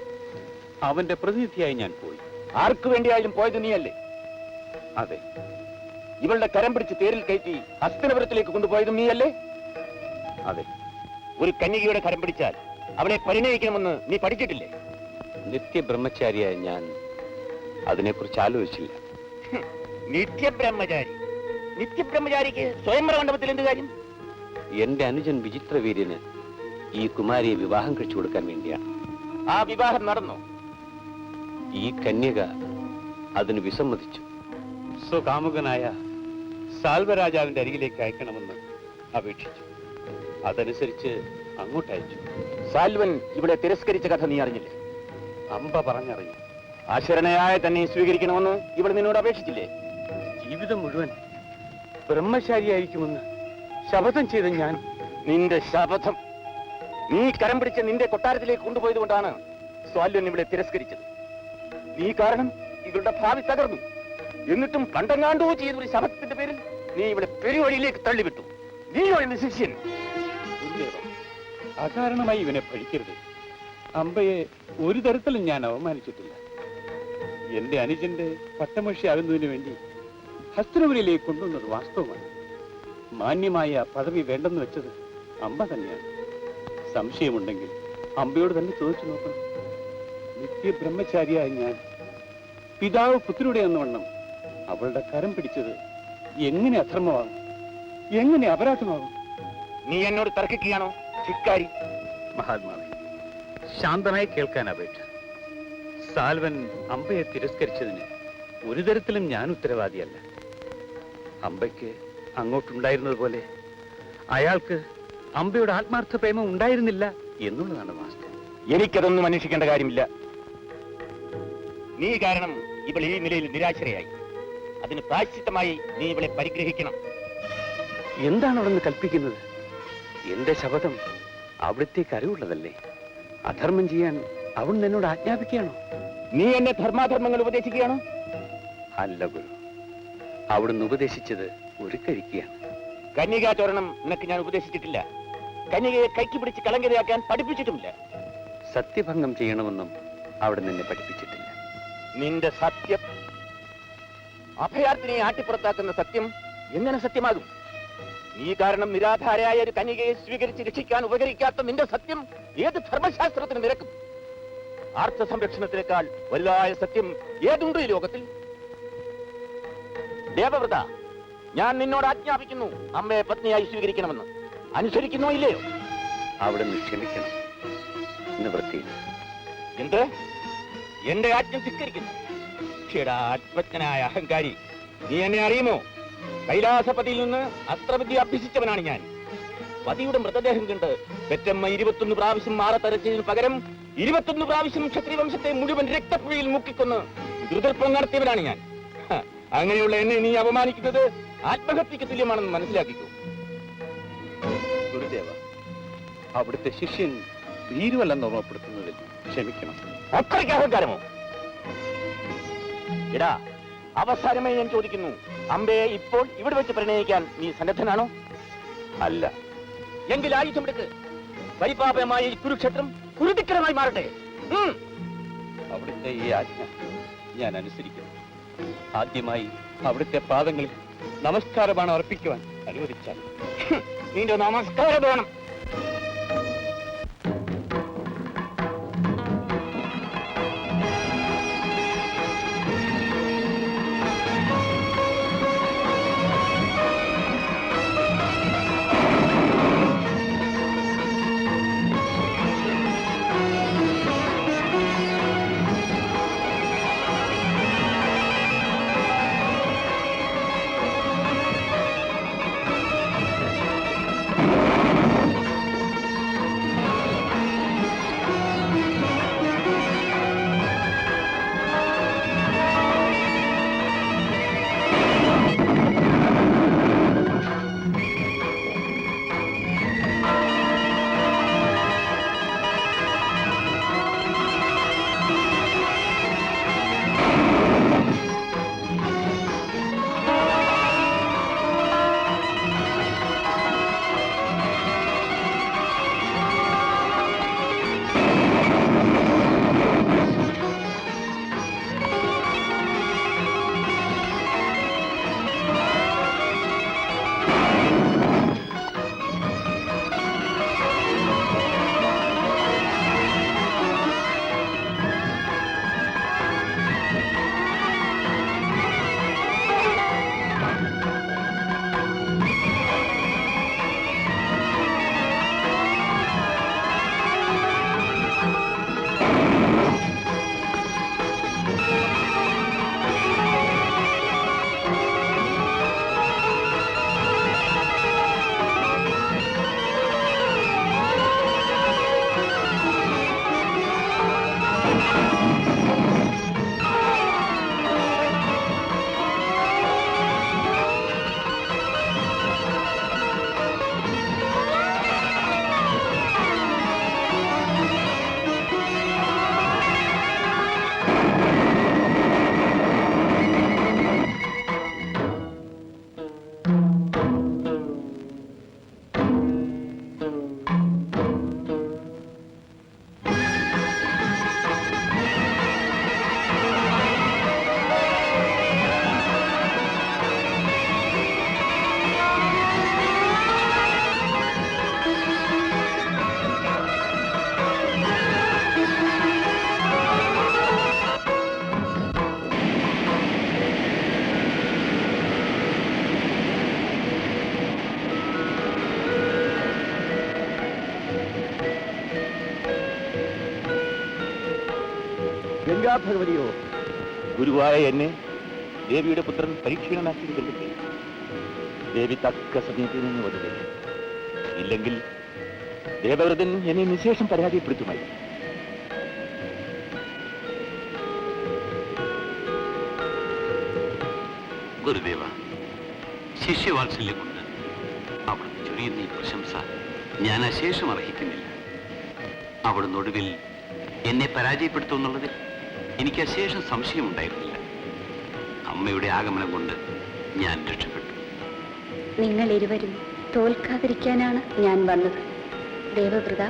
അവന്റെ പ്രതിനിധിയായി ഞാൻ പോയി. ആർക്കു വേണ്ടിയായാലും പോയത് നീയല്ലേ? അതെ. ഇവളുടെ കരം പിടിച്ച് തേരിൽ കയറ്റി ഹസ്തിനപുരത്തിലേക്ക് കൊണ്ടുപോയതും നീയല്ലേ? അതെ. ഒരു കന്യകയുടെ കരം പിടിച്ചാൽ അവളെ പരിണയിക്കണമെന്ന് നീ പഠിച്ചിട്ടില്ലേ? നിത്യബ്രഹ്മചാരിയായ ഞാൻ അതിനെക്കുറിച്ച് ആലോചിച്ചില്ല. നിത്യബ്രഹ്മചാരി? നിത്യബ്രഹ്മചാരിക്ക് സ്വയംവര മണ്ഡപത്തിൽ എന്ത് കാര്യം? എന്റെ അനുജൻ വിചിത്രവീര്യന് ഈ കുമാരിയെ വിവാഹം കഴിച്ചു കൊടുക്കാൻ വേണ്ടിയാണ്. ആ വിവാഹം നടന്നോ? ഈ കന്യക അതിന് വിസമ്മതിച്ചു. സ്വകാമുകനായ സാൽവരാജാവിന്റെ അരികിലേക്ക് അയക്കണമെന്ന് അപേക്ഷിച്ചു. അതനുസരിച്ച് അങ്ങോട്ട് അയച്ചു. സാൽവൻ ഇവിടെ തിരസ്കരിച്ച കഥ നീ അറിഞ്ഞില്ലേ? അമ്പ പറഞ്ഞറിഞ്ഞു. ആശരണയായ തന്നെ സ്വീകരിക്കണമെന്ന് ഇവിടെ നിന്നോട് അപേക്ഷിച്ചില്ലേ? ജീവിതം മുഴുവൻ ബ്രഹ്മചാരിയായിരിക്കുമെന്ന് ശപഥം ചെയ്ത ഞാൻ. നിന്റെ ശപഥം നീ കരം പിടിച്ച് നിന്റെ കൊട്ടാരത്തിലേക്ക് കൊണ്ടുപോയത് കൊണ്ടാണ് സാൽവൻ ഇവിടെ തിരസ്കരിച്ചത്. നീ കാരണം ഇവരുടെ ഭാവി തകർന്നു. എന്നിട്ടും പണ്ടെങ്ങാണ്ടോ ചെയ്ത ഒരു ശപഥത്തിന്റെ പേരിൽ നീ ഇവിടെ പെരുവഴിയിലേക്ക് തള്ളിവിട്ടു. നീയോ എന്റെ ശിഷ്യൻ? അകാരണമായി ഇവനെ ഭരിക്കരുത്. അമ്പയെ ഒരു തരത്തിലും ഞാൻ അവമാനിച്ചിട്ടില്ല. എന്റെ അനുജന്റെ പട്ടമഹിഷിയാകുന്നതിന് വേണ്ടി ഹസ്തനപുരിയിലേക്ക് കൊണ്ടുവന്നത് വാസ്തവമാണ്. മാന്യമായ പദവി വേണ്ടെന്ന് വെച്ചത് അമ്പ തന്നെയാണ്. സംശയമുണ്ടെങ്കിൽ അമ്പയോട് തന്നെ ചോദിച്ചു നോക്കണം. നിത്യബ്രഹ്മചാരിയായ ഞാൻ പിതാവ് പുത്രിയുടെ എന്നവണ്ണം അവളുടെ കരം പിടിച്ചത് എങ്ങനെ അധർമ്മമാകും, എങ്ങനെ അപരാധമാകും? നീ എന്നോട് തർക്കിക്കുകയാണോ ധിക്കാരി? മഹാത്മാവേ, ശാന്തമായി കേൾക്കാൻ അപേക്ഷ. സാൽവൻ അമ്പയെ തിരസ്കരിച്ചതിന് ഒരു തരത്തിലും ഞാൻ ഉത്തരവാദിയല്ല. അമ്പയ്ക്ക് അങ്ങോട്ടുണ്ടായിരുന്നത് പോലെ അയാൾക്ക് അമ്പയുടെ ആത്മാർത്ഥ പ്രേമം ഉണ്ടായിരുന്നില്ല എന്നുള്ളതാണ് വാസ്തവം. എനിക്കതൊന്നും അന്വേഷിക്കേണ്ട കാര്യമില്ല. നീ കാരണം ഇവൾ ഈ നിലയിൽ നിരാശരയായി. അതിന് പ്രായശ്ചിത്തമായി നീ ഇവളെ പരിഗ്രഹിക്കണം. എന്താണ് അവിടെ നിന്ന് കൽപ്പിക്കുന്നത്? എന്റെ ശപഥം അവിടത്തേക്ക് അറിവുള്ളതല്ലേ? അധർമ്മം ചെയ്യാൻ അവൻ എന്നോട് ആജ്ഞാപിക്കുകയാണോ? നീ എന്നെ ധർമാധർമ്മങ്ങൾ ഉപദേശിക്കുകയാണോ? അല്ല ഗുരു, അവിടുന്ന് ഉപദേശിച്ചത് ഒരു കഴിക്കുകയാണ്. കന്യകാചോരണം നിനക്ക് ഞാൻ ഉപദേശിച്ചിട്ടില്ല. കന്യകയെ കൈക്ക് പിടിച്ച് കളങ്കതയാക്കാൻ പഠിപ്പിച്ചിട്ടുമില്ല. സത്യഭംഗം ചെയ്യണമെന്നും അവിടെ നിന്നെ പഠിപ്പിച്ചിട്ടില്ല. നിന്റെ സത്യം, അഭയാർത്ഥിനെ ആട്ടിപ്പുറത്താക്കുന്ന സത്യം എങ്ങനെ സത്യമാകും? നീ കാരണം നിരാധാരയായ ഒരു കന്യകയെ സ്വീകരിച്ച് രക്ഷിക്കാൻ ഉപകരിക്കാത്ത നിന്റെ സത്യം ഏത് ധർമ്മശാസ്ത്രത്തിന് നിരക്കും? ആർത്ത സംരക്ഷണത്തിനേക്കാൾ വലുതായ സത്യം ഏതുണ്ട് ഈ ലോകത്തിൽ? ദേവവ്രത, ഞാൻ നിന്നോട് ആജ്ഞാപിക്കുന്നു, അമ്മയെ പത്നിയായി സ്വീകരിക്കണമെന്ന്. അനുസരിക്കുന്നോ ഇല്ലയോ? അവിടെ നിന്ന് ക്ഷമിക്കണം. നിവൃത്തിയില്ല. എന്ത്? എന്റെ ആജ്ഞ ധിക്കരിക്കുന്നു? ആത്മജ്ഞനായ അഹങ്കാരി, നീ എന്നെ അറിയുമോ? കൈലാസപതിയിൽ നിന്ന് അസ്ത്രവിദ്യ അഭ്യസിച്ചവനാണ് ഞാൻ. പതിയുടെ മൃതദേഹം കണ്ട് പെറ്റമ്മ 21 പ്രാവശ്യം മാറത്തരച്ചതിന് പകരം 21 പ്രാവശ്യം ക്ഷത്രിവംശത്തെ മുഴുവൻ രക്തപ്പുഴയിൽ മുക്കിക്കൊന്ന് ദുർദർപ്പം നടത്തിയവനാണ് ഞാൻ. അങ്ങനെയുള്ള എന്നെ നീ അപമാനിക്കുന്നത് ആത്മഹത്യക്ക് തുല്യമാണെന്ന് മനസ്സിലാക്കിക്കോ. ഗുരുദേവ, അവിടുത്തെ ശിഷ്യൻ ഭീരുവല്ലെന്ന് ഓർമ്മപ്പെടുത്തുന്നതിൽ ക്ഷമിക്കണം. അത്രയ്ക്ക് അഹങ്കാരമോ? എടാ, അവസാനമായി ഞാൻ ചോദിക്കുന്നു, അമ്പയെ ഇപ്പോൾ ഇവിടെ വെച്ച് പ്രണയിക്കാൻ നീ സന്നദ്ധനാണോ? അല്ല. എങ്കിൽ ആയുധമെടുക്ക്. പരിപാപമായ ഈ കുരുക്ഷേത്രം കുരുതിക്കരമായി മാറട്ടെ. അവിടുത്തെ ഈ ആജ്ഞ ഞാൻ അനുസരിക്കുന്നു. ആദ്യമായി അവിടുത്തെ പാദങ്ങളിൽ നമസ്കാരമാണ് അർപ്പിക്കുവാൻ അനുവദിച്ചാൽ. നിന്റെ നമസ്കാരം വേണം. മാതാ ഭഗവതിയോ, ഗുരുവായ എന്നെ ദേവിയുടെ പുത്രൻ പരീക്ഷണനാക്കി കൊണ്ടിട്ട് ദേവി തക്ക സമയത്ത് നിന്ന് വന്നത്. ഇല്ലെങ്കിൽ ദേവവ്രതൻ എന്നെ നിശേഷം പരാജയപ്പെടുത്തുമായി. ഗുരുദേവ, ശിഷ്യവാത്സല്യം കൊണ്ട് അവിടുന്ന് ചൊരിയുന്ന ഈ പ്രശംസ ഞാൻ അശേഷം അർഹിക്കുന്നില്ല. അവിടുന്ന് ഒടുവിൽ എന്നെ പരാജയപ്പെടുത്തുമെന്നുള്ളതിൽ എനിക്ക് അശേഷം സംശയമുണ്ടായിരുന്നില്ല. അമ്മയുടെ ആഗമനം കൊണ്ട് ഞാൻ രക്ഷപ്പെട്ടു. നിങ്ങൾ ഇരുവരും തോൽക്കാതിരിക്കാനാണ് ഞാൻ വന്നത്. ദേവവ്രത,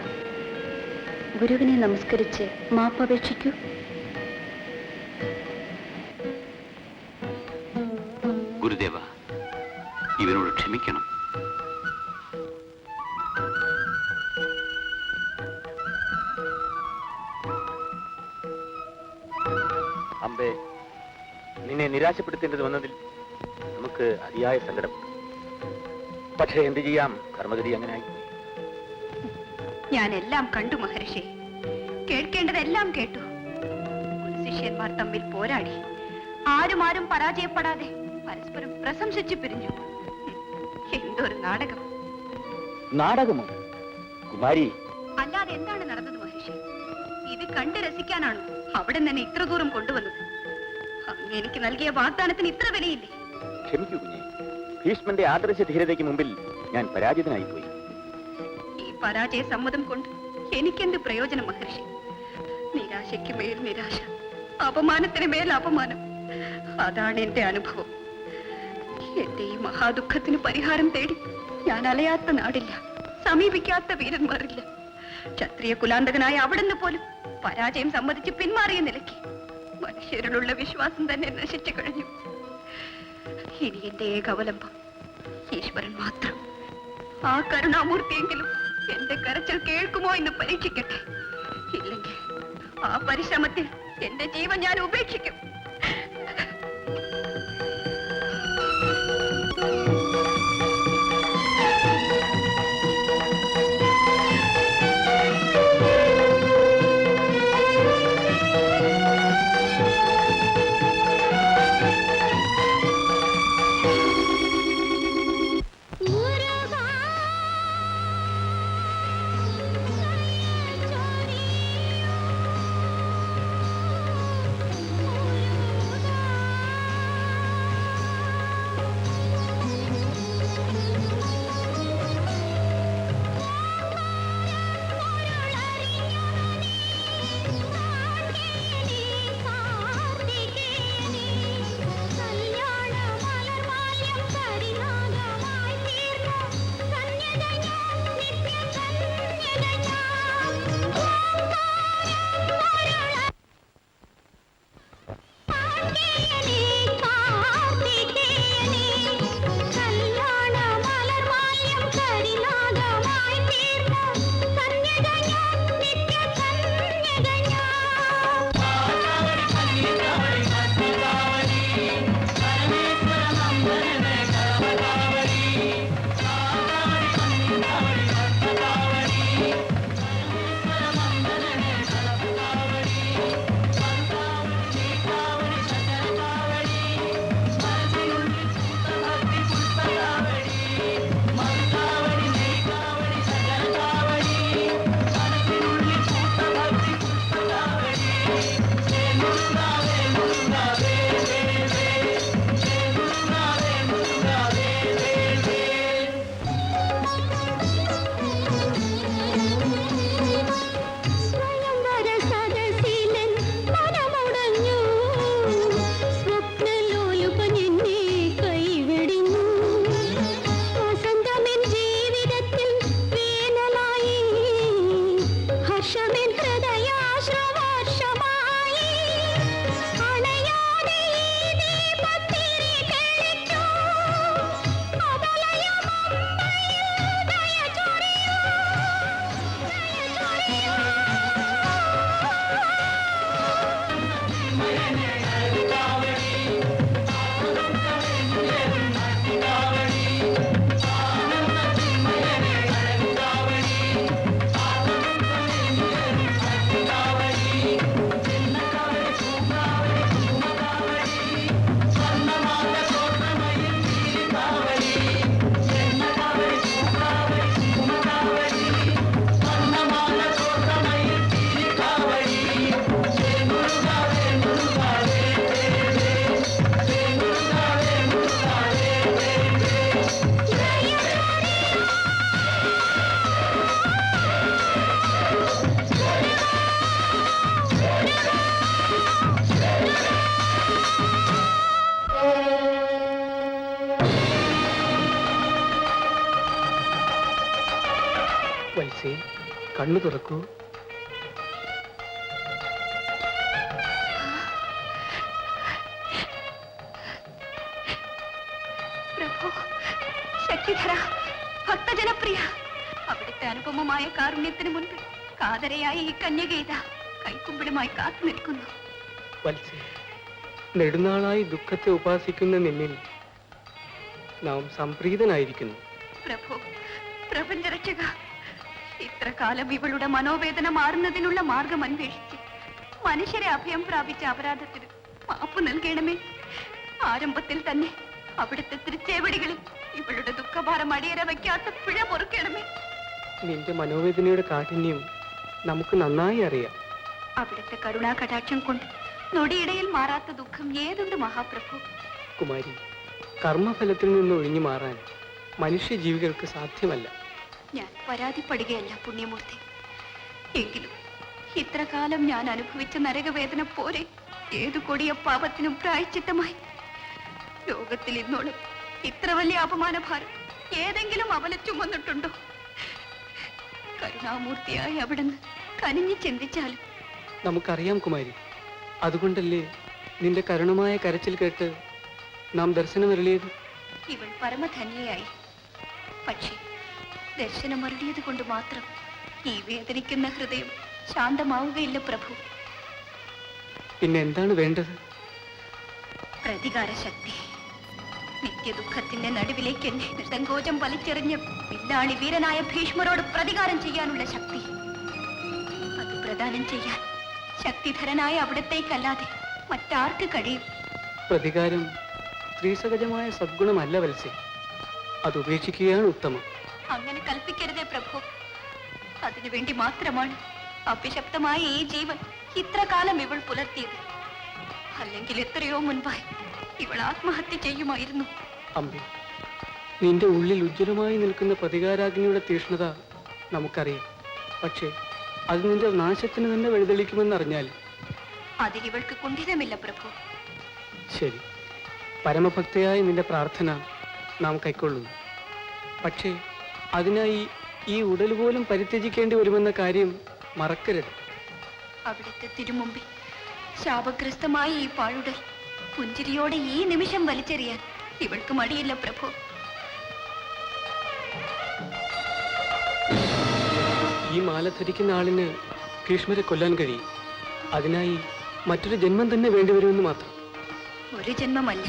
ഗുരുവിനെ നമസ്കരിച്ച് മാപ്പപേക്ഷിക്കൂ. ഗുരുദേവ, ഇവനോട് ക്ഷമിക്കണം. അമ്പേ, നിന്നെ നിരാശപ്പെടുത്തേണ്ടത് വന്നതിൽ നമുക്ക് അതിയായ സങ്കടമുണ്ട്. പക്ഷേ എന്ത് ചെയ്യാം, കർമ്മഗതി അങ്ങനായി. ഞാൻ എല്ലാം കണ്ടു മഹർഷി, കേൾക്കേണ്ടതെല്ലാം കേട്ടു. ശിഷ്യന്മാർ തമ്മിൽ പോരാടി, ആരും പരാജയപ്പെടാതെ പരസ്പരം പ്രശംസിച്ചു പിരിഞ്ഞു. എന്തൊരു നാടകം! നാടകമോ കുമാരി? അല്ലാതെ എന്താണ് നടന്നത് മഹർഷി? ഇത് കണ്ട് രസിക്കാനാണോ അവിടെ തന്നെ ഇത്ര ദൂരം കൊണ്ടുവന്നത്? അങ്ങ് എനിക്ക് നൽകിയ വാഗ്ദാനത്തിന് ഇത്ര വിലയില്ലേ? ക്ഷമിക്കൂ കുഞ്ഞെ, ഭീഷ്മന്റെ ആദർശ ധീരതയ്ക്ക് മുമ്പിൽ ഞാൻ പരാജിതനായി പോയി. ഈ പരാജയ സമ്മതം കൊണ്ട് എനിക്കെന്ത് പ്രയോജനം മഹർഷി? നിരാശയ്ക്ക് മേൽ നിരാശ, അപമാനത്തിന് മേൽ അപമാനം. അതാണ് എന്റെ അനുഭവം. എന്റെ ഈ മഹാദുഃഖത്തിന് പരിഹാരം തേടി ഞാൻ അലയാത്ത നാടില്ല, സമീപിക്കാത്ത വീരന്മാരില്ല. ക്ഷത്രിയ കുലാന്തകനായ അവിടുന്ന് പോലും പരാജയം സമ്മതിച്ച് പിന്മാറിയ നിലയ്ക്ക് മനുഷ്യരിലുള്ള വിശ്വാസം തന്നെ നശിച്ചു കഴിഞ്ഞു. ഇനി എന്റെ ഏക അവലംബം ഈശ്വരൻ മാത്രം. ആ കരുണാമൂർത്തിയെങ്കിലും എന്റെ കരച്ചിൽ കേൾക്കുമോ എന്ന് പരീക്ഷിക്കട്ടെ. ഇല്ലെങ്കിൽ ആ പരിശ്രമത്തിൽ എന്റെ ജീവൻ ഞാൻ ഉപേക്ഷിക്കും. വത്സേ, കണ്ണു തുറക്കൂ. പ്രഭു, ശക്തിധര, ഭക്തജനപ്രിയ, അവിടുത്തെ അനുപമമായ കാരുണ്യത്തിന് മുൻപിൽ കാതരയായ ഈ കന്യകേത കൈക്കുമ്പിളുമായി കാത്തു നിൽക്കുന്നു. വത്സേ, നെടുനാളായി ദുഃഖത്തെ ഉപാസിക്കുന്ന നിന്നിൽ നാം സംപ്രീതനായിരിക്കുന്നു. പ്രഭു, പ്രപഞ്ചരക്ഷക, ഇത്ര കാലം ഇവളുടെ മനോവേദന മാറുന്നതിനുള്ള മാർഗം അന്വേഷിച്ച് മനുഷ്യരെ അഭയം പ്രാപിച്ച അപരാധത്തിന് മാപ്പ് നൽകണമേ. ആരംഭത്തിൽ തന്നെ അവിടുത്തെ തിരിച്ചേവടികളിൽ ഇവളുടെ ദുഃഖഭാരം അടിയറ വയ്ക്കാത്ത പിഴ പൊറുക്കണമേ. നിന്റെ മനോവേദനയുടെ കാഠിന്യം നമുക്ക് നന്നായി അറിയാം. അവിടുത്തെ കരുണാകടാക്ഷം കൊണ്ട് നൊടിയിടയിൽ മാറാത്ത ദുഃഖം ഏതുണ്ട് മഹാപ്രഭു? കുമാരി, കർമ്മഫലത്തിൽ നിന്ന് ഒഴിഞ്ഞു മാറാൻ മനുഷ്യജീവികൾക്ക് സാധ്യമല്ല. ഞാൻ പരാതിപ്പെടുകയല്ല പുണ്യമൂർത്തി. എങ്കിലും ഇത്ര കാലം ഞാൻ അനുഭവിച്ച നരകവേദന പോരെ ഏതു കൊടിയ പാപത്തിനും പ്രായശ്ചിത്തമായി. ലോകത്തിൽ ഇന്നോളം ഇത്ര വലിയ അപമാനഭാരം ഏതെങ്കിലും അവല ചുമന്നിട്ടുണ്ടോ? കരുണാമൂർത്തിയായി അവിടുന്ന് കനിഞ്ഞു ചിന്തിച്ചാലും. നമുക്കറിയാം കുമാരി, അതുകൊണ്ടല്ലേ നിന്റെ കരുണമായ കരച്ചിൽ കേട്ട് നാം ദർശനമരുളിയത്. ഇവൾ പരമധന്യയായി. പക്ഷേ ദർശനമരുളിയത് കൊണ്ട് മാത്രം ഈ വേദനിക്കുന്ന ഹൃദയം ശാന്തമാവുകയില്ല പ്രഭു. പിന്നെ എന്താണ് വേണ്ടത്? പ്രതികാര ശക്തി. നിത്യദുഃഖത്തിന്റെ നടുവിലേക്ക് എന്നെ നിസങ്കോചം വലിച്ചെറിഞ്ഞ് വില്ലാളി വീരനായ ഭീഷ്മരോട് പ്രതികാരം ചെയ്യാനുള്ള ശക്തി. അത് പ്രദാനം ചെയ്യാൻ ശക്തിധരനായ അവിടത്തേക്കല്ലാതെ മറ്റാർക്ക് കഴിയും? പ്രതികാരം സ്ത്രീസഹജമായ സദ്ഗുണമല്ല വത്സേ. അത് ഉപേക്ഷിക്കുകയാണ് ഉത്തമം. അങ്ങനെ കൽപ്പിക്കരുതേ പ്രഭു. അതിനുവേണ്ടി മാത്രമാണ് അഭിശപ്തമായ ഈ ജീവൻ ഇത്ര കാലം ഇവൾ പുലർത്തിയത്. അല്ലെങ്കിൽ എത്രയോ മുൻപായി ഇവൾ ആത്മഹത്യ ചെയ്യുമായിരുന്നു. അമ്പി, നിന്റെ ഉള്ളിൽ ഉജ്ജ്വലമായി നിൽക്കുന്ന പ്രതികാരാഗ്നിയുടെ തീഷ്ണത നമുക്കറിയാം. പക്ഷേ അത് നിന്റെ നാശത്തിന് തന്നെ വഴിതെളിക്കുമെന്നറിഞ്ഞാൽ അതിലിവൾക്ക് കുണ്ഠിതമില്ല പ്രഭു. ശരി, പരമഭക്തയായ നിന്റെ പ്രാർത്ഥന നാം കൈക്കൊള്ളുന്നു. പക്ഷേ അതിനായി ഈ ഉടൽ പോലും പരിത്യജിക്കേണ്ടി വരുമെന്ന കാര്യം മറക്കരുത്. അവിടുത്തെ തിരുമുമ്പിൽ ശാപഗ്രസ്തമായ ഈ പാഴുടൽ പുഞ്ചിരിയോടെ ഈ നിമിഷം വലിച്ചെറിയാൻ ഇവൾക്ക് മടിയില്ല പ്രഭു. ഈ മാല ധരിക്കുന്ന ആളിന് ഭീഷ്മരെ കൊല്ലാൻ കഴിയും. അതിനായി മറ്റൊരു ജന്മം തന്നെ വേണ്ടിവരുമെന്ന് മാത്രം. ഒരു ജന്മമല്ല,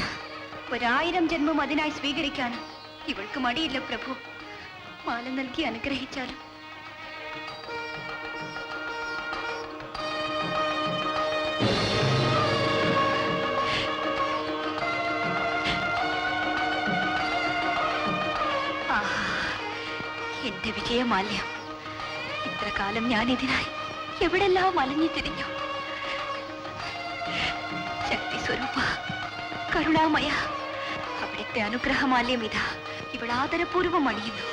1000 ജന്മം അതിനായി സ്വീകരിക്കാനും ഇവൾക്ക് മടിയില്ല പ്രഭു. മാല നൽകി അനുഗ്രഹിച്ചാലും. എന്റെ വിജയമാല്യം. ഇത്ര കാലം ഞാൻ ഇതിനായി എവിടെല്ലാം അലഞ്ഞു തിരിഞ്ഞു. ശക്തി സ്വരൂപ, കരുണാമയ, അവിടുത്തെ അനുഗ്രഹമാല്യം ഇതാ ഇവൾ ആദരപൂർവം അണിയുന്നു.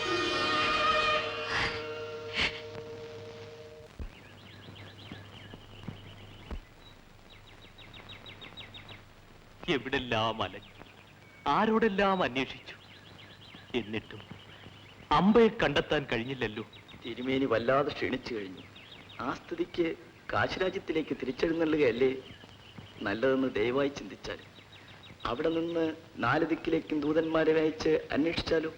എവിടെല്ലാം അലഞ്ഞു, ആരോടെല്ലാം അന്വേഷിച്ചു. എന്നിട്ടും അമ്പയെ കണ്ടെത്താൻ കഴിഞ്ഞില്ലല്ലോ. തിരുമേനി വല്ലാതെ ക്ഷീണിച്ചു കഴിഞ്ഞു. ആ സ്ഥിതിക്ക് കാശിരാജ്യത്തിലേക്ക് തിരിച്ചെഴുന്നള്ളുകയല്ലേ നല്ലതെന്ന് ദയവായി ചിന്തിച്ചാൽ. അവിടെ നിന്ന് 4 ദിക്കിലേക്കും ദൂതന്മാരെ അയച്ച് അന്വേഷിച്ചാലോ?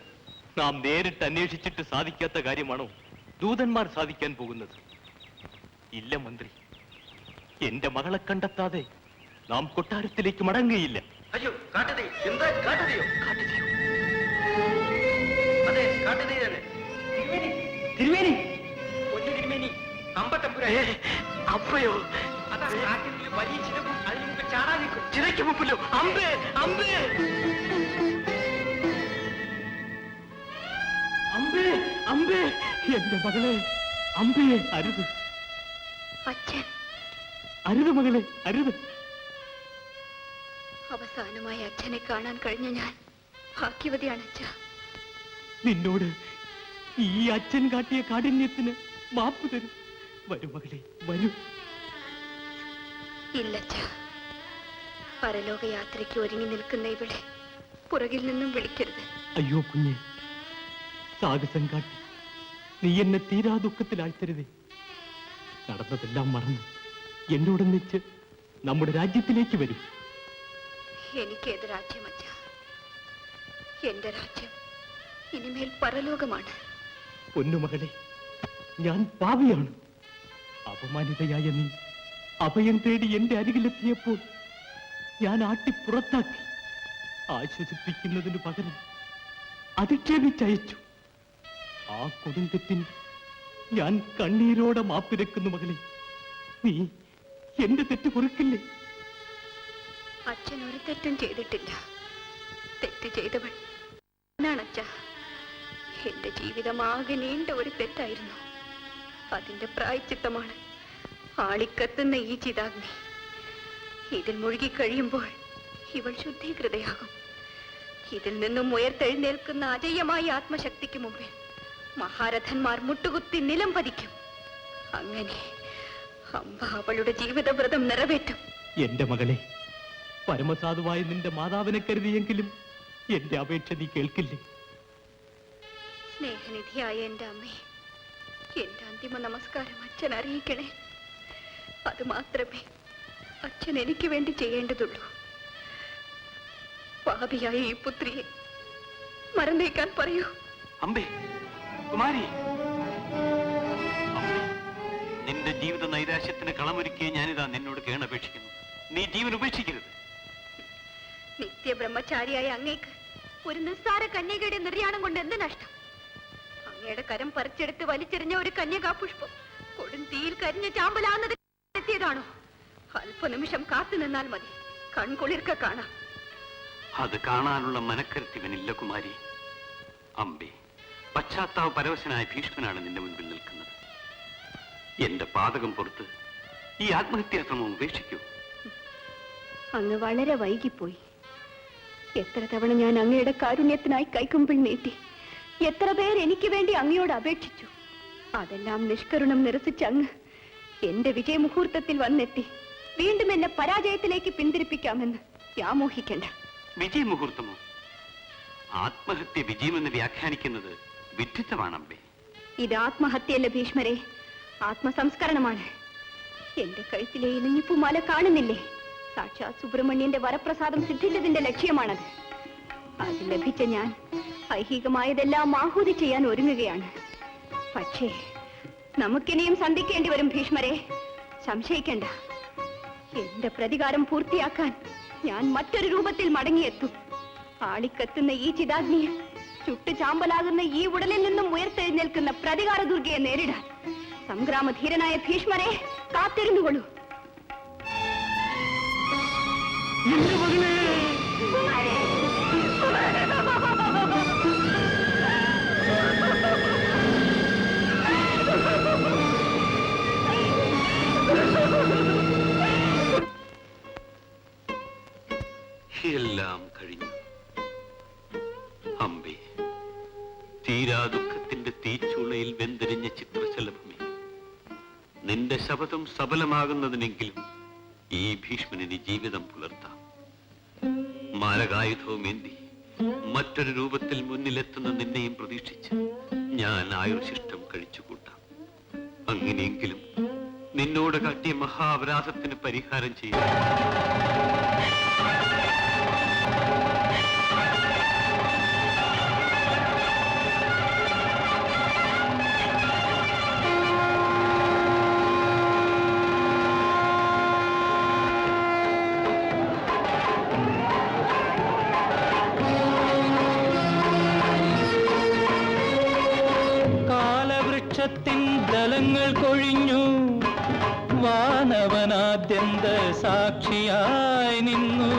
നാം നേരിട്ട് അന്വേഷിച്ചിട്ട് സാധിക്കാത്ത കാര്യമാണോ ദൂതന്മാർ സാധിക്കാൻ പോകുന്നത്? ഇല്ല മന്ത്രി, എന്റെ മകളെ കണ്ടെത്താതെ നാം കൊട്ടാരത്തിലേക്ക് മടങ്ങുകയില്ല. അയ്യോ, കാട്ടുതീ! എന്താ കാട്ടുതീയോ? കാട്ടുതീയോ? അതെ, കാട്ടുതീ തന്നെ. തിരുമേനി, പൊന്നു തിരുമേനി, അമ്പത്തമ്പുര അപ്പയോ? അതാ കാട്ടിൽ വലിയ ചിലവും അതിന് മുമ്പ് ചാടാൻ നിൽക്കും. ചിറയ്ക്ക് മുമ്പിലോ? അമ്പേ, അമ്പേ, അമ്പേ, അമ്പേ, എന്റെ മകളെ, അമ്പേ, അരുത്, അച്ഛൻ, അരുത് മകളെ, അരുത്. അവസാനമായി അച്ഛനെ കാണാൻ കഴിഞ്ഞ ഞാൻ ഭാഗ്യവതിയാണ് അച്ഛ. നിന്നോട് ഈ അച്ഛൻ കാട്ടിയ കാഠിന്യത്തിന് മാപ്പ് തരും. വരൂ മകളെ, വരൂ. ഇല്ലച്ഛ, പരലോക യാത്രയ്ക്ക് ഒരുങ്ങി നിൽക്കുന്ന ഇവളെ പുറകിൽ നിന്നും വിളിക്കരുത്. അയ്യോ കുഞ്ഞെ, സാഹസം കാട്ടി നീ എന്നെ തീരാ ദുഃഖത്തിലാഴ്ത്തരുതേ. നടന്നതെല്ലാം മറന്ന് എന്നോടൊന്നിച്ച് നമ്മുടെ രാജ്യത്തിലേക്ക് വരും. എനിക്കേത് രാജ്യം അച്ഛ? എന്റെ രാജ്യം ഇനിമേൽ പരലോകമാണ്. പൊന്നുമകളെ, ഞാൻ പാപിയാണ്. അപമാനിതയായ നീ അഭയം തേടി എന്റെ അരികിലെത്തിയപ്പോൾ ഞാൻ ആട്ടിപ്പുറത്താക്കി. ആശ്വസിപ്പിക്കുന്നതിനു പകരം അധിക്ഷേപിച്ചയച്ചു. ആ കൊടുങ്തെറ്റിന് ഞാൻ കണ്ണീരോടെ മാപ്പിരക്കുന്നു. മകളെ, നീ എന്റെ തെറ്റ് പൊറുക്കില്ലേ? അച്ഛൻ ഒരു തെറ്റും ചെയ്തിട്ടില്ല. തെറ്റ് ചെയ്തവൾ ഞാനാണച്ഛ. എന്റെ ജീവിതമാകെ നീണ്ട ഒരു തെറ്റായിരുന്നു. അതിന്റെ പ്രായച്ചിത്തമാണ് ആളിക്കത്തുന്ന ഈ ചിതാഗ്നി. ഇതിൽ മുഴുകി കഴിയുമ്പോൾ ഇവൾ ശുദ്ധീകൃതയാകും. ഇതിൽ നിന്നും ഉയർത്തെഴുന്നേൽക്കുന്ന അജയ്യമായ ആത്മശക്തിക്ക് മുമ്പിൽ മഹാരഥന്മാർ മുട്ടുകുത്തി നിലം പതിക്കും. അങ്ങനെ അമ്പ അവളുടെ ജീവിതവ്രതം നിറവേറ്റും. എന്റെ മകളെ, പരമസാധുവായ നിന്റെ മാതാവിനെ കരുതിയെങ്കിലും എന്റെ അപേക്ഷ നീ കേൾക്കില്ലേ? സ്നേഹനിധിയായ എന്റെ അമ്മേ, എന്റെ അന്തിമ നമസ്കാരം അച്ഛൻ അറിയിക്കണേ. അത് മാത്രമേ അച്ഛൻ എനിക്ക് വേണ്ടി ചെയ്യേണ്ടതുള്ളൂ. പാപിയായ ഈ പുത്രിയെ മറന്നേക്കാൻ പറയൂ. അമ്പേ, കുമാരി, നിന്റെ ജീവിത നൈരാശ്യത്തിന് കളമൊരുക്കിയ ഞാനിതാ നിന്നോട് കേണപേക്ഷിക്കുന്നു. നീ ജീവൻ ഉപേക്ഷിക്കരുത്. നിത്യബ്രഹ്മചാരിയായ അങ്ങേക്ക് ഒരു നിസ്സാര കന്യകയുടെ നിർയാണം കൊണ്ട് എന്ത് നഷ്ടം? അങ്ങയുടെ കരം പറിച്ചെടുത്ത് വലിച്ചെറിഞ്ഞ ഒരു കന്യകാപുഷ്പം കൊടും തീയിൽ കരിഞ്ഞ ചാമ്പലാവുന്നത് എത്തിയതാണോ? അല്പനിമിഷം കാത്തു നിന്നാൽ മതി, കൺകുളിർക്ക കാണാം. അത് കാണാനുള്ള മനക്കരുത്തിവനില്ല കുമാരി. അമ്പേ, പശ്ചാത്താപ പരവശനായ ഭീഷ്മനാണ് നിന്റെ മുൻപിൽ നിൽക്കുന്നത്. എന്റെ പാതകം പുറത്ത് ഈ ആത്മഹത്യാശ്രമം ഉപേക്ഷിക്കൂ. അങ്ങ് വളരെ വൈകിപ്പോയി. എത്ര തവണ ഞാൻ അങ്ങയുടെ കാരുണ്യത്തിനായി കൈക്കുമ്പിൾ നീട്ടി. എത്ര പേർ എനിക്ക് വേണ്ടി അങ്ങയോട് അപേക്ഷിച്ചു. അതെല്ലാം നിഷ്കരുണം നിരസിച്ച അങ്ങ് എന്റെ വിജയമുഹൂർത്തത്തിൽ വന്നെത്തി വീണ്ടും എന്നെ പരാജയത്തിലേക്ക് പിന്തിരിപ്പിക്കാമെന്ന് വ്യാമോഹിക്കണ്ട. വിജയമുഹൂർത്തമോ? ആത്മഹത്യ വിജയമെന്ന് വ്യാഖ്യാനിക്കുന്നത് വിഡ്ഢിത്തമാണ് അമ്പേ. ഇത് ആത്മഹത്യയല്ല ഭീഷ്മരെ, ആത്മസംസ്കരണമാണ്. എന്റെ കഴുത്തിലെ ഇലഞ്ഞിപ്പുമാല കാണുന്നില്ലേ? സാക്ഷാത് സുബ്രഹ്മണ്യന്റെ വരപ്രസാദം സിദ്ധിച്ചതിന്റെ ലക്ഷ്യമാണത്. അത് ലഭിച്ച ഞാൻ ഐഹികമായതെല്ലാം ആഹൂതി ചെയ്യാൻ ഒരുങ്ങുകയാണ്. പക്ഷേ നമുക്കിനിയും സന്ധിക്കേണ്ടി വരും ഭീഷ്മരെ, സംശയിക്കണ്ട. എന്റെ പ്രതികാരം പൂർത്തിയാക്കാൻ ഞാൻ മറ്റൊരു രൂപത്തിൽ മടങ്ങിയെത്തും. ആളിക്കത്തുന്ന ഈ ചിതാഗ്നിയെ, ചുട്ടു ചാമ്പലാകുന്ന ഈ ഉടലിൽ നിന്നും ഉയർത്തെഴുന്നേൽക്കുന്ന പ്രതികാര ദുർഗയെ നേരിടാൻ സംഗ്രാമധീരനായ ഭീഷ്മരെ കാത്തിരുന്നുകൊള്ളൂ. എല്ലാം കഴിഞ്ഞു അമ്പേ. തീരാ ദുഃഖത്തിന്റെ തീച്ചൂളയിൽ വെന്തെരിഞ്ഞ ചിത്രശലഭമേ, നിന്റെ ശപഥം സഫലമാകുന്നതിനെങ്കിലും ഈ ഭീഷ്മനിന് ജീവിതം പുലർത്താം. മാരകായുധവുമേന്തി മറ്റൊരു രൂപത്തിൽ മുന്നിലെത്തുന്ന നിന്നെയും പ്രതീക്ഷിച്ച് ഞാൻ ആയുർശിഷ്ടം കഴിച്ചുകൂട്ടാം. അങ്ങനെയെങ്കിലും നിന്നോട് കാട്ടിയ മഹാപരാധത്തിന് പരിഹാരം ചെയ്യാം. കാലവൃക്ഷത്തിൻ ദലങ്ങൾ കൊഴിഞ്ഞു, വാനവനാദ്യന്ത സാക്ഷിയായി നിന്നു.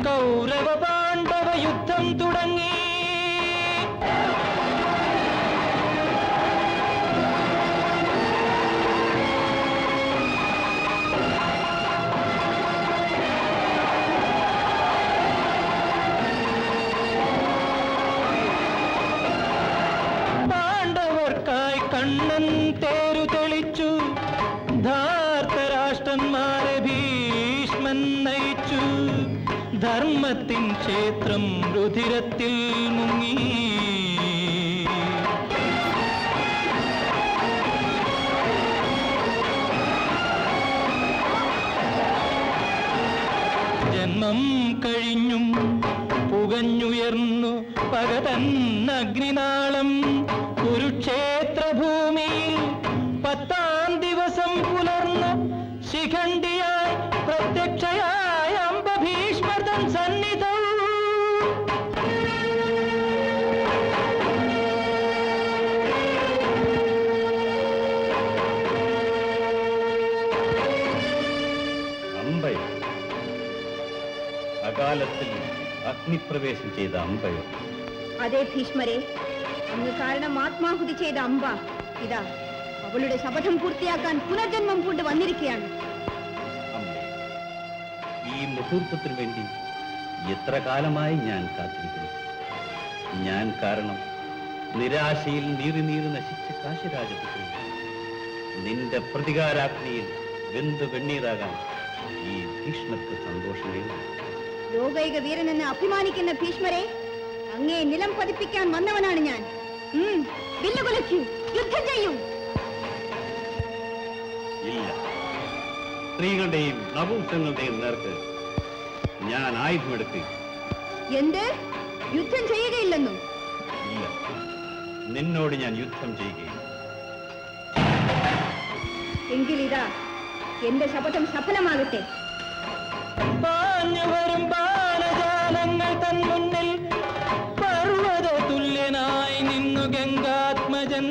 കൗരവ പാണ്ഡവ യുദ്ധം തുടങ്ങി. കണ്ണൻ തേരു തെളിച്ചു, ധാർത്തരാഷ്ട്രന്മാരെ ഭീഷ്മൻ നയിച്ചു. ധർമ്മത്തിൻ ക്ഷേത്രം രുധിരത്തിൽ മുങ്ങി. ജന്മം കഴിഞ്ഞും പുകഞ്ഞുയർന്നു പകതൻ അഗ്നിനാളം. കുരുക്ഷേത്ര ഭൂമിയിൽ 10-ാം ദിവസം പുലർന്ന് ശിഖണ്ഡിയായി പ്രത്യക്ഷയായ അംബ ഭീഷ്മതൻ സന്നിധം. അമ്പയോ? അകാലത്തിൽ അഗ്നിപ്രവേശം ചെയ്ത അമ്പയോ? അതേ ഭീഷ്മരെ, അങ്ങ് കാരണം ആത്മാഹുതി ചെയ്ത അംബ ഇതാ അവളുടെ ശപഥം പൂർത്തിയാക്കാൻ പുനർജന്മം കൊണ്ട് വന്നിരിക്കുകയാണ്. അമ്പേ, ഈ മുഹൂർത്തത്തിന് വേണ്ടി എത്ര കാലമായി ഞാൻ കാത്തിരിക്കുന്നു. ഞാൻ കാരണം നിരാശയിൽ നീറി നീറി നശിച്ച കാശിരാജപുത്രി, നിന്റെ പ്രതികാരാഗ്നിയിൽ വെന്ത് വെണ്ണീറാകാൻ ഈ ഭീഷ്മർക്ക് സന്തോഷമേ. ലോകൈക വീരനെന്ന് അഭിമാനിക്കുന്ന ഭീഷ്മരെ, അങ്ങേ നിലം പതിപ്പിക്കാൻ വന്നവനാണ് ഞാൻ. വില്ലുകൊലയ്ക്കൂ, യുദ്ധം ചെയ്യൂ. ഇല്ല, സ്ത്രീകളുടെയും നപുംസങ്ങളുടെയും നേർക്ക് ഞാൻ ആയുധമെടുക്കുക. എന്ത്? യുദ്ധം ചെയ്യുകയില്ലെന്നോ? ഇല്ല, നിന്നോട് ഞാൻ യുദ്ധം ചെയ്യുകയില്ല. എങ്കിലിതാ എന്റെ ശപഥം സഫലമാകട്ടെ. പാഞ്ഞു വരും ബാലജാലങ്ങൾ തൻ മുന്നിൽ പർവ്വത തുല്യനായി നിന്നു ഗംഗാത്മജൻ.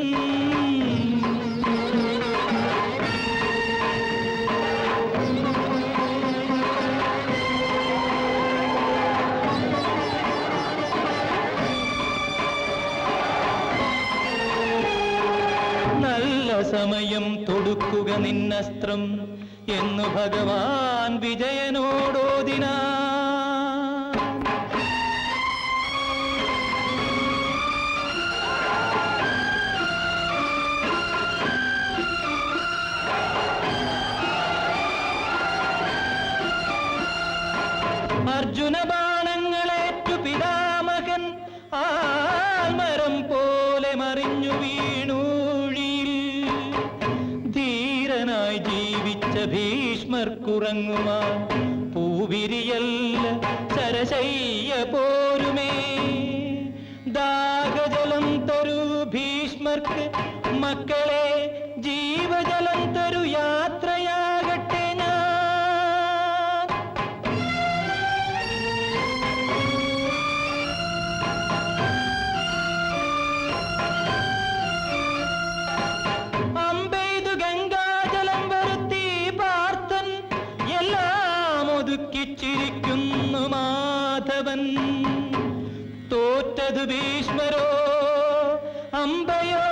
നല്ല സമയം തൊടുക്കുക നിന്നസ്ത്രം എന്നു ഭഗവാൻ വിജയനോടോദിനാ. അർജുന ബാണങ്ങളേറ്റു പിതാമകൻ ആൽമരം പോലെ മറിഞ്ഞു വീണൂഴിയിൽ. ധീരനായി ജീവിച്ച ഭീഷ്മർക്കുറങ്ങുമാ പൂവിരിയല്ല സരശയ്യ പോരുമേ. ദാഹജലം തരൂ ഭീഷ്മർക്ക് മക്കളെ, ജീവജലം തരൂ യാത്രയാകട്ടെ ഞാൻ. അമ്പെയ്തു ഗംഗാജലം വരുത്തി പാർത്ഥൻ, എല്ലാം ഒതുക്കിച്ചിരിക്കുന്നു മാധവൻ. തോറ്റതു ഭീഷ്മരോ അമ്പയോ